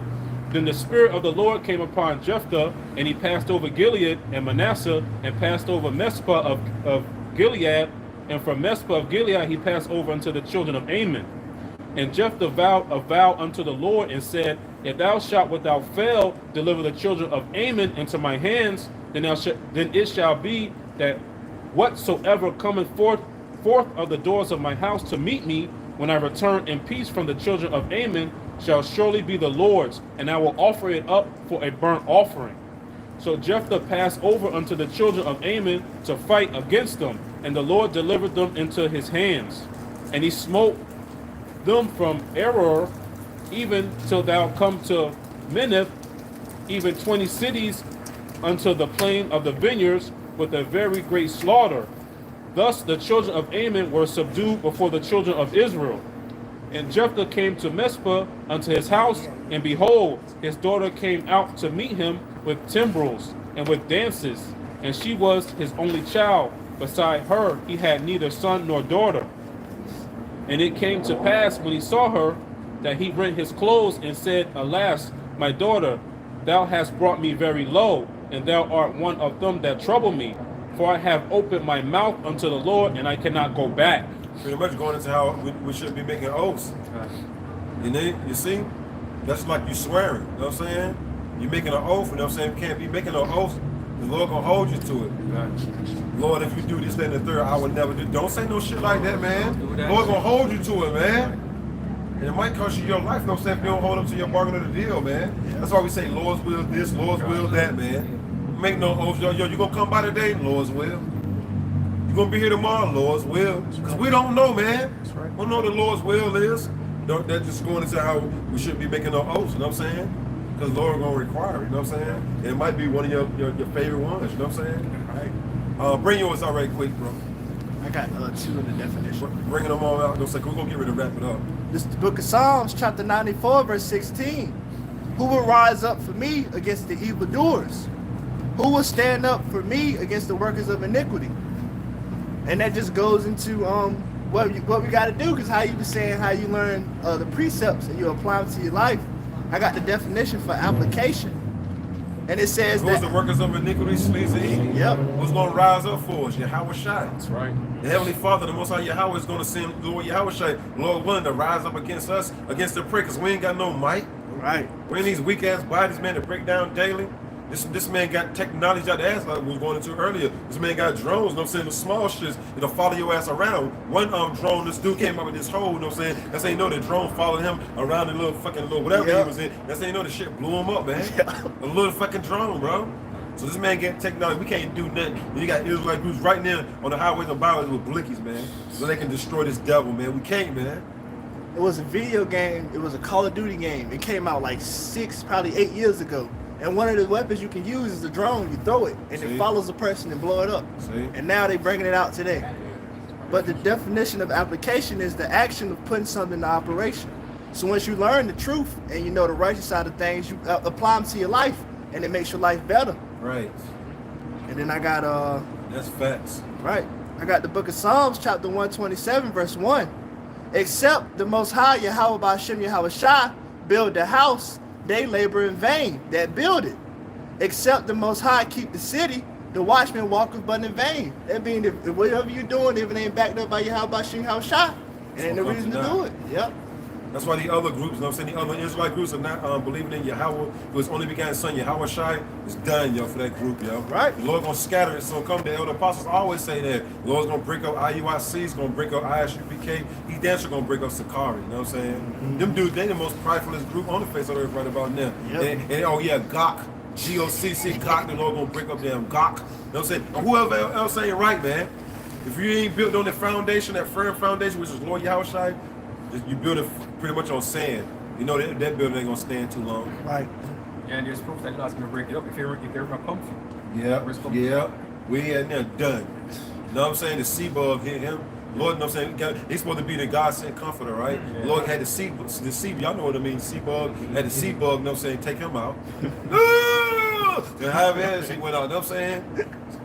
Then the Spirit of the Lord came upon Jephthah, and he passed over Gilead and Manasseh, and passed over Mespah of Gilead, and from Mespah of Gilead he passed over unto the children of Ammon. And Jephthah vowed a vow unto the Lord, and said, if thou shalt without fail deliver the children of Ammon into my hands, then it shall be that whatsoever cometh forth of the doors of my house to meet me, when I return in peace from the children of Ammon, shall surely be the Lord's, and I will offer it up for a burnt offering. So Jephthah passed over unto the children of Ammon to fight against them, and the Lord delivered them into his hands. And he smote them from Eror, even till thou come to Minnith, even 20 cities unto the plain of the vineyards, with a very great slaughter. Thus the children of Ammon were subdued before the children of Israel. And Jephthah came to Mespah unto his house, and behold, his daughter came out to meet him with timbrels and with dances, and she was his only child. Beside her he had neither son nor daughter. And it came to pass, when he saw her, that he rent his clothes and said, alas, my daughter, thou hast brought me very low, and thou art one of them that trouble me. For I have opened my mouth unto the Lord, and I cannot go back. Pretty much going into how we should be making oaths. You know, you see? That's like you swearing, you know what I'm saying? You're making an oath, you know what I'm saying? You can't be making no oath. The Lord gonna hold you to it. Lord, if you do this, that, and the third, I will never do. Don't say no shit like that, man. Lord gonna hold you to it, man. And it might cost you your life, you know what I'm saying, if you don't hold up to your bargain of the deal, man. That's why we say Lord's will this, Lord's will that, man. Make no oaths. Yo, you gonna come by today? Lord's will. You gonna be here tomorrow? Lord's will. Because we don't know, man. That's right. We don't know what the Lord's will is. That's just going into how we shouldn't be making no oaths, you know what I'm saying? Because the Lord gonna require it, you know what I'm saying? And it might be one of your favorite ones, you know what I'm saying? Right. Bring yours out right quick, bro. I got two in the definition. Bringing them all out. We're gonna get ready to wrap it up. This is the book of Psalms, chapter 94, verse 16. Who will rise up for me against the evildoers? Who will stand up for me against the workers of iniquity? And that just goes into what we got to do, because how you been saying how you learn the precepts and you apply them to your life. I got the definition for application, and it says Who's that the workers of iniquity, slaves of evil? Yep. Who's gonna rise up for us? Yahweh Shai. That's right. The Heavenly Father, the Most High Yahweh, is gonna send Lord Yahweh Shai, Lord willing, to rise up against us, against the prey, because we ain't got no might. right. We're in these weak ass bodies, man, to break down daily. This man got technology out the ass like we was going into earlier. This man got drones, you know what I'm saying, the small shits, it'll follow your ass around. One drone, this dude came up with this hole, you know what I'm saying? That's how you know the drone followed him around the little whatever he was in. That's how you know the shit blew him up, man. A little fucking drone, bro. So this man get technology, we can't do nothing. And you got Israelite groups right now on the highways and byways with blickies, man. So they can destroy this devil, man. We can't, man. It was a video game. It was a Call of Duty game. It came out like 6, probably 8 years ago. And one of the weapons you can use is the drone. You throw it, and it follows the person and blow it up. And now they bringing it out today. But the definition of application is the action of putting something into operation. So once you learn the truth and you know the righteous side of things, you apply them to your life, and it makes your life better. Right. And then I got that's facts. Right. I got the book of Psalms, chapter 127, verse 1. Except the Most High, Yahweh Ba'ashem Yahweh Shah, build the house, they labor in vain that build it. Except the Most High keep the city, the watchman walketh but in vain. That means if whatever you're doing, if it ain't backed up by Yahweh Ba'ashem Yahweh Shah, it ain't no reason to do it. Yep. That's why the other groups, you know what I'm saying, the other Israelite groups are not believing in Yahweh, who his only begotten son, Yahweh Shai, is done, yo, for that group, yo. Right. The Lord gonna scatter it, so come the elder apostles always say that. The Lord's gonna break up IUIC, he's gonna break up ISUPK, Dancer gonna break up Sakari, you know what I'm saying? Them dudes, they the most pridefulest group on the face of the earth right about now. Yep. And oh yeah, GOC, GOCC, GOC, the Lord gonna break up them GOC, you know what I'm saying? And whoever else ain't right, man. If you ain't built on that foundation, that firm foundation, which is Lord Yahweh Shai, you build it pretty much on sand. You know that building ain't gonna stand too long. Right. Yeah, and there's proof that God's gonna break it up if they're not comfy. Yeah. We ain't there done. You know what I'm saying? The sea bug hit him. Lord, you know what I'm saying? He's supposed to be the God sent comforter, right? Yeah. Lord had the sea, y'all know what I mean, sea bug, had the sea bug, you know what I'm saying, take him out. And however he went out, you know what I'm saying?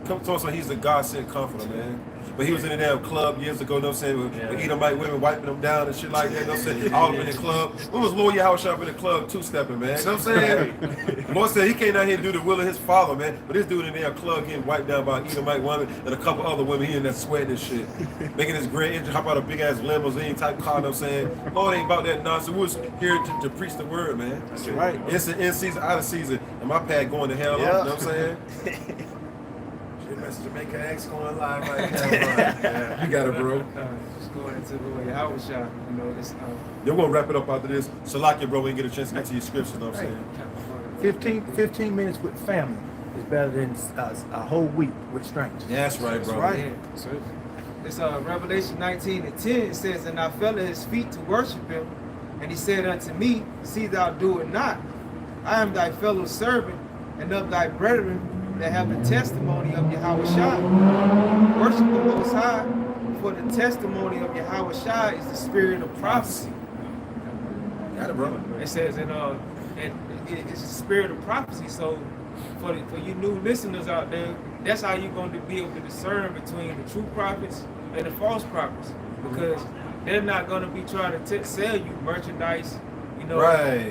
Come to us, so he's the God sent comforter, man. But he was in a damn club years ago, you know what I'm saying, with Edomite women wiping them down and shit like that, you know what I'm saying? All up in the club. When was Lord Yahweh Shah in the club two-stepping, man? You know what I'm saying? Lord said he came out here and do the will of his father, man. But this dude in there club getting wiped down by Edomite women and a couple other women, he in there sweating and shit. Making his grand engine hop out a big-ass limousine type car, you know what I'm saying? Lord ain't about that nonsense. We was here to preach the word, man. That's right. It's an in season, out of season, and my pad going to hell, you know what I'm saying? GMSJAMAICA X going live right now, bro. You got it, bro. Just going into the Yahweh Shah, you know, this. We're gonna wrap it up after this. Salakia, bro, we can get a chance to get to your scriptures, you know what I'm saying? 15 minutes with family is better than a whole week with strangers. Yeah, that's right, bro. Right. Yeah. It's Revelation 19:10. It says, "And I fell at his feet to worship him, and he said unto me, See thou do it not. I am thy fellow servant, and of thy brethren that have the testimony of Yahweh Shai. Worship the Most High, for the testimony of Yahweh Shai is the spirit of prophecy." Got it, bro. It says, and it's the spirit of prophecy. So for you new listeners out there, that's how you're going to be able to discern between the true prophets and the false prophets, because they're not going to be trying to sell you merchandise, you know,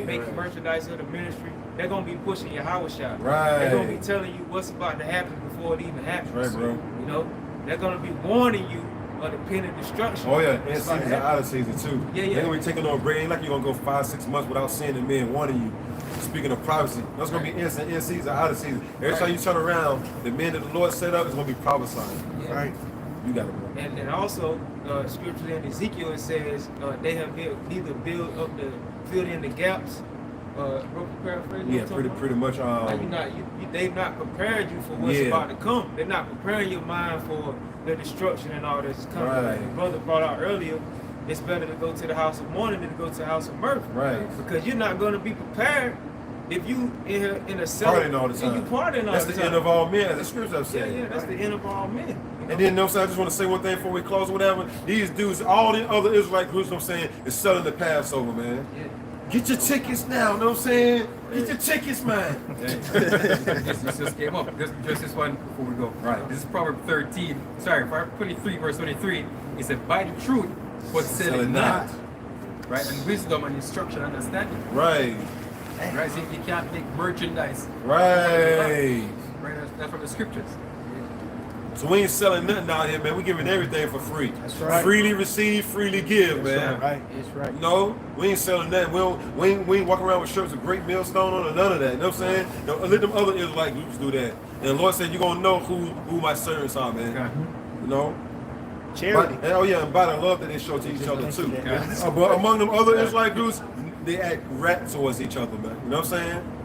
make merchandise of the ministry. They're going to be pushing Yahweh Shai. They're going to be telling you what's about to happen before it even happens. Right, bro. You know, they're going to be warning you of the pen of destruction. Oh yeah, in season and out of season too. Yeah. They're gonna be taking on break. Ain't like you're gonna go 5-6 months without seeing the men warning you. Speaking of prophecy, that's gonna be in season, out of season. Every time you turn around, the men that the Lord set up is gonna be prophesying. Yeah. Right. You got it, bro. And also, scripture in Ezekiel, it says they have neither filled in the gaps. Paraphrase. Yeah, pretty much. They've not prepared you for what's about to come. They're not preparing your mind for the destruction and all that's coming. Right. Like the brother brought out earlier, it's better to go to the house of mourning than to go to the house of mirth. Right. Because you're not going to be prepared if you in a cell. Partying all the time. You partying all that's the the time. end of all men, as the scripture says. Yeah, that's the end of all men. You know? And then, you know what I'm saying, I just want to say one thing before we close or whatever. These dudes, all the other Israelite groups, you know what I'm saying, is selling the Passover, man. Yeah. Get your tickets now, you know what I'm saying? Get your tickets, man. This just came up. Just this one before we go. Right. This is Proverbs 23, verse 23. It said, "Buy the truth, but sell it not." Right? And wisdom and instruction and understanding. Right. Right? So you can't make merchandise. Right. Right? That's from the scriptures. So we ain't selling nothing out here, man. We giving everything for free. That's right. Freely receive, freely give, man. Right. That's right. No, we ain't selling that. We ain't walking around with shirts with Great Millstone on or none of that. You know what I'm saying? Don't let them other Israelite groups do that. And the Lord said, you're going to know who my servants are, man. Okay. You know? Charity. And by the love that they show to each other, too. But among them other Israelite groups, they act rat towards each other, man. You know what I'm saying?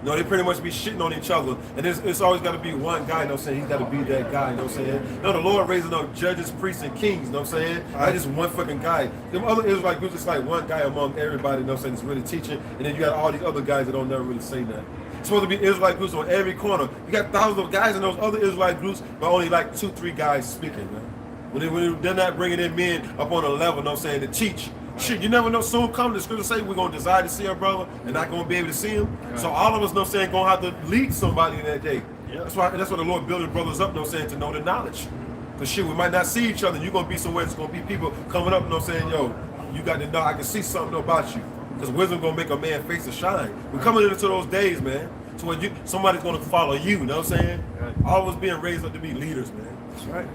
No, they pretty much be shitting on each other. And it's always got to be one guy, you know what I'm saying? He's got to be that guy, you know what I'm saying? No, the Lord raising up judges, priests, and kings, you know what I'm saying? Not just one fucking guy. Them other Israelite groups, it's like one guy among everybody, you know what I'm saying, that's really teaching. And then you got all these other guys that don't never really say that. It's supposed to be Israelite groups on every corner. You got thousands of guys in those other Israelite groups, but only like 2-3 guys speaking, man. When they're not bringing in men up on a level, you know what I'm saying, to teach. Shit, you never know. Soon come the scripture say we're gonna desire to see our brother and not gonna be able to see him. Right. So all of us, know saying, gonna have to lead somebody in that day. Yeah. That's why the Lord building brothers up, know saying, to know the knowledge. Cause shit, we might not see each other. You're gonna be somewhere. It's gonna be people coming up, know saying, yo, you got to know. I can see something about you. Cause wisdom gonna make a man face to shine. We're coming into those days, man. So when somebody's gonna follow you. You know what I'm saying? Right. All of us being raised up to be leaders, man. That's right.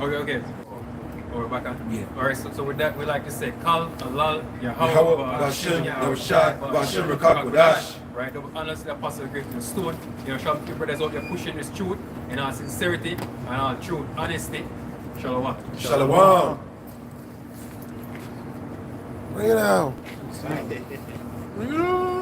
Okay. Or back on. Yeah. All right. So with that, we like to say, Kal Allah Yahweh Bashem Yahushai Bashem Rakakwadash. Right. Honestly, the apostle great in the stone. You know, shout out to brothers out there pushing this truth in our sincerity and our truth, honesty. Shalom. Shalom. Bring it out. Yeah.